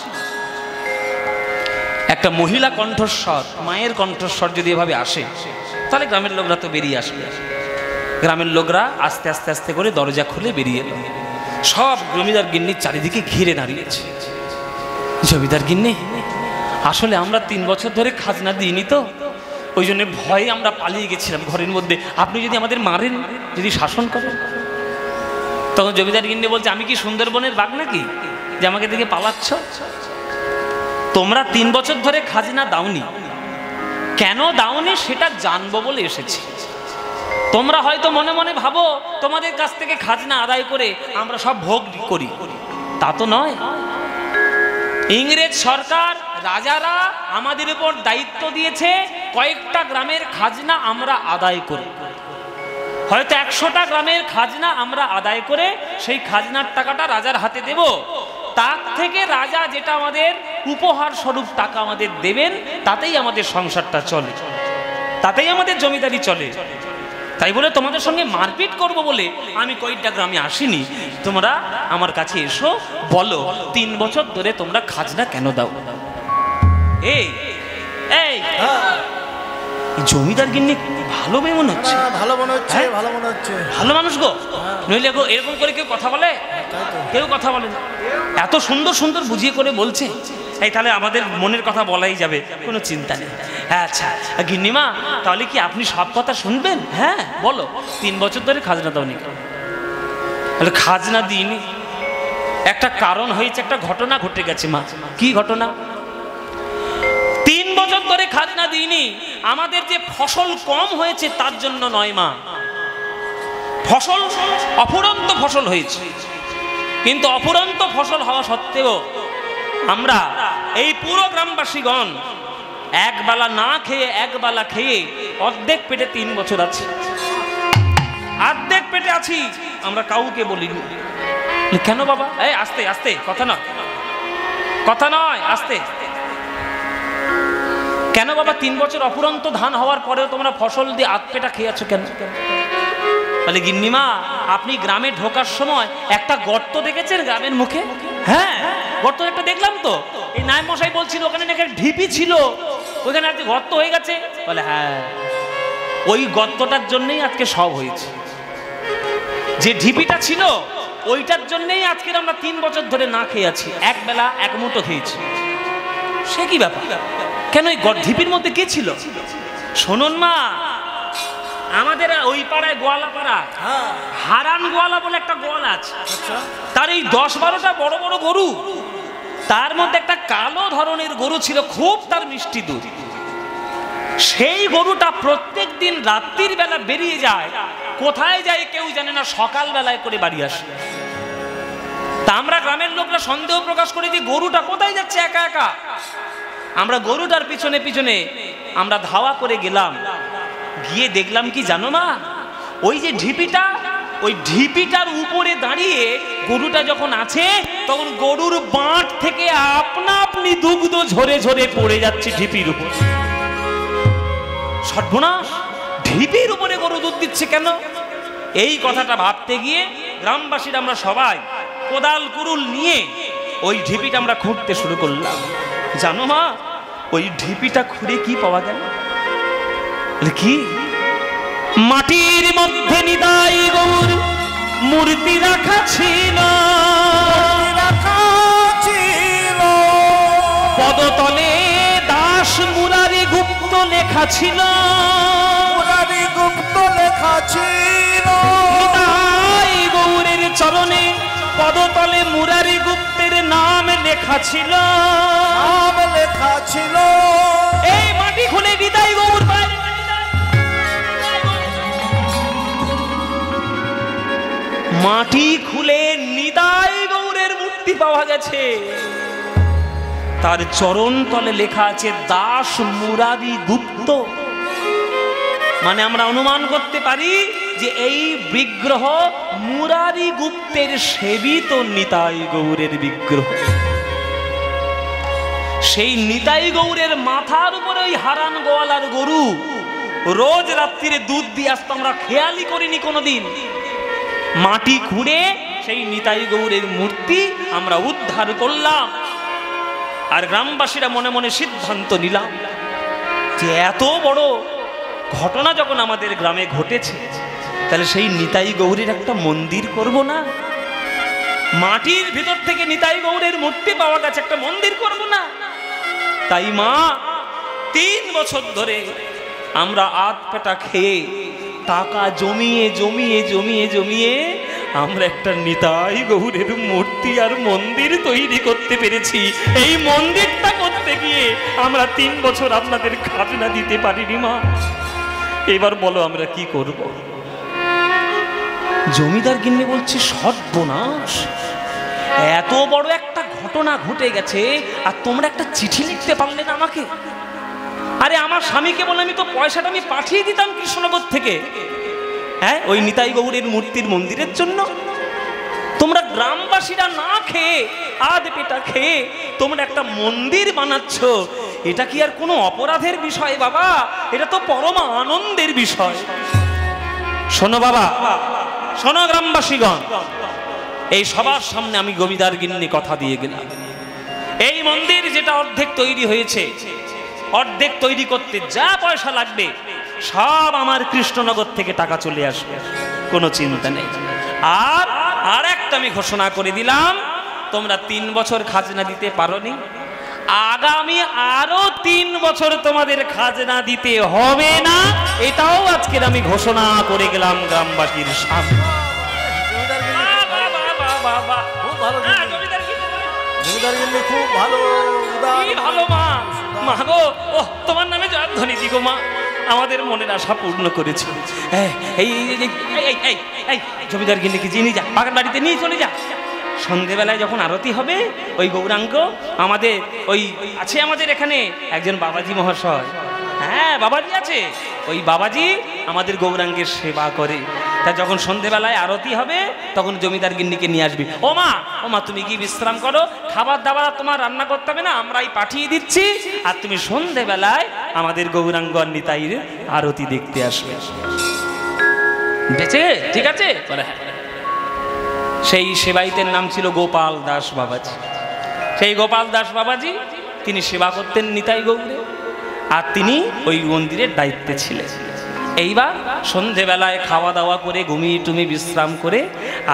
একটা মহিলা কণ্ঠস্বর, মায়ের কণ্ঠস্বর যদি এভাবে আসে, তাহলে গ্রামের লোকরা তো বেরিয়ে আসবে। গ্রামের লোকরা আস্তে আস্তে আস্তে করে দরজা খুলে বেরিয়ে এলো। সব জমিদার গিন্নির চারিদিকে ঘিরে দাঁড়িয়েছে। জমিদার গিন্নি, আসলে আমরা 3 বছর ধরে খাজনা দিইনি তো, ওই জন্য ভয়ে আমরা পালিয়ে গেছিলাম ঘরের মধ্যে, আপনি যদি আমাদের মারেন, যদি শাসন করেন। তখন জমিদার গিন্নি বলছে, আমি কি সুন্দরবনের বাঘ নাকি যে আমাকে দেখে পালাচ্ছ? তোমরা 3 বছর ধরে খাজনা দাওনি, কেন দাওনি সেটা জানবো বলে এসেছি। তোমরা হয়তো মনে মনে ভাবো তোমাদের কাছ থেকে খাজনা আদায় করে আমরা সব ভোগ করি, তা তো নয়। ইংরেজ সরকার, রাজারা আমাদের উপর দায়িত্ব দিয়েছে কয়েকটা গ্রামের খাজনা আমরা আদায় করি। হয়তো 100টা গ্রামের খাজনা আমরা আদায় করে সেই খাজনার টাকাটা রাজার হাতে দেব, তার থেকে রাজা যেটা আমাদের উপহার স্বরূপ টাকা আমাদের দেবেন, তাতেই আমাদের সংসারটা চলে, তাতেই আমাদের জমিদারি চলে। তাই বলে তোমাদের সঙ্গে মারপিট করব বলে আমি কৈড্ডা গ্রামে আসিনি। তোমরা আমার কাছে এসো, বলো 3 বছর ধরে তোমরা খাজনা কেন দাও? এই এই জমিদার গিন্নি ভালো মেয়ে মনে হচ্ছে, ভালো মনে হচ্ছে, ভালো মনে হচ্ছে, ভালো মানুষ গো। নইলে গো এরকম করে কেউ কথা বলে? কেউ কথা বলে না। এত সুন্দর সুন্দর বুঝিয়ে করে বলছে, এই তাহলে আমাদের মনের কথা বলাই যাবে, কোনো চিন্তা নেই। আচ্ছা গিন্নিমা, তাহলে কি আপনি সব কথা শুনবেন? হ্যাঁ বলো, 3 বছর ধরে খাজনা দাওনি? তাহলে খাজনা দিইনি, একটা কারণ হয়েছে, একটা ঘটনা ঘটে গেছে মা। কি ঘটনা? 3 বছর ধরে খাজনা দিইনি, আমাদের যে ফসল কম হয়েছে তার জন্য নয় মা, ফসল অফুরন্ত ফসল হয়েছে, কিন্তু অফুরন্ত ফসল হওয়া সত্ত্বেও আমরা এই পুরো গ্রামবাসীগণ একবেলা না খেয়ে, একবেলা খেয়ে অর্ধেক পেটে 3 বছর আছি, অর্ধেক পেটে আছি, আমরা কাউকে বলিনি। কেন বাবা? এই আস্তে আস্তে, কথা নয়, কথা নয়, আস্তে। কেন বাবা 3 বছর অফুরন্ত ধান হওয়ার পরেও তোমরা ফসল দিয়ে আধপেটা খেয়ে আছো কেন? বলে গিন্নিমা, আপনি গ্রামে ঢোকার সময় একটা গর্ত দেখেছেন গ্রামের মুখে? হ্যাঁ, গর্ত একটা দেখলাম তো, এই নায়েব মশাই বলছিল ওখানে নাকি ঢিপি ছিল, ওইখানে আজকে গর্ত হয়ে গেছে। বলে হ্যাঁ, ওই গর্তটার জন্যই আজকে সব হয়েছে, যে ঢিপিটা ছিল ওইটার জন্যই আজকে আমরা 3 বছর ধরে না খেয়ে আছি, একবেলা 1 মুঠো খেয়েছি। সে কি ব্যাপার? কেন? এই ঢিপির মধ্যে কে ছিল? শুনুন মা, আমাদের ওই পাড়ায় গোয়ালা পাড়া, হ্যাঁ হারান গোয়ালা বলে একটা গোয়াল আছে। আচ্ছা তার এই 10-12টা বড় বড় গরু, তার মধ্যে একটা কালো ধরনের গরু ছিল, খুব তার মিষ্টি দুধ। সেই গরুটা প্রত্যেক দিন রাত্রির বেলা বেরিয়ে যায়, কোথায় যায় কেউ জানে না, সকাল বেলায় করে বাড়ি আসে। তা আমরা গ্রামের লোকরা সন্দেহ প্রকাশ করি যে গরুটা কোথায় যাচ্ছে একা একা। আমরা গরুটার পিছনে পিছনে আমরা ধাওয়া করে গেলাম, গিয়ে দেখলাম কি জানো মা, ওই যে ঢিপিটা, ওই ঢিপিটার উপরে দাঁড়িয়ে গরুটা যখন আছে, তখন গরুর বাঁট থেকে আপনা আপনি দুগ্ধ ঝরে ঝরে পড়ে যাচ্ছে ঢিপির উপর। সর্বনাশ, ঢিপির উপরে গরু দুধ দিচ্ছে কেন? এই কথাটা ভাবতে গিয়ে গ্রামবাসীরা আমরা সবাই কোদাল কুড়ুল নিয়ে ওই ঢিপিটা আমরা খুঁড়তে শুরু করলাম। জানো মা, ওই ঢিপিটা খুঁড়ে কি পাওয়া গেল? কি? মাটির মধ্যে নিতাই গৌর মূর্তি রাখা ছিল, পদতলে দাস মুরারি গুপ্ত লেখা ছিল, মুরারি গুপ্ত লেখা ছিল। নিতাই গৌরের চরণে পদতলে মুরারি গুপ্তের নাম লেখা ছিল, নাম লেখা ছিল। এই মাটি খুলে নিতাই গৌর মাটি খুলে নিতাই গৌরের মূর্তি পাওয়া গেছে। তার চরণ তলে লেখা আছে দাস মুরারি গুপ্ত। মানে আমরা অনুমান করতে পারি যে এই বিগ্রহ মুরারি গুপ্তের সেবিত নিতাই গৌরের বিগ্রহ। সেই নিতাই গৌরের মাথার উপরে ওই হারান গোয়ালার গরু রোজ রাত্রিরে দুধ দিয়ে আসতো, আমরা খেয়ালই করিনি কোনোদিন। মাটি খুঁড়ে সেই নিতাই গৌরের মূর্তি আমরা উদ্ধার করলাম। আর গ্রামবাসীরা মনে মনে সিদ্ধান্ত নিলাম যে এত বড় ঘটনা যখন আমাদের গ্রামে ঘটেছে, তাহলে সেই নিতাই গৌরের একটা মন্দির করব না? মাটির ভিতর থেকে নিতাই গৌরের মূর্তি পাওয়া গেছে, একটা মন্দির করব না? তাই মা 3 বছর ধরে আমরা আধ পেটা খেয়ে টাকা জমিয়ে জমিয়ে জমিয়ে জমিয়ে আমরা একটা নিতাই গৌরের মূর্তি আর মন্দির তৈরি করতে পেরেছি। এই মন্দিরটা করতে গিয়ে আমরা 3 বছর আপনাদের খাজনা দিতে পারিনি মা। এবার বলো আমরা কি করব? জমিদার গিন্নি বলছে সর্বনাশ, এত বড় একটা ঘটনা ঘটে গেছে আর তোমরা একটা চিঠি লিখতে পারলে না আমাকে? আরে আমার স্বামীকে বলে আমি তো পয়সাটা আমি পাঠিয়ে দিতাম কৃষ্ণনগর থেকে, হ্যাঁ, ওই নিতাই গৌরের মূর্তির মন্দিরের জন্য। তোমরা গ্রামবাসীরা না খেয়ে আধ পেটা খেয়ে তোমরা একটা মন্দির বানাচ্ছ, এটা কি আর কোনো অপরাধের বিষয় বাবা? এটা তো পরম আনন্দের বিষয়। শোনো বাবা, শোনো গ্রামবাসীগণ, এই সবার সামনে আমি জমিদার গিন্নি কথা দিয়ে গেলাম, এই মন্দির যেটা অর্ধেক তৈরি হয়েছে, অর্ধেক তৈরি করতে যা পয়সা লাগবে সব আমার কৃষ্ণনগর থেকে টাকা চলে আসবে, কোনো চিন্তা নেই। আর একটা আমি ঘোষণা করে দিলাম, তোমরা 3 বছর খাজনা দিতে পারোনি, আগামী আরো 3 বছর তোমাদের খাজনা দিতে হবে না, এটাও আজকের আমি ঘোষণা করে গেলাম গ্রামবাসীর সামনে। খুব ভালো, ভালো মা, মা গো, ও তোমার নামে জয়ধ্বনি দিগো মা, আমাদের মনের আশা পূর্ণ করেছে। এই জমিদার গিন্নিকে নিয়ে যা, বাগান বাড়িতে নিয়ে চলে যা। সন্ধেবেলায় যখন আরতি হবে, ওই গৌরাঙ্গ আমাদের ওই আছে, আমাদের এখানে একজন বাবাজি মহাশয়, হ্যাঁ বাবাজি আছে, ওই বাবাজি আমাদের গৌরাঙ্গের সেবা করে। তা যখন সন্ধেবেলায় আরতি হবে তখন জমিদার গিন্নিকে নিয়ে আসবি। ও মা তুমি কি বিশ্রাম করো, খাবার দাবার তোমার রান্না করতে হবে না, আমরাই পাঠিয়ে দিচ্ছি, আর তুমি সন্ধেবেলায় আমাদের গৌরাঙ্গ নিতাইয়ের আরতি দেখতে আসবে, বেঁচে? ঠিক আছে। সেই সেবাইতের নাম ছিল গোপাল দাস বাবাজি। সেই গোপাল দাস বাবাজি তিনি সেবা করতেন নিতাই গৌরে, আর তিনি ওই মন্দিরের দায়িত্বে ছিলেন। এইবার সন্ধেবেলায় খাওয়া দাওয়া করে ঘুমিয়ে টুমি বিশ্রাম করে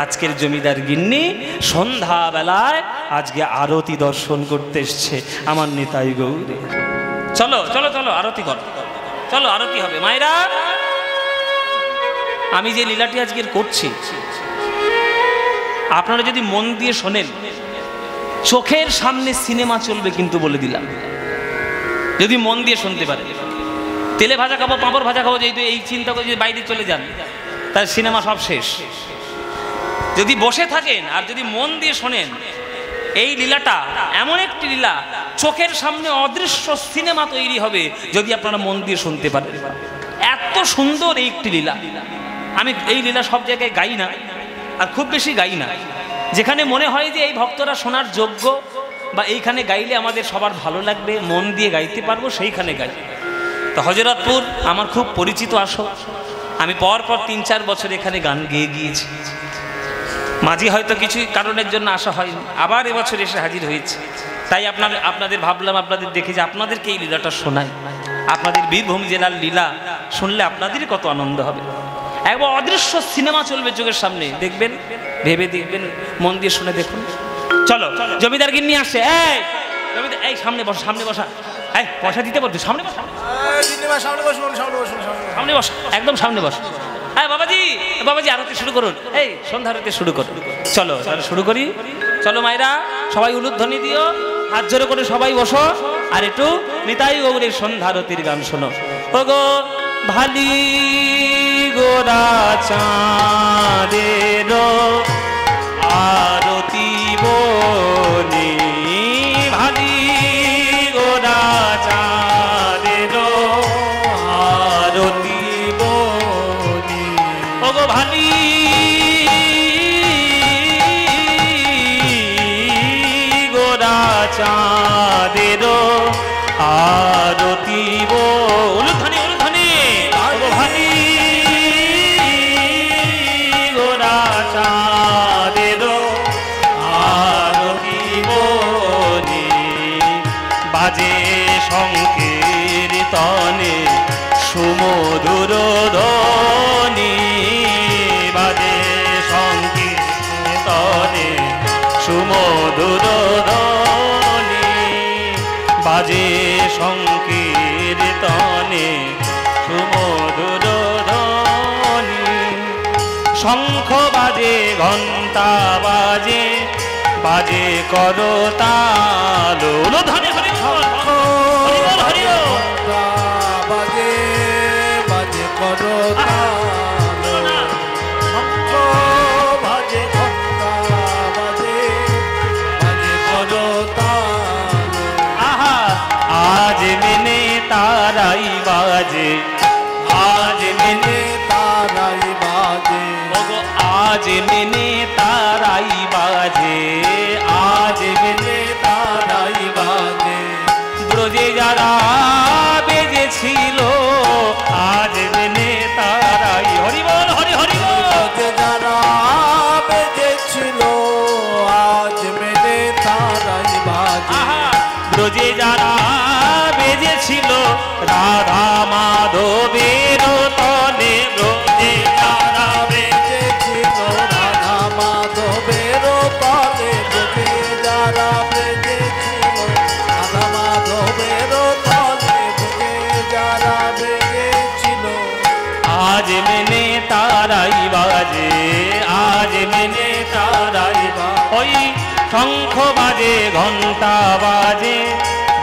আজকের জমিদার গিন্নি সন্ধ্যাবেলায় আজকে আরতি দর্শন করতে এসছে আমার নিতাই গৌরে। চলো চলো চলো আরতি করো, চলো আরতি হবে মায়েরা। আমি যে লীলাটি আজকের করছি, আপনারা যদি মন দিয়ে শোনেন, চোখের সামনে সিনেমা চলবে, কিন্তু বলে দিলাম, যদি মন দিয়ে শুনতে পারেন। তেলে ভাজা খাবো, পাঁপড় ভাজা খাবো, যেহেতু এই চিন্তা করে যদি বাইরে চলে যান, তার সিনেমা সব শেষ। যদি বসে থাকেন আর যদি মন দিয়ে শোনেন, এই লীলাটা এমন একটি লীলা, চোখের সামনে অদৃশ্য সিনেমা তৈরি হবে যদি আপনারা মন দিয়ে শুনতে পারেন। এত সুন্দর এই একটি লীলা। আমি এই লীলা সব জায়গায় গাই না, আর খুব বেশি গাই না। যেখানে মনে হয় যে এই ভক্তরা শোনার যোগ্য বা এইখানে গাইলে আমাদের সবার ভালো লাগবে, মন দিয়ে গাইতে পারবো, সেইখানে গাই। তো হযরতপুর আমার খুব পরিচিত আসর। আমি পর 3-4 বছর এখানে গান গেয়ে গিয়েছি। মাঝে হয়তো কিছু কারণের জন্য আসা হয়নি, আবার এবছর এসে হাজির হয়েছে। তাই আপনাদের ভাবলাম, আপনাদের দেখে যে আপনাদেরকে এই লীলাটা শোনাই। আপনাদের বীরভূম জেলার লীলা শুনলে আপনাদেরই কত আনন্দ হবে। একবার অদৃশ্য সিনেমা চলবে চোখের সামনে, দেখবেন, ভেবে দেখবেন, মন দিয়ে শুনে দেখুন। চলো, জমিদার গিন্নি আসছে। এই জমিদার, এই সামনে বসা, সামনে বসা। এই পয়সা দিতে পারছো, সামনে বসা, সামনে বস, একদম সামনে বস। হ্যাঁ বাবাজি, বাবাজি আরতি শুরু করুন, এই সন্ধ্যা আরতি শুরু করুন। চলো তাহলে শুরু করি। চলো মায়েরা, সবাই উলুধ্বনি দিও, হাত জোরে করে সবাই বসো, আর একটু নিতাই গৌরের সন্ধ্যা আরতির গান শোনো। ও গো ভালি গোরা চাঁদের আরতি বনি, ভালি গোরা চাঁদের আরতি বনি, ও গো ভালি গোরা চাঁদের আরতি বনি, উলুধ্বনি, ও গো ভালি গোরা চাঁদের আরতি বনি, বাজে সংকীর্তনে সুমধুর ধ্বনি, বাজে সংকীর্তনে সুমধুর ধ্বনি, বাজে সংকীর্তনে সুমধুর ধ্বনি, শঙ্খ বাজে, ঘণ্টা বাজে, বাজে করতাল, উলুধ্বনি, হরি বল, হরি বল, হরি বল, বাজে বাজে করতাল, শঙ্খ বাজে, ঘণ্টা বাজে, বাজে করতাল। আহা, আজ মেনে তারাই বাজে, আজ মেনে তারাই বাজে, ওগো, আজ মেনে তারাই বাজে, আজ মেনে তারাই বাজে, ব্রজে যারা বেজেছিল, আজ মেনে তারাই, হরি বল, হরি হরি বল, ব্রজে যারা বেজেছিল, আজ মেনে তারাই বাজে। আহা, ব্রজে যারা বেজেছিল, রাধা মাধবের তলে, ব্রজে যারা বেজেছিল, রাধা মাধবের তলে, ব্রজে যারা বেজেছিল, রাধা মাধবের তলে, ব্রজে যারা বেজেছিল, আজ মেনে তারাই বাজে, আজ মেনে তারাই বাজে, ওই শঙ্খ বাজে, ঘণ্টা বাজে,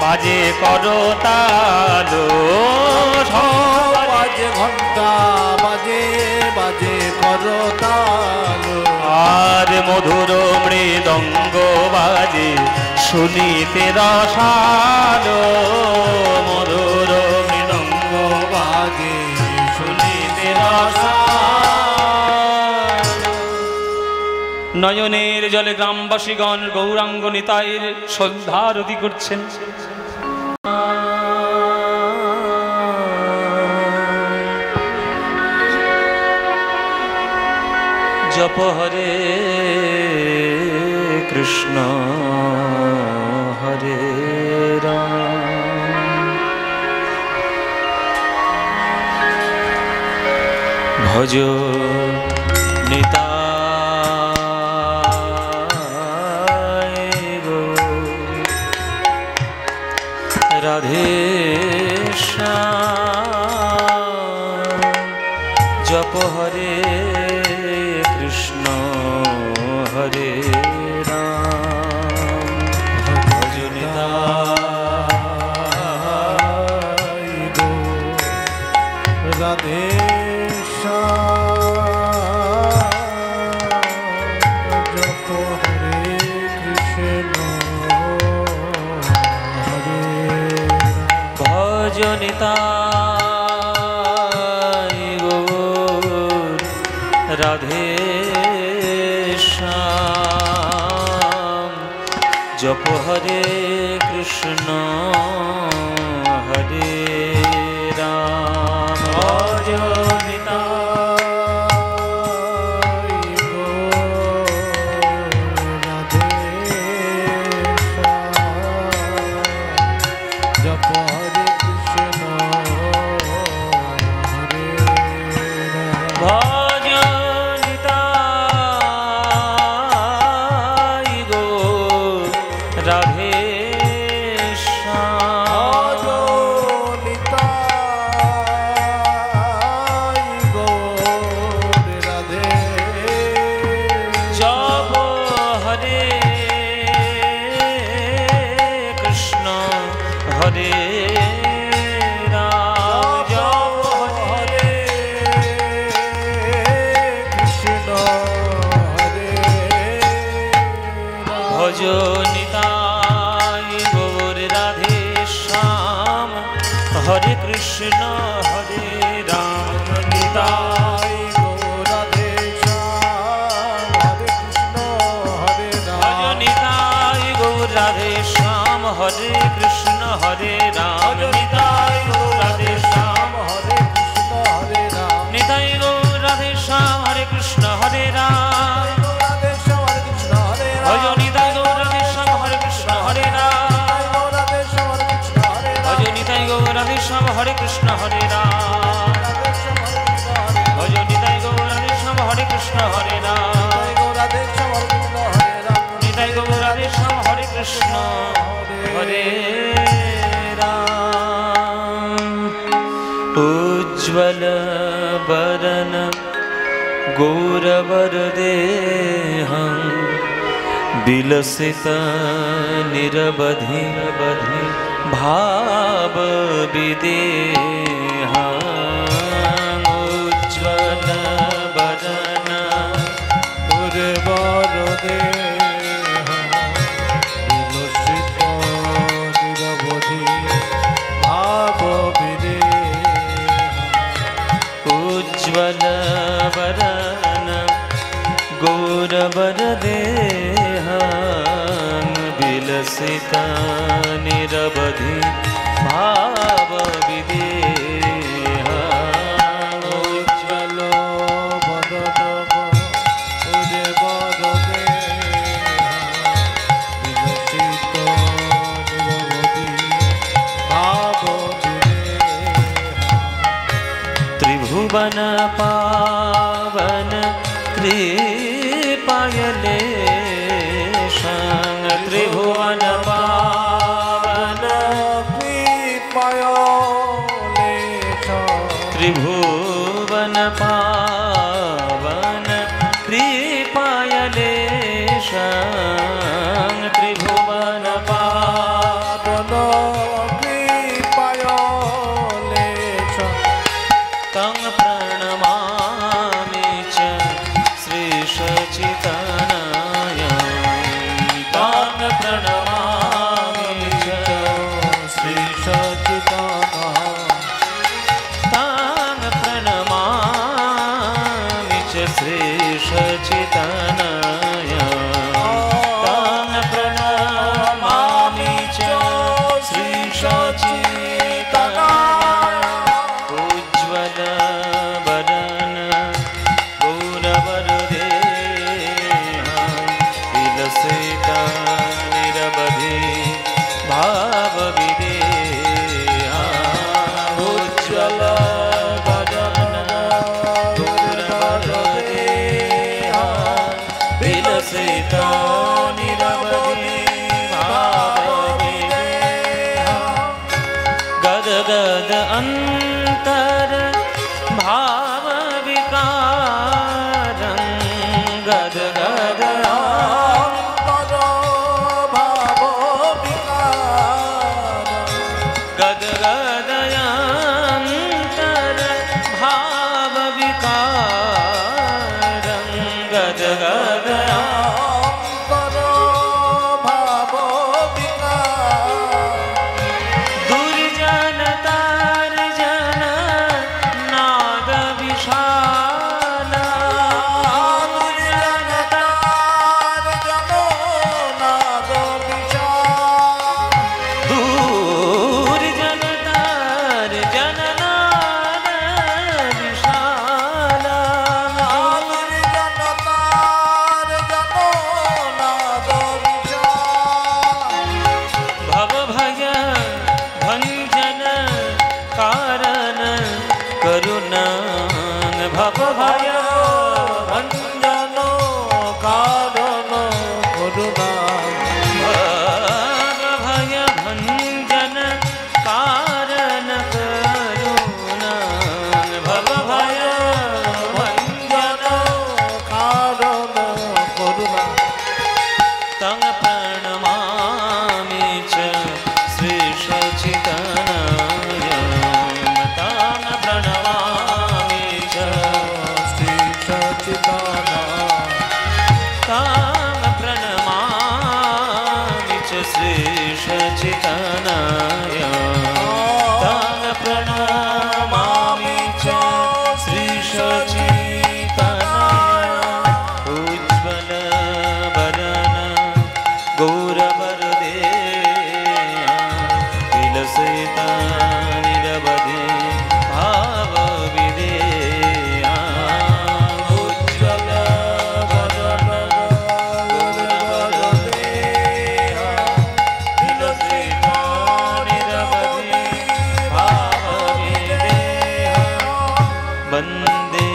বাজে করতাল, বাজে ঘণ্টা বাজে, বাজে করতাল, আর মধুর মৃদঙ্গ বাজে, শুনিতে রসাল, মধুর মৃদঙ্গ বাজে শুনিতে রসাল। নয়নের জলে গ্রামবাসীগণ গৌরাঙ্গ নিতাইয়ের সন্ধ্যারতি করছেন। জপ হরে কৃষ্ণ হরে রাম, ভজ নিতাই গৌর, রাধে শ্যাম, जप हरे कृष्ण हरे राम भजनिताय गो राधे श्याम जप हरे कृष्ण हरे भजनिताय गौर राधे श्याम जप हरे कृष्ण हरे राम भजनिताय गौर राधे श्याम जप हरे कृष्ण हरे राम भजनिताय गौर राधे श्याम जप हरे कृष्ण हरे राम जप हरे भजनिताय गौर राधे श्याम हरे कृष्ण हरे राम निताय भजनिताय गौर राधे श्याम हरे कृष्ण हरे राम निताय गौर राधे श्याम निताय गौर राधे श्याम हरे कृष्ण हरे राम भजनिताय गौर राधे श्याम हरे कृष्ण हरे राम भजनिताय गौर राधे श्याम हरे कृष्ण हरे राम भजनिताय गौर राधे श्याम हरे कृष्ण हरे राम निताय गौर राधे श्याम हरे कृष्ण हरे राम उज्ज्वल वरन गौरवर देहं विलसित निरवधि भाव विदेहं उज्ज्वल वरन उज्ज्वल वरन गौरवर देहं विलसित निरवधि भाव विदेहं उज्ज्वल त्रिभुवन पावन कृपायलेशं त्रिभुवन पावन त्रिभुवन पावन कृपायलेशं त्रिभुवन पावन तं प्रणमामि च श्री ভব ভয় ভঞ্জন কারণ করুণা ভব ভয় ভঞ্জন কারণ করুণা ভব ভয় ভঞ্জন কারণ করুণা তং প্রণমামি চ শ্রী সচিতানয় তং প্রণমামি চ শ্রী সচিতানয় তং প্রণমামি চ শ্রী সচিতানয় তং প্রণমামি চ শ্রী সচিতানয় উজ্জ্বল বরণ গৌরবরদে विलसिता निरवधि भाव विदेया उज्ज्वल वरण गौरवरदे विलसिता निरवधि भाव विदेया वन्दे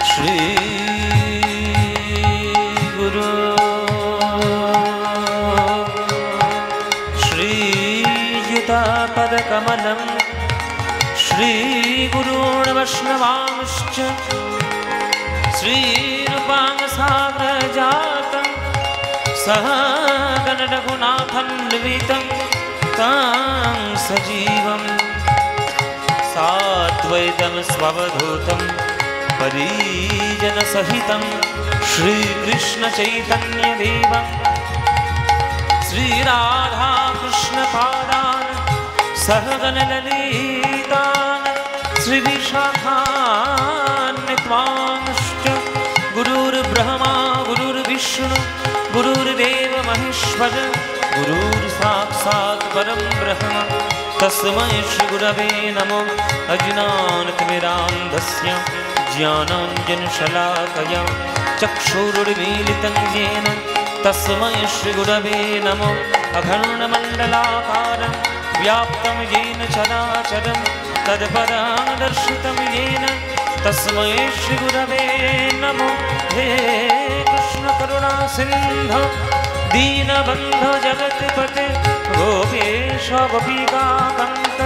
श्री गुरु श्रीयुतापदकमलं श्रीगुरून् वैष्णवांश्च श्रीरूपाङ्गसागरजातं सह गणरघुनाथन्वितं तं सजीवं साद्वैतं स्ववधूतं परिजन सहितं श्री कृष्ण चैतन्य देवं श्री राधा कृष्ण पादान सहगन ललितान श्री विशाखान्वितांश्च गुरुर्ब्रह्मा गुरुर्विष्णु गुरुर्देव महेश्वर गुरुर्साक्षात् परं ब्रह्म तस्मै श्री गुरवे नमो अज्ञानतिमिरान्धस्य ज्ञानाञ्जनशलाकया चक्षुरुन्मीलितं येन तस्मै श्रीगुरवे नमो अखण्डमण्डलाकारं व्याप्तं येन चराचरं तत्पदं दर्शितं येन तस्मै श्रीगुरवे नमो हे कृष्णकरुणा सिन्धो दीनबन्धो जगत्पते गोपेश गोपिकान्त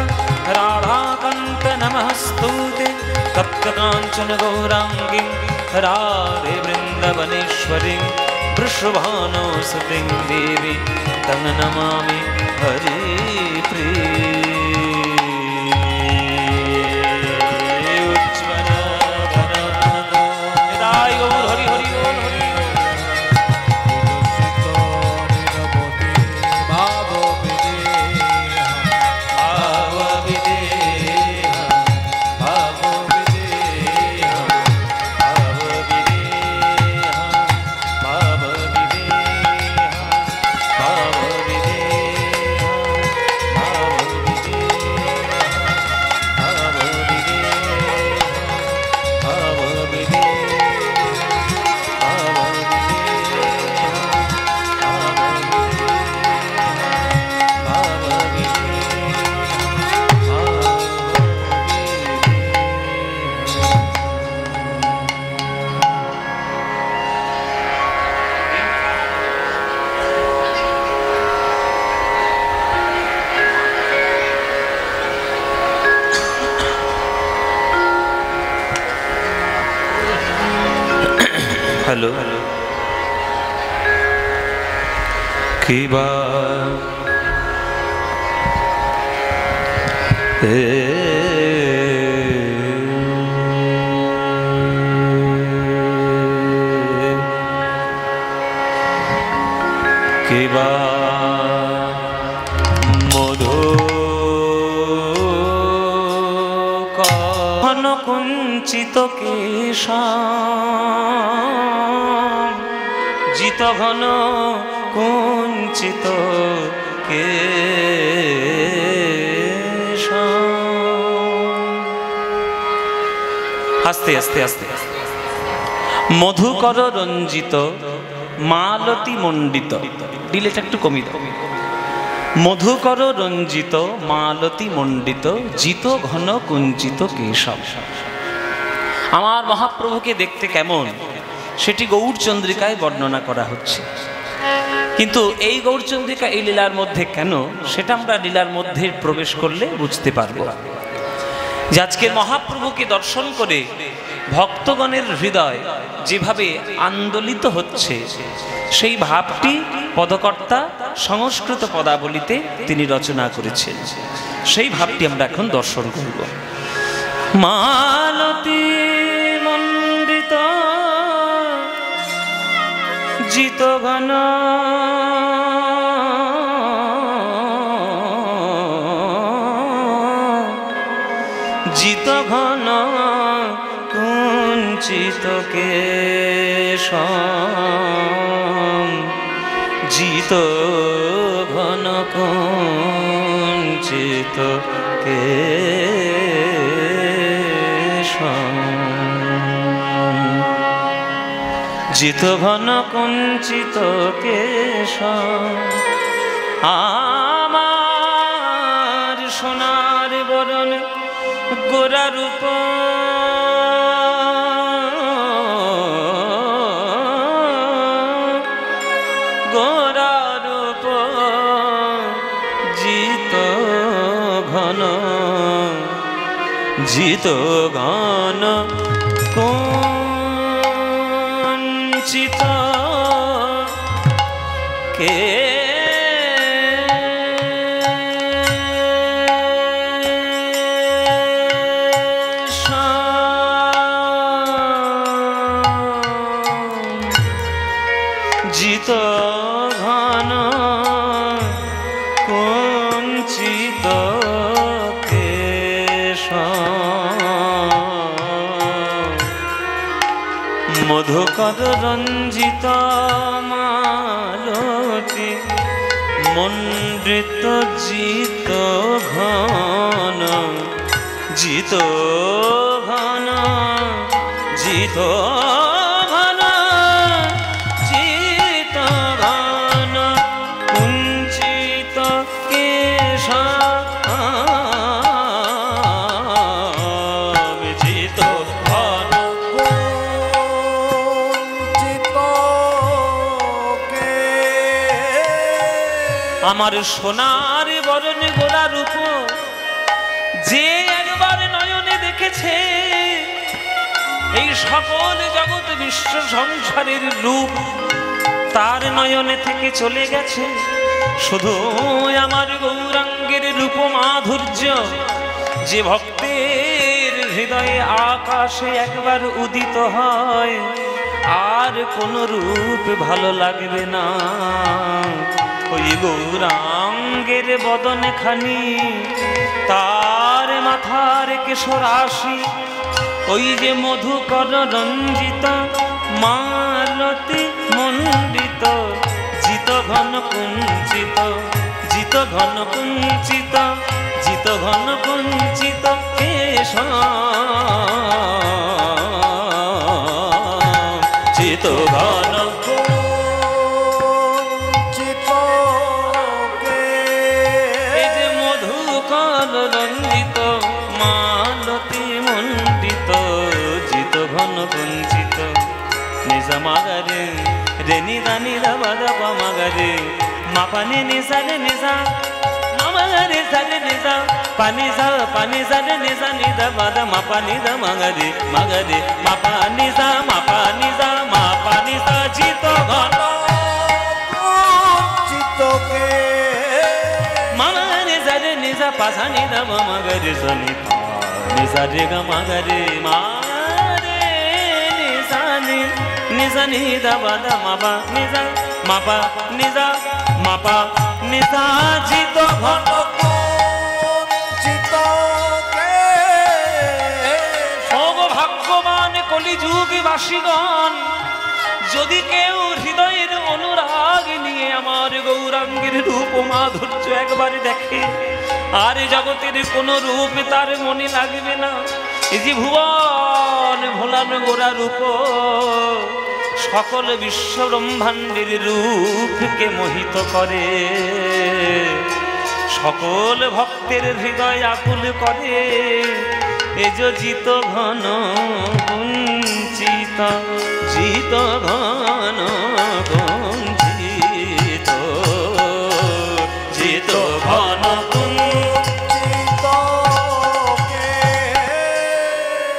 राधाकान्त नमस्तुते तप्तकाञ्चन गौराङ्गी राधे वृन्दवनेश्वरी वृषभानुसुतीं देवी तं नमामि हरिप्रिये उज्ज्वलवदनं हरि हरि ओम हरि हेलो की बात की बात मधु कौन कुंचित केशा जित घन कुंचित केशा आस्ते आस्ते आस्ते मधुकर रंजित মালতী মণ্ডিত, ডিলেটা একটু কমিয়ে দাও। মধুকর রঞ্জিত মালতী মণ্ডিত জিত ঘন কুঞ্চিত কেশব। আমার মহাপ্রভুকে দেখতে কেমন সেটি গৌরচন্দ্রিকায় বর্ণনা করা হচ্ছে। কিন্তু এই গৌরচন্দ্রিকা এই লীলার মধ্যে কেন, সেটা আমরা লীলার মধ্যে প্রবেশ করলে বুঝতে পারবো। যে আজকে মহাপ্রভুকে দর্শন করে ভক্তগণের হৃদয় যেভাবে আন্দোলিত হচ্ছে, সেই ভাবটি পদকর্তা সংস্কৃত পদাবলিতে তিনি রচনা করেছেন। সেই ভাবটি আমরা এখন দর্শন করব। মালতী মণ্ডিত জিত ঘন জিত ঘন কুঞ্চিত কেশম, জিত ঘন কুঞ্চিত কেশম, জিত ঘন কুঞ্চিত কেশম। আমার সোনার বরণ গোরা রূপ, গোরা রূপ জিত ঘন, জিত ঘন কুঞ্চিত কে জিত ঘন কুঞ্চিত কেশম, মধুকর রঞ্জিত মালতী মণ্ডিত জিত ঘন, জিত ঘন, জিত ঘন, জিত ঘন কুঞ্চিত কেশম, জিত ঘন কুঞ্চিত কেশম। আমার সোনার বরণ গোরা রূপ, যে একবার নয়নে দেখেছে এই সকল জগৎ বিশ্ব সংসারের রূপ তার নয়নে থেকে চলে গেছে। শুধু আমার গৌরাঙ্গের রূপ মাধুর্য যে ভক্তের হৃদয়ে আকাশে একবার উদিত হয়, আর কোন রূপ ভালো লাগবে না। ওই গৌরাঙ্গের বদনে খানি, তার মাথার কেশরাশি, ওই যে মধুকর রঞ্জিত মালতী মণ্ডিত জিত ঘন কুঞ্চিত, জিত ঘন কুঞ্চিত, জিত ঘন কুঞ্চিত কেশম, জিত ঘন কুঞ্চিত কেশম। এই যে মধুকর রঞ্জিত মালতী মণ্ডিত জিত ঘন কুঞ্চিত। নিজা মাগারে রে নিদা নিদা বাদা মাগারে মাপানি নিজা রে নিজা মামাগারে সারে নিজা পানি যা পানি জারে নিজা নিদা বাদা মাপানি দা মাগারে মাগারে মাপা নিজা মাপা নিজা মাপা নিজা জিত ঘন কুঞ্চিত কেশম। মামারে জারে নিজা পাসা নিদা মামাগারে সনি নিজা রে গা মাগারে মারে নিজা নি নিজা নিদা বাদা মাপা নিজা মাপা নিজা মাপা নিজা জিত ঘন কুঞ্চিত কেশম। ভাগ্যবান কলিযুগবাসীগণ, যদি কেউ হৃদয়ের অনুরাগ নিয়ে আমার গৌরাঙ্গের রূপ মাধুর্য একবার দেখে, আর জগতের কোন রূপ তার মনে লাগবে না। এই যে ভুবন ভোলানো গোরা রূপ সকল বিশ্ব ব্রহ্মাণ্ডের রূপকে মোহিত করে, সকল ভক্তের হৃদয় আকুল করে। এজ জিত ঘন কুঞ্চিত, জিত ঘন কুঞ্চিত, জিত ঘন কুঞ্চিত।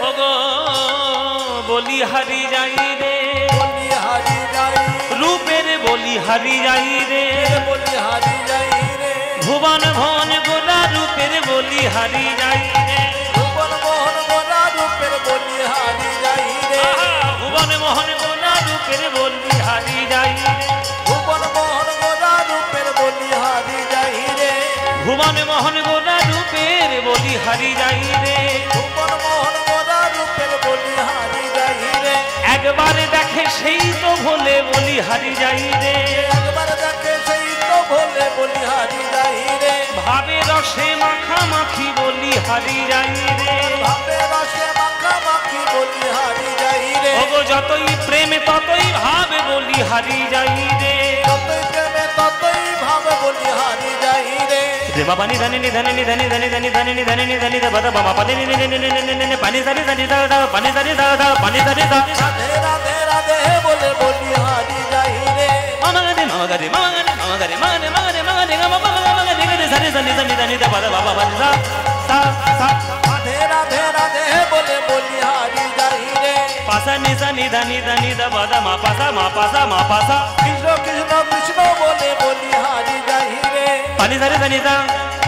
ওগো বলিহারি যাই রে, বলিহারি যাই, রূপের বলিহারি যাই রে, বলিহারি যাই রে, ভুবন ভন গোলা রূপের বলিহারি যাই রে, ভুবন মোহন গোলা রূপের বলিহারি যাই রে, ভুবন মোহন গোলা রূপের বলিহারি যাই রে, ভুবন মোহন গোলা রূপের বলিহারি যাই রে, ভুবন মোহন গোলা রূপের বলিহারি যাই রে। ভুবন মোহন গোলা রূপের বলিহারি যাই রে, একবার দেখে সেই তো ভোলে বলিহারি যাই রে, একবার দেখে সেই তো ভোলে বলিহারি যাই রে, ভাবে রসে মাখামাখি বলিহারি যাই রে, ভাবে রসে মাখামাখি বলিহারি যাই রে, ওগো যতই প্রেমে ততই ভাবে বলিহারি যাই রে। যতই প্রেমে ততই ভাবে বলিহারি যাই রে, রে বাবা নি ধানি নি ধানি নি ধানি ধানি ধানি ধানি নি ধানি নি ধানি দা বাবা বাবা পানি নি নি নি নি নি নি নি পানি সারি সারি দা দা পানি সারি দা দা পানি সারি দা। রাধে রাধে রাধে বলে বলিহারি যাই রে, মামাগারে মামাগারে মামাগারে মামাগারে মাগারে মাগারে মাগারে গা বাবা বাবা মাগারে গা সারি সারি সারি ধানি দা বাবা বাবা পানি সা সা সা। রাধে রাধে রাধে বলে বলিহারি যাই রে, পাসা নি সা নি ধানি ধানি দা বাবা মা পাসা মা পাসা মা পাসা। কৃষ্ণ কৃষ্ণ কৃষ্ণ বলে বলিহারি যাই রে, পানি সারি সানি সা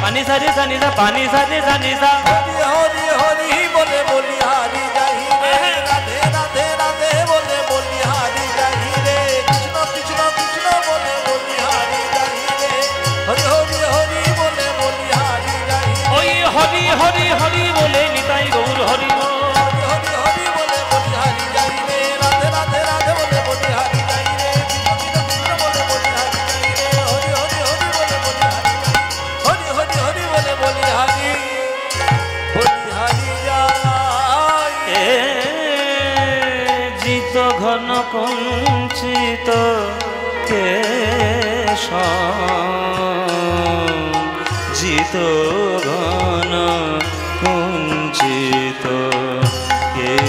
পানি সারি সানি সা পানি সারি সানি সা। হরি হরি হরি বলে বলিহারি যাই রে, রাধে রাধে রাধে বলে বলিহারি যাই রে, কৃষ্ণ কৃষ্ণ কৃষ্ণ বলে বলিহারি যাই রে, হরি হরি হরি বলে বলিহারি যাই রে, ওই হরি হরি হরি বলে নিতাই গৌর হরি বল। হরি হরি হরি বলে বলিহারি যাই রে, রাধে রাধে রাধে বলে বলিহারি যাই রে, কৃষ্ণ কৃষ্ণ কৃষ্ণ বলে বলিহারি যাই রে, হরি হরি হরি বলে বলিহারি যাই, হরি হরি হরি বলে বলিহারি বলিহারি যাই। এ জিত ঘন কুঞ্চিত কেশ, জিত ঘন কুঞ্চিত কেশ।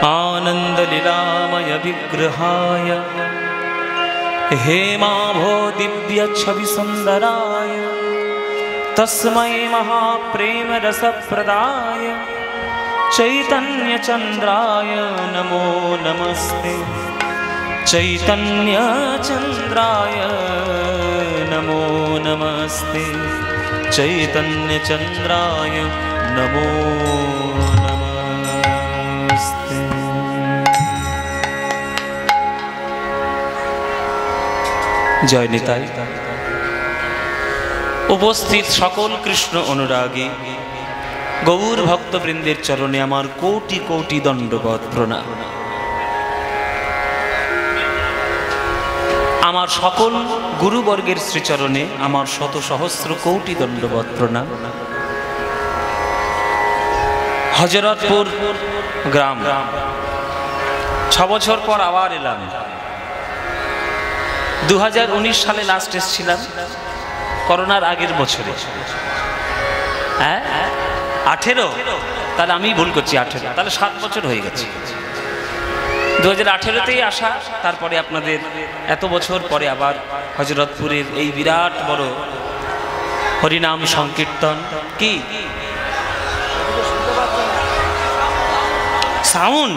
आनंद लीलामय विग्रहाय हेमाभो दिव्य छवि सुंदराय तस्मै महाप्रेम रस प्रदाय चैतन्य चंद्राय नमो नमस्ते, चैतन्य चंद्राय नमो नमस्ते, चैतन्य चंद्राय नमो नमस्ते। জয় নিতাই। উপস্থিত সকল কৃষ্ণ অনুরাগী গৌর ভক্তবৃন্দের চরণে আমার কোটি কোটি দণ্ডবৎ প্রণাম। আমার সকল গুরুবর্গের শ্রীচরণে আমার শত সহস্র কোটি দণ্ডবৎ প্রণাম। হযরতপুর গ্রাম 6 বছর পর আবার এলাম। 2019 সালে লাস্ট এসেছিলাম, করোনার আগের বছরে। হ্যাঁ 18, তাহলে আমি ভুল করছি, 18, তাহলে 7 বছর হয়ে গেছে। 2018তেই আসা, তারপরে আপনাদের এত বছর পরে আবার হযরতপুরের এই বিরাট বড় হরিনাম সংকীর্তন। কি সাউন্ড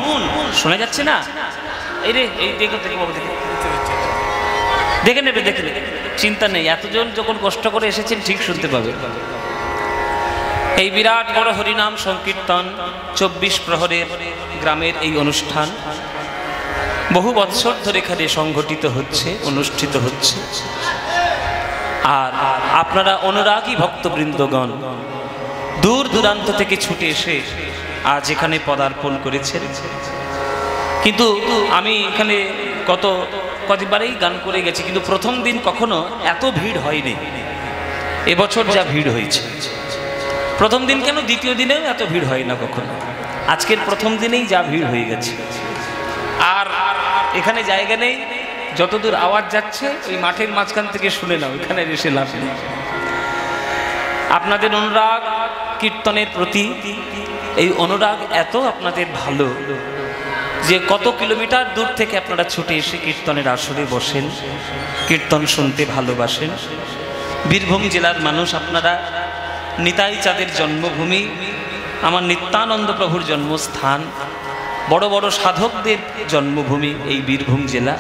শোনা যাচ্ছে না? এই রে, এই দেখো দেখে নেবে, দেখে নেবে, চিন্তা নেই। এতজন যখন কষ্ট করে এসেছেন ঠিক শুনতে পাবে। এই বিরাট বড় হরিনাম সংকীর্তন 24 প্রহরের গ্রামের এই অনুষ্ঠান বহু বৎসর ধরে এখানে সংগঠিত হচ্ছে, অনুষ্ঠিত হচ্ছে। আর আপনারা অনুরাগী ভক্তবৃন্দগণ দূর দূরান্ত থেকে ছুটে এসে আজ এখানে পদার্পণ করেছেন। কিন্তু আমি এখানে কতবারেই গান করে গেছি, কিন্তু প্রথম দিন কখনো এত ভিড় হয়নি। এবছর যা ভিড় হয়েছে, প্রথম দিন কেন দ্বিতীয় দিনেও এত ভিড় হয় না কখনো, আজকের প্রথম দিনেই যা ভিড় হয়ে গেছে। আর এখানে জায়গা নেই, যতদূর আওয়াজ যাচ্ছে ওই মাঠের মাঝখান থেকে শুনে নাও, এখানে এসে লাভ নেই। আপনাদের অনুরাগ কীর্তনের প্রতি, এই অনুরাগ এত আপনাদের ভালো যে কত কিলোমিটার দূর থেকে আপনারা ছুটে এসে কীর্তনের আসরে বসেন, কীর্তন শুনতে ভালোবাসেন। বীরভূম জেলার মানুষ আপনারা, নিতাই চাঁদের জন্মভূমি, আমার নিত্যানন্দ প্রভুর জন্মস্থান, বড় বড় সাধকদের জন্মভূমি এই বীরভূম জেলা।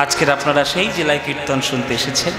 আজকের আপনারা সেই জেলায় কীর্তন শুনতে এসেছেন।